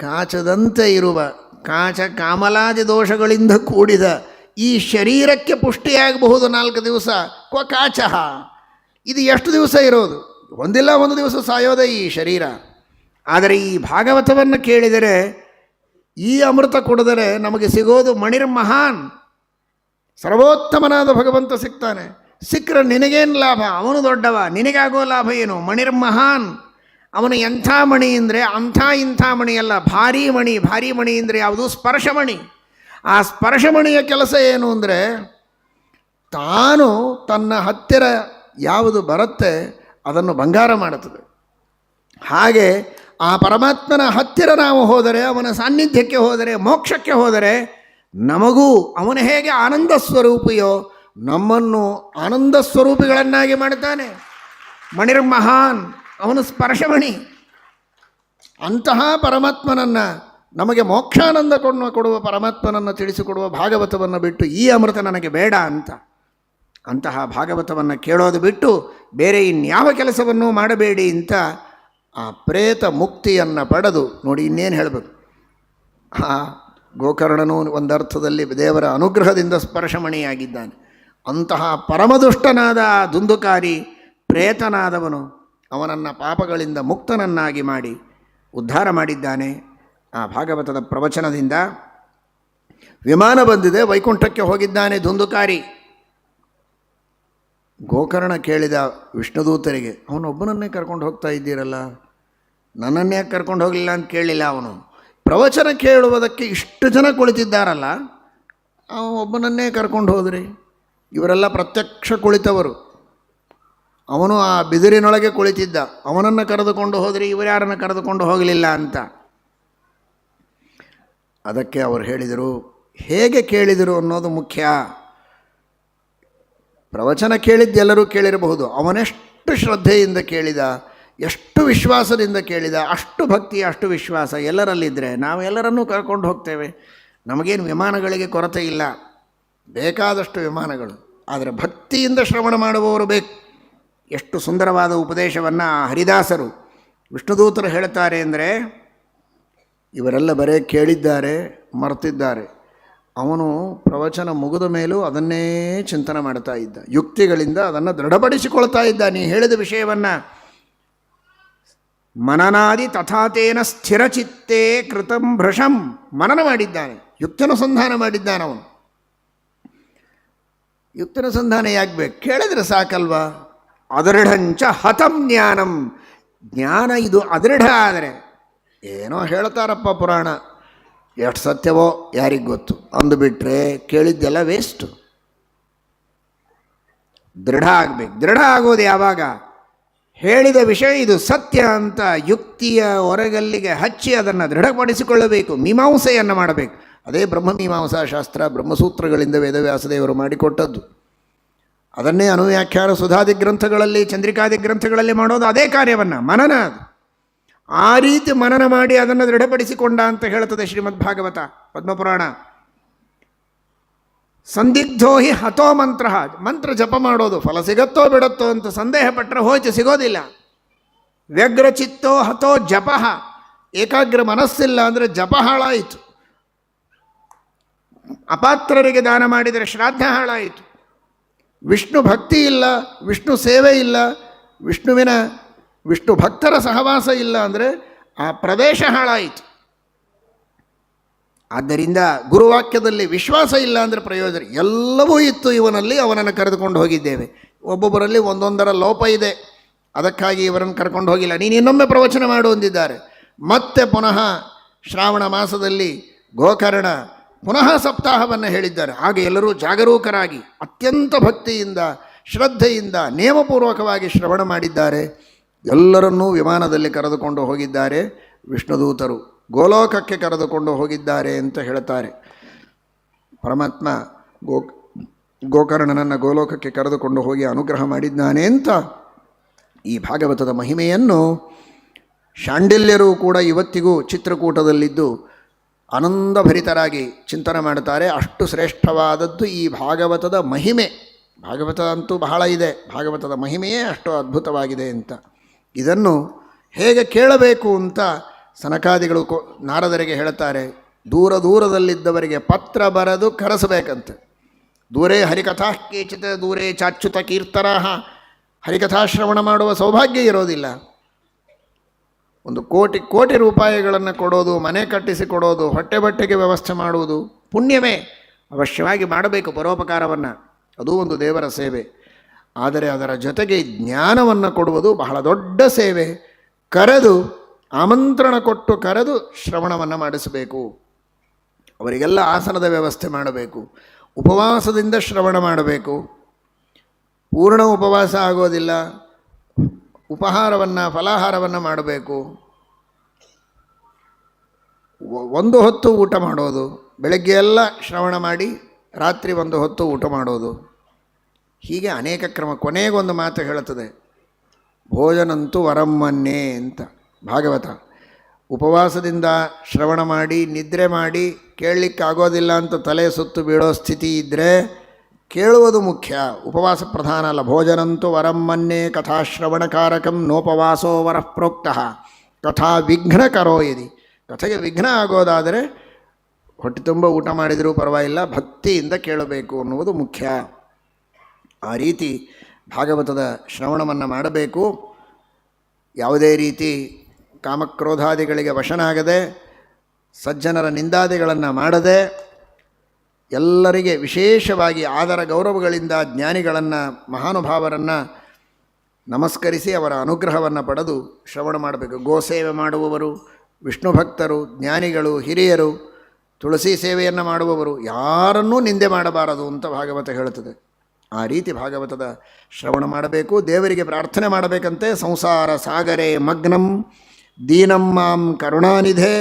ಕಾಚದಂತೆ ಇರುವ ಕಾಚ ಕಾಮಲಾದಿ ದೋಷಗಳಿಂದ ಕೂಡಿದ ಈ ಶರೀರಕ್ಕೆ ಪುಷ್ಟಿಯಾಗಬಹುದು 4 ದಿವಸ. ಕಾಚಃ ಇದು ಎಷ್ಟು ದಿವಸ ಇರೋದು? ಒಂದಿಲ್ಲ ಒಂದು ದಿವಸ ಸಾಯೋದೇ ಈ ಶರೀರ. ಆದರೆ ಈ ಭಾಗವತವನ್ನು ಕೇಳಿದರೆ, ಈ ಅಮೃತ ಕುಡಿದರೆ ನಮಗೆ ಸಿಗೋದು ಮಣಿರ್ಮಹಾನ್, ಸರ್ವೋತ್ತಮನಾದ ಭಗವಂತ ಸಿಗ್ತಾನೆ. ಸಿಕ್ಕರೆ ನಿನಗೇನು ಲಾಭ? ಅವನು ದೊಡ್ಡವ, ನಿನಗಾಗೋ ಲಾಭ ಏನು? ಮಣಿರ್ಮಹಾನ್. ಅವನು ಎಂಥ ಮಣಿ ಅಂದರೆ ಅಂಥ ಇಂಥ ಮಣಿಯಲ್ಲ, ಭಾರೀ ಮಣಿ. ಭಾರೀ ಮಣಿ ಅಂದರೆ ಯಾವುದು? ಸ್ಪರ್ಶಮಣಿ. ಆ ಸ್ಪರ್ಶಮಣಿಯ ಕೆಲಸ ಏನು ಅಂದರೆ ತಾನು ತನ್ನ ಹತ್ತಿರ ಯಾವುದು ಬರುತ್ತೆ ಅದನ್ನು ಬಂಗಾರ ಮಾಡುತ್ತದೆ. ಹಾಗೆ ಆ ಪರಮಾತ್ಮನ ಹತ್ತಿರ ನಾವು ಹೋದರೆ, ಅವನ ಸಾನ್ನಿಧ್ಯಕ್ಕೆ ಹೋದರೆ, ಮೋಕ್ಷಕ್ಕೆ ಹೋದರೆ ನಮಗೂ ಅವನು ಹೇಗೆ ಆನಂದ ಸ್ವರೂಪಿಯೋ ನಮ್ಮನ್ನು ಆನಂದ ಸ್ವರೂಪಿಗಳನ್ನಾಗಿ ಮಾಡ್ತಾನೆ. ಮಣಿರ್ಮಹಾನ್, ಅವನು ಸ್ಪರ್ಶಮಣಿ. ಅಂತಹ ಪರಮಾತ್ಮನನ್ನು, ನಮಗೆ ಮೋಕ್ಷಾನಂದ ಕೊಡುವ ಪರಮಾತ್ಮನನ್ನು ತಿಳಿಸಿಕೊಡುವ ಭಾಗವತವನ್ನು ಬಿಟ್ಟು ಈ ಅಮೃತ ನನಗೆ ಬೇಡ ಅಂತ, ಅಂತಹ ಭಾಗವತವನ್ನು ಕೇಳೋದು ಬಿಟ್ಟು ಬೇರೆ ಇನ್ಯಾವ ಕೆಲಸವನ್ನು ಮಾಡಬೇಡಿ ಅಂತ ಆ ಪ್ರೇತ ಮುಕ್ತಿಯನ್ನು ಪಡೆದು ನೋಡಿ. ಇನ್ನೇನು ಹೇಳಬೇಕು? ಆ ಗೋಕರ್ಣನು ಒಂದರ್ಥದಲ್ಲಿ ದೇವರ ಅನುಗ್ರಹದಿಂದ ಸ್ಪರ್ಶಮಣಿಯಾಗಿದ್ದಾನೆ. ಅಂತಹ ಪರಮದುಷ್ಟನಾದ ದುಂದುಕಾರಿ ಪ್ರೇತನಾದವನು ಅವನನ್ನು ಪಾಪಗಳಿಂದ ಮುಕ್ತನನ್ನಾಗಿ ಮಾಡಿ ಉದ್ಧಾರ ಮಾಡಿದ್ದಾನೆ. ಆ ಭಾಗವತದ ಪ್ರವಚನದಿಂದ ವಿಮಾನ ಬಂದಿದೆ, ವೈಕುಂಠಕ್ಕೆ ಹೋಗಿದ್ದಾನೆ ದುಂದುಕಾರಿ. ಗೋಕರ್ಣ ಕೇಳಿದ ವಿಷ್ಣುದೂತರಿಗೆ, ಅವನೊಬ್ಬನನ್ನೇ ಕರ್ಕೊಂಡು ಹೋಗ್ತಾ ಇದ್ದೀರಲ್ಲ, ನನ್ನನ್ನೇ ಕರ್ಕೊಂಡು ಹೋಗಲಿಲ್ಲ ಅಂತ ಕೇಳಲಿಲ್ಲ. ಅವನು ಪ್ರವಚನ ಕೇಳುವುದಕ್ಕೆ ಇಷ್ಟು ಜನ ಕುಳಿತಿದ್ದಾರಲ್ಲ, ಅವನು ಒಬ್ಬನನ್ನೇ ಕರ್ಕೊಂಡು ಹೋದ್ರಿ. ಇವರೆಲ್ಲ ಪ್ರತ್ಯಕ್ಷ ಕುಳಿತವರು, ಅವನು ಆ ಬಿದಿರಿನೊಳಗೆ ಕುಳಿತಿದ್ದ, ಅವನನ್ನು ಕರೆದುಕೊಂಡು ಹೋದ್ರಿ, ಇವರ್ಯಾರನ್ನು ಕರೆದುಕೊಂಡು ಹೋಗಲಿಲ್ಲ ಅಂತ. ಅದಕ್ಕೆ ಅವರು ಹೇಳಿದರು, ಹೇಗೆ ಕೇಳಿದರು ಅನ್ನೋದು ಮುಖ್ಯ. ಪ್ರವಚನ ಕೇಳಿದ್ದೆಲ್ಲರೂ ಕೇಳಿರಬಹುದು, ಅವನೆಷ್ಟು ಶ್ರದ್ಧೆಯಿಂದ ಕೇಳಿದ, ಎಷ್ಟು ವಿಶ್ವಾಸದಿಂದ ಕೇಳಿದ, ಅಷ್ಟು ಭಕ್ತಿ ಅಷ್ಟು ವಿಶ್ವಾಸ ಎಲ್ಲರಲ್ಲಿದ್ದರೆ ನಾವು ಎಲ್ಲರನ್ನೂ ಕರ್ಕೊಂಡು ಹೋಗ್ತೇವೆ. ನಮಗೇನು ವಿಮಾನಗಳಿಗೆ ಕೊರತೆ ಇಲ್ಲ, ಬೇಕಾದಷ್ಟು ವಿಮಾನಗಳು. ಆದರೆ ಭಕ್ತಿಯಿಂದ ಶ್ರವಣ ಮಾಡುವವರು ಬೇಕು. ಎಷ್ಟು ಸುಂದರವಾದ ಉಪದೇಶವನ್ನು ಹರಿದಾಸರು ವಿಷ್ಣುದೂತರು ಹೇಳ್ತಾರೆ ಅಂದರೆ, ಇವರೆಲ್ಲ ಬರೇ ಕೇಳಿದ್ದಾರೆ, ಮರೆತಿದ್ದಾರೆ. ಅವನು ಪ್ರವಚನ ಮುಗಿದ ಮೇಲೂ ಅದನ್ನೇ ಚಿಂತನೆ ಮಾಡ್ತಾ ಇದ್ದ, ಯುಕ್ತಿಗಳಿಂದ ಅದನ್ನು ದೃಢಪಡಿಸಿಕೊಳ್ತಾ ಇದ್ದ. ನೀ ಹೇಳಿದ ವಿಷಯವನ್ನು ಮನನಾದಿ ತಥಾತೇನ ಸ್ಥಿರಚಿತ್ತೇ ಕೃತಂ ಭೃಶಂ ಮನನ ಮಾಡಿದ್ದಾನೆ, ಯುಕ್ತನುಸಂಧಾನ ಮಾಡಿದ್ದಾನೆ. ಅವನು ಯುಕ್ತನುಸಂಧಾನ ಯಾಕೆ ಬೇಕು? ಕೇಳಿದರೆ ಸಾಕಲ್ವಾ. ಅದೃಢಂಚ ಹತಂ ಜ್ಞಾನಂ, ಜ್ಞಾನ ಇದು ಅದೃಢ ಆದರೆ, ಏನೋ ಹೇಳ್ತಾರಪ್ಪ ಪುರಾಣ, ಎಷ್ಟು ಸತ್ಯವೋ ಯಾರಿಗೆ ಗೊತ್ತು ಅಂದುಬಿಟ್ರೆ ಕೇಳಿದ್ದೆಲ್ಲ ವೇಸ್ಟು. ದೃಢ ಆಗಬೇಕು. ದೃಢ ಆಗೋದು ಯಾವಾಗ? ಹೇಳಿದ ವಿಷಯ ಇದು ಸತ್ಯ ಅಂತ ಯುಕ್ತಿಯ ಹೊರಗಲ್ಲಿಗೆ ಹಚ್ಚಿ ಅದನ್ನು ದೃಢಪಡಿಸಿಕೊಳ್ಳಬೇಕು, ಮೀಮಾಂಸೆಯನ್ನು ಮಾಡಬೇಕು. ಅದೇ ಬ್ರಹ್ಮಮೀಮಾಂಸಾ ಶಾಸ್ತ್ರ, ಬ್ರಹ್ಮಸೂತ್ರಗಳಿಂದ ವೇದವ್ಯಾಸದೇವರು ಮಾಡಿಕೊಟ್ಟದ್ದು. ಅದನ್ನೇ ಅನುವ್ಯಾಖ್ಯಾನ ಸುಧಾದಿ ಗ್ರಂಥಗಳಲ್ಲಿ, ಚಂದ್ರಿಕಾದಿ ಗ್ರಂಥಗಳಲ್ಲಿ ಮಾಡೋದು ಅದೇ ಕಾರ್ಯವನ್ನು, ಮನನ. ಅದು ಆ ರೀತಿ ಮನನ ಮಾಡಿ ಅದನ್ನು ದೃಢಪಡಿಸಿಕೊಂಡ ಅಂತ ಹೇಳ್ತದೆ ಶ್ರೀಮದ್ ಭಾಗವತ ಪದ್ಮಪುರಾಣ. ಸಂದಿಗ್ಧೋ ಹಿ ಹತೋ ಮಂತ್ರ, ಮಂತ್ರ ಜಪ ಮಾಡೋದು ಫಲ ಸಿಗತ್ತೋ ಬಿಡತ್ತೋ ಅಂತ ಸಂದೇಹ ಪಟ್ಟರೆ ಹೋಯ್ತು, ಸಿಗೋದಿಲ್ಲ. ವ್ಯಗ್ರಚಿತ್ತೋ ಹತೋ ಜಪ, ಏಕಾಗ್ರ ಮನಸ್ಸಿಲ್ಲ ಅಂದರೆ ಜಪ ಹಾಳಾಯಿತು. ಅಪಾತ್ರರಿಗೆ ದಾನ ಮಾಡಿದರೆ ಶ್ರಾದ್ದ ಹಾಳಾಯಿತು. ವಿಷ್ಣು ಭಕ್ತಿ ಇಲ್ಲ, ವಿಷ್ಣು ಸೇವೆ ಇಲ್ಲ, ವಿಷ್ಣು ಭಕ್ತರ ಸಹವಾಸ ಇಲ್ಲ ಅಂದರೆ ಆ ಪ್ರದೇಶ ಹಾಳಾಯಿತು. ಆದ್ದರಿಂದ ಗುರುವಾಕ್ಯದಲ್ಲಿ ವಿಶ್ವಾಸ ಇಲ್ಲ ಅಂದರೆ ಪ್ರಯೋಜನ. ಎಲ್ಲವೂ ಇತ್ತು ಇವನಲ್ಲಿ, ಅವನನ್ನು ಕರೆದುಕೊಂಡು ಹೋಗಿದ್ದೇವೆ. ಒಬ್ಬೊಬ್ಬರಲ್ಲಿ ಒಂದೊಂದರ ಲೋಪ ಇದೆ, ಅದಕ್ಕಾಗಿ ಇವರನ್ನು ಕರ್ಕೊಂಡು ಹೋಗಿಲ್ಲ. ನೀನು ಇನ್ನೊಮ್ಮೆ ಪ್ರವಚನ ಮಾಡು ಅಂದಿದ್ದಾರೆ. ಮತ್ತೆ ಪುನಃ ಶ್ರಾವಣ ಮಾಸದಲ್ಲಿ ಗೋಕರ್ಣ ಪುನಃ ಸಪ್ತಾಹವನ್ನು ಹೇಳಿದ್ದಾರೆ. ಹಾಗೆ ಎಲ್ಲರೂ ಜಾಗರೂಕರಾಗಿ ಅತ್ಯಂತ ಭಕ್ತಿಯಿಂದ ಶ್ರದ್ಧೆಯಿಂದ ನಿಯಮಪೂರ್ವಕವಾಗಿ ಶ್ರವಣ ಮಾಡಿದ್ದಾರೆ. ಎಲ್ಲರನ್ನೂ ವಿಮಾನದಲ್ಲಿ ಕರೆದುಕೊಂಡು ಹೋಗಿದ್ದಾರೆ. ವಿಷ್ಣುದೂತರು ಗೋಲೋಕಕ್ಕೆ ಕರೆದುಕೊಂಡು ಹೋಗಿದ್ದಾರೆ ಅಂತ ಹೇಳ್ತಾರೆ. ಪರಮಾತ್ಮ ಗೋಕರ್ಣನನ್ನು ಗೋಲೋಕಕ್ಕೆ ಕರೆದುಕೊಂಡು ಹೋಗಿ ಅನುಗ್ರಹ ಮಾಡಿದ್ದಾನೆ ಅಂತ ಈ ಭಾಗವತದ ಮಹಿಮೆಯನ್ನು ಶಾಂಡಿಲ್ಯರು ಕೂಡ ಇವತ್ತಿಗೂ ಚಿತ್ರಕೂಟದಲ್ಲಿದ್ದು ಆನಂದಭರಿತರಾಗಿ ಚಿಂತನೆ ಮಾಡುತ್ತಾರೆ. ಅಷ್ಟು ಶ್ರೇಷ್ಠವಾದದ್ದು ಈ ಭಾಗವತದ ಮಹಿಮೆ. ಭಾಗವತ ಅಂತೂ ಬಹಳ ಇದೆ, ಭಾಗವತದ ಮಹಿಮೆಯೇ ಅಷ್ಟು ಅದ್ಭುತವಾಗಿದೆ ಅಂತ. ಇದನ್ನು ಹೇಗೆ ಕೇಳಬೇಕು ಅಂತ ಸನಕಾದಿಗಳು ನಾರದರಿಗೆ ಹೇಳ್ತಾರೆ. ದೂರದಲ್ಲಿದ್ದವರಿಗೆ ಪತ್ರ ಬರೆದು ಕರೆಸಬೇಕಂತೆ. ದೂರೇ ಹರಿಕಥಾ ಕೇಚಿತ ದೂರೇ ಚಾಚ್ಯುತ ಕೀರ್ತರಾಹ, ಹರಿಕಥಾಶ್ರವಣ ಮಾಡುವ ಸೌಭಾಗ್ಯ ಇರೋದಿಲ್ಲ. ಒಂದು ಕೋಟಿ ರೂಪಾಯಿಗಳನ್ನು ಕೊಡೋದು, ಮನೆ ಕಟ್ಟಿಸಿ ಕೊಡೋದು, ಹೊಟ್ಟೆ ಬಟ್ಟೆಗೆ ವ್ಯವಸ್ಥೆ ಮಾಡುವುದು ಪುಣ್ಯವೇ, ಅವಶ್ಯವಾಗಿ ಮಾಡಬೇಕು ಪರೋಪಕಾರವನ್ನು, ಅದೂ ಒಂದು ದೇವರ ಸೇವೆ. ಆದರೆ ಅದರ ಜೊತೆಗೆ ಜ್ಞಾನವನ್ನು ಕೊಡುವುದು ಬಹಳ ದೊಡ್ಡ ಸೇವೆ. ಕರೆದು ಆಮಂತ್ರಣ ಕೊಟ್ಟು ಕರೆದು ಶ್ರವಣವನ್ನು ಮಾಡಿಸಬೇಕು. ಅವರಿಗೆಲ್ಲ ಆಸನದ ವ್ಯವಸ್ಥೆ ಮಾಡಬೇಕು. ಉಪವಾಸದಿಂದ ಶ್ರವಣ ಮಾಡಬೇಕು. ಪೂರ್ಣ ಉಪವಾಸ ಆಗೋದಿಲ್ಲ, ಫಲಾಹಾರವನ್ನು ಮಾಡಬೇಕು. ಒಂದು ಹೊತ್ತು ಊಟ ಮಾಡೋದು, ಬೆಳಗ್ಗೆ ಎಲ್ಲ ಶ್ರವಣ ಮಾಡಿ ರಾತ್ರಿ ಒಂದು ಹೊತ್ತು ಊಟ ಮಾಡೋದು. ಹೀಗೆ ಅನೇಕ ಕ್ರಮ. ಕೊನೆಗೊಂದು ಮಾತು ಹೇಳುತ್ತದೆ, ಭೋಜನಂತೂ ವರಮ್ಮನ್ನೇ ಅಂತ ಭಾಗವತ. ಉಪವಾಸದಿಂದ ಶ್ರವಣ ಮಾಡಿ ನಿದ್ರೆ ಮಾಡಿ ಕೇಳಲಿಕ್ಕಾಗೋದಿಲ್ಲ ಅಂತ ತಲೆ ಸುತ್ತು ಬೀಳೋ ಸ್ಥಿತಿ ಇದ್ದರೆ ಕೇಳುವುದು ಮುಖ್ಯ, ಉಪವಾಸ ಪ್ರಧಾನ ಅಲ್ಲ. ಭೋಜನಂತೂ ವರಮ್ಮನ್ನೇ ಕಥಾಶ್ರವಣಕಾರಕಂ ನೋಪವಾಸೋ ವರಃ ಪ್ರೋಕ್ತಃ ಕಥಾ ವಿಘ್ನಕರೋ ಯದಿ. ಕಥೆಗೆ ವಿಘ್ನ ಆಗೋದಾದರೆ ಹೊಟ್ಟೆ ತುಂಬ ಊಟ ಮಾಡಿದರೂ ಪರವಾಗಿಲ್ಲ, ಭಕ್ತಿಯಿಂದ ಕೇಳಬೇಕು ಅನ್ನುವುದು ಮುಖ್ಯ. ಆ ರೀತಿ ಭಾಗವತದ ಶ್ರವಣವನ್ನು ಮಾಡಬೇಕು. ಯಾವುದೇ ರೀತಿ ಕಾಮಕ್ರೋಧಾದಿಗಳಿಗೆ ವಶನಾಗದೆ, ಸಜ್ಜನರ ನಿಂದಾದಿಗಳನ್ನು ಮಾಡದೆ, ಎಲ್ಲರಿಗೆ ವಿಶೇಷವಾಗಿ ಆದರ ಗೌರವಗಳಿಂದ ಜ್ಞಾನಿಗಳನ್ನು, ಮಹಾನುಭಾವರನ್ನು ನಮಸ್ಕರಿಸಿ ಅವರ ಅನುಗ್ರಹವನ್ನು ಪಡೆದು ಶ್ರವಣ ಮಾಡಬೇಕು. ಗೋಸೇವೆ ಮಾಡುವವರು, ವಿಷ್ಣು ಭಕ್ತರು, ಜ್ಞಾನಿಗಳು, ಹಿರಿಯರು, ತುಳಸಿ ಸೇವೆಯನ್ನು ಮಾಡುವವರು ಯಾರನ್ನೂ ನಿಂದೆ ಮಾಡಬಾರದು ಅಂತ ಭಾಗವತ ಹೇಳುತ್ತದೆ. ಆ ರೀತಿ ಭಾಗವತದ ಶ್ರವಣ ಮಾಡಬೇಕು. ದೇವರಿಗೆ ಪ್ರಾರ್ಥನೆ ಮಾಡಬೇಕಂತೆ. ಸಂಸಾರ ಸಾಗರೇ ಮಗ್ನಂ ದೀನಂ ಮಾಂ ಕರುಣಾನಿಧೆ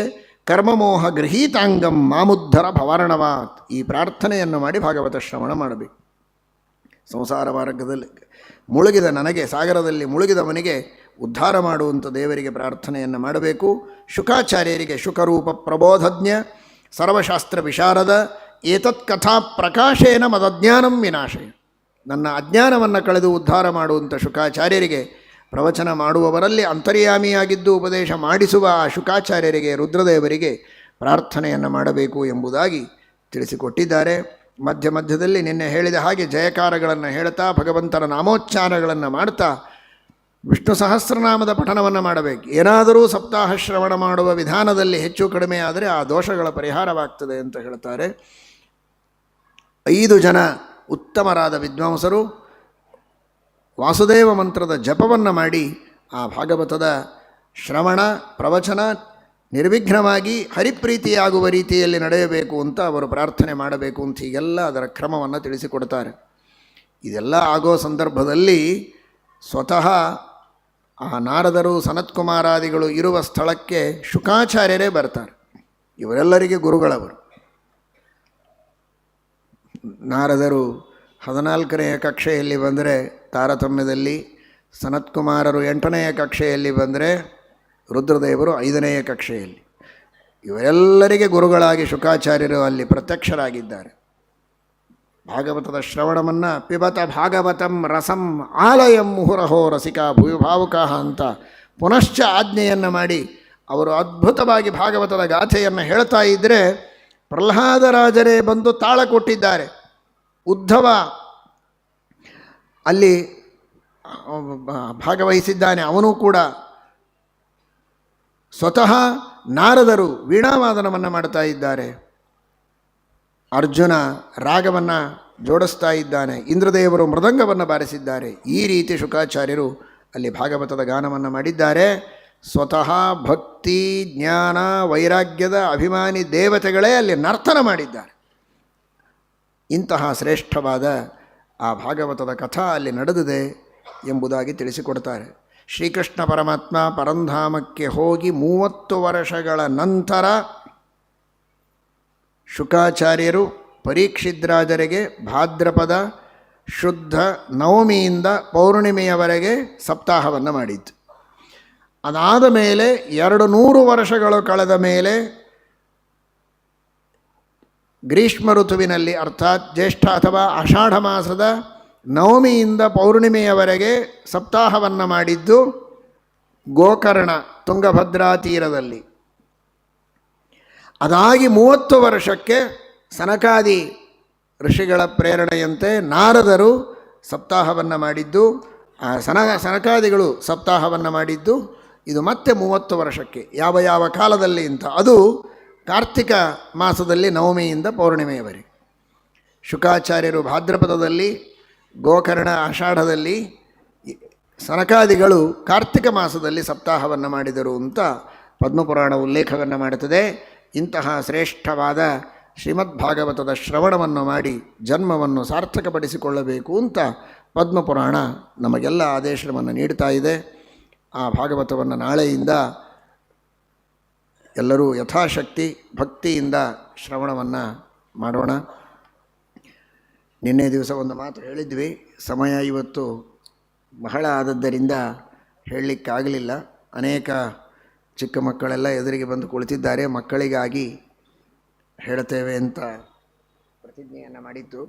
ಕರ್ಮಮೋಹ ಗೃಹೀತಾಂಗಂ ಮಾಮುದ್ಧರ ಭವಾರ್ಣವಾತ್. ಈ ಪ್ರಾರ್ಥನೆಯನ್ನು ಮಾಡಿ ಭಾಗವತ ಶ್ರವಣ ಮಾಡಬೇಕು. ಸಂಸಾರ ಮಾರ್ಗದಲ್ಲಿ ಮುಳುಗಿದ ನನಗೆ, ಸಾಗರದಲ್ಲಿ ಮುಳುಗಿದವನಿಗೆ ಉದ್ಧಾರ ಮಾಡುವಂಥ ದೇವರಿಗೆ ಪ್ರಾರ್ಥನೆಯನ್ನು ಮಾಡಬೇಕು. ಶುಕಾಚಾರ್ಯರಿಗೆ ಶುಕರೂಪ ಪ್ರಬೋಧಜ್ಞ ಸರ್ವಶಾಸ್ತ್ರ ವಿಶಾರದ ಏತತ್ ಕಥಾ ಪ್ರಕಾಶೇನ ಮದಜ್ಞಾನಂ ವಿನಾಶಯ. ನನ್ನ ಅಜ್ಞಾನವನ್ನು ಕಳೆದು ಉದ್ಧಾರ ಮಾಡುವಂಥ ಶುಕಾಚಾರ್ಯರಿಗೆ, ಪ್ರವಚನ ಮಾಡುವವರಲ್ಲಿ ಅಂತರ್ಯಾಮಿಯಾಗಿದ್ದು ಉಪದೇಶ ಮಾಡಿಸುವ ಆ ಶುಕಾಚಾರ್ಯರಿಗೆ, ರುದ್ರದೇವರಿಗೆ ಪ್ರಾರ್ಥನೆಯನ್ನು ಮಾಡಬೇಕು ಎಂಬುದಾಗಿ ತಿಳಿಸಿಕೊಟ್ಟಿದ್ದಾರೆ. ಮಧ್ಯ ಮಧ್ಯದಲ್ಲಿ ನಿನ್ನೆ ಹೇಳಿದ ಹಾಗೆ ಜಯಕಾರಗಳನ್ನು ಹೇಳ್ತಾ, ಭಗವಂತನ ನಾಮೋಚ್ಚಾರಗಳನ್ನು ಮಾಡ್ತಾ ವಿಷ್ಣು ಸಹಸ್ರನಾಮದ ಪಠನವನ್ನು ಮಾಡಬೇಕು. ಏನಾದರೂ ಸಪ್ತಾಹ ಶ್ರವಣ ಮಾಡುವ ವಿಧಾನದಲ್ಲಿ ಹೆಚ್ಚು ಕಡಿಮೆ ಆದರೆ ಆ ದೋಷಗಳ ಪರಿಹಾರವಾಗ್ತದೆ ಅಂತ ಹೇಳ್ತಾರೆ. 5 ಜನ ಉತ್ತಮರಾದ ವಿದ್ವಾಂಸರು ವಾಸುದೇವ ಮಂತ್ರದ ಜಪವನ್ನು ಮಾಡಿ ಆ ಭಾಗವತದ ಶ್ರವಣ ಪ್ರವಚನ ನಿರ್ವಿಘ್ನವಾಗಿ ಹರಿಪ್ರೀತಿಯಾಗುವ ರೀತಿಯಲ್ಲಿ ನಡೆಯಬೇಕು ಅಂತ ಅವರು ಪ್ರಾರ್ಥನೆ ಮಾಡಬೇಕು ಅಂತ ಹೀಗೆಲ್ಲ ಅದರ ಕ್ರಮವನ್ನು ತಿಳಿಸಿಕೊಡ್ತಾರೆ. ಇದೆಲ್ಲ ಆಗೋ ಸಂದರ್ಭದಲ್ಲಿ ಸ್ವತಃ ಆ ನಾರದರು ಸನತ್ಕುಮಾರಾದಿಗಳು ಇರುವ ಸ್ಥಳಕ್ಕೆ ಶುಕಾಚಾರ್ಯರೇ ಬರ್ತಾರೆ. ಇವರೆಲ್ಲರಿಗೆ ಗುರುಗಳವರು. ನಾರದರು 14ನೆಯ ಕಕ್ಷೆಯಲ್ಲಿ ಬಂದರೆ ತಾರತಮ್ಯದಲ್ಲಿ, ಸನತ್ಕುಮಾರರು 8ನೆಯ ಕಕ್ಷೆಯಲ್ಲಿ ಬಂದರೆ, ರುದ್ರದೇವರು 5ನೆಯ ಕಕ್ಷೆಯಲ್ಲಿ. ಇವರೆಲ್ಲರಿಗೆ ಗುರುಗಳಾಗಿ ಶುಕಾಚಾರ್ಯರು ಅಲ್ಲಿ ಪ್ರತ್ಯಕ್ಷರಾಗಿದ್ದಾರೆ. ಭಾಗವತದ ಶ್ರವಣವನ್ನು ಪಿಬತ ಭಾಗವತಂ ರಸಂ ಆಲಯಂ ಮುಹುರಹೋ ರಸಿಕಾ ಭೂವಿಭಾವುಕಾಹ ಅಂತ ಪುನಶ್ಚ ಆಜ್ಞೆಯನ್ನು ಮಾಡಿ ಅವರು ಅದ್ಭುತವಾಗಿ ಭಾಗವತದ ಗಾಥೆಯನ್ನು ಹೇಳ್ತಾ ಇದ್ದರೆ ಪ್ರಹ್ಲಾದರಾಜರೇ ಬಂದು ತಾಳ ಕೊಟ್ಟಿದ್ದಾರೆ. ಉದ್ಧವ ಅಲ್ಲಿ ಭಾಗವಹಿಸಿದ್ದಾನೆ, ಅವನು ಕೂಡ. ಸ್ವತಃ ನಾರದರು ವೀಣಾವಾದನವನ್ನು ಮಾಡ್ತಾ ಇದ್ದಾರೆ. ಅರ್ಜುನ ರಾಗವನ್ನು ಜೋಡಿಸ್ತಾ ಇದ್ದಾನೆ. ಇಂದ್ರದೇವರು ಮೃದಂಗವನ್ನು ಬಾರಿಸಿದ್ದಾರೆ. ಈ ರೀತಿ ಶುಕಾಚಾರ್ಯರು ಅಲ್ಲಿ ಭಾಗವತದ ಗಾನವನ್ನು ಮಾಡಿದ್ದಾರೆ. ಸ್ವತಃ ಭಕ್ತಿ ಜ್ಞಾನ ವೈರಾಗ್ಯದ ಅಭಿಮಾನಿ ದೇವತೆಗಳೇ ಅಲ್ಲಿ ನರ್ತನ ಮಾಡಿದ್ದಾರೆ. ಇಂತಹ ಶ್ರೇಷ್ಠವಾದ ಆ ಭಾಗವತದ ಕಥಾ ಅಲ್ಲಿ ನಡೆದಿದೆ ಎಂಬುದಾಗಿ ತಿಳಿಸಿಕೊಡ್ತಾರೆ. ಶ್ರೀಕೃಷ್ಣ ಪರಮಾತ್ಮ ಪರಂಧಾಮಕ್ಕೆ ಹೋಗಿ 30 ವರ್ಷಗಳ ನಂತರ ಶುಕಾಚಾರ್ಯರು ಪರೀಕ್ಷಿದ್ರಾಜರಿಗೆ ಭಾದ್ರಪದ ಶುದ್ಧ ನವಮಿಯಿಂದ ಪೌರ್ಣಿಮೆಯವರೆಗೆ ಸಪ್ತಾಹವನ್ನು ಮಾಡಿದ್ದು. ಅದಾದ ಮೇಲೆ 200 ವರ್ಷಗಳು ಕಳೆದ ಮೇಲೆ ಗ್ರೀಷ್ಮ ಋತುವಿನಲ್ಲಿ, ಅರ್ಥಾತ್ ಜ್ಯೇಷ್ಠ ಅಥವಾ ಆಷಾಢ ಮಾಸದ ನವಮಿಯಿಂದ ಪೌರ್ಣಿಮೆಯವರೆಗೆ ಸಪ್ತಾಹವನ್ನು ಮಾಡಿದ್ದು ಗೋಕರ್ಣ ತುಂಗಭದ್ರಾ ತೀರದಲ್ಲಿ. ಅದಾಗಿ 30 ವರ್ಷಕ್ಕೆ ಸನಕಾದಿ ಋಷಿಗಳ ಪ್ರೇರಣೆಯಂತೆ ನಾರದರು ಸಪ್ತಾಹವನ್ನು ಮಾಡಿದ್ದು, ಸನಕಾದಿಗಳು ಸಪ್ತಾಹವನ್ನು ಮಾಡಿದ್ದು. ಇದು ಮತ್ತೆ 30 ವರ್ಷಕ್ಕೆ ಯಾವ ಯಾವ ಕಾಲದಲ್ಲಿ ಅಂತ, ಅದು ಕಾರ್ತಿಕ ಮಾಸದಲ್ಲಿ ನವಮಿಯಿಂದ ಪೌರ್ಣಿಮೆಯವರೆಗೆ. ಶುಕಾಚಾರ್ಯರು ಭಾದ್ರಪದದಲ್ಲಿ, ಗೋಕರ್ಣ ಆಷಾಢದಲ್ಲಿ, ಸನಕಾದಿಗಳು ಕಾರ್ತಿಕ ಮಾಸದಲ್ಲಿ ಸಪ್ತಾಹವನ್ನು ಮಾಡಿದರು ಅಂತ ಪದ್ಮಪುರಾಣ ಉಲ್ಲೇಖವನ್ನು ಮಾಡುತ್ತದೆ. ಇಂತಹ ಶ್ರೇಷ್ಠವಾದ ಶ್ರೀಮದ್ಭಾಗವತದ ಶ್ರವಣವನ್ನು ಮಾಡಿ ಜನ್ಮವನ್ನು ಸಾರ್ಥಕಪಡಿಸಿಕೊಳ್ಳಬೇಕು ಅಂತ ಪದ್ಮಪುರಾಣ ನಮಗೆಲ್ಲ ಆದೇಶವನ್ನು ನೀಡ್ತಾ ಇದೆ. ಆ ಭಾಗವತವನ್ನು ನಾಳೆಯಿಂದ ಎಲ್ಲರೂ ಯಥಾಶಕ್ತಿ ಭಕ್ತಿಯಿಂದ ಶ್ರವಣವನ್ನು ಮಾಡೋಣ. ನಿನ್ನೆ ದಿವಸ ಒಂದು ಮಾತು ಹೇಳಿದ್ವಿ, ಸಮಯ ಇವತ್ತು ಬಹಳ ಆದದ್ದರಿಂದ ಹೇಳಲಿಕ್ಕಾಗಲಿಲ್ಲ. ಅನೇಕ ಚಿಕ್ಕ ಮಕ್ಕಳೆಲ್ಲ ಎದುರಿಗೆ ಬಂದು ಕುಳಿತಿದ್ದಾರೆ. ಮಕ್ಕಳಿಗಾಗಿ ಹೇಳ್ತೇವೆ ಅಂತ ಪ್ರತಿಜ್ಞೆಯನ್ನು ಮಾಡಿದ್ದು.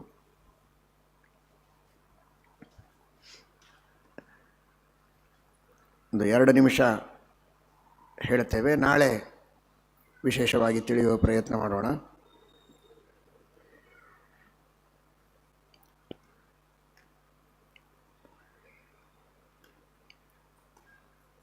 ಒಂದು 2 ನಿಮಿಷ ಹೇಳ್ತೇವೆ, ನಾಳೆ ವಿಶೇಷವಾಗಿ ತಿಳಿಯುವ ಪ್ರಯತ್ನ ಮಾಡೋಣ.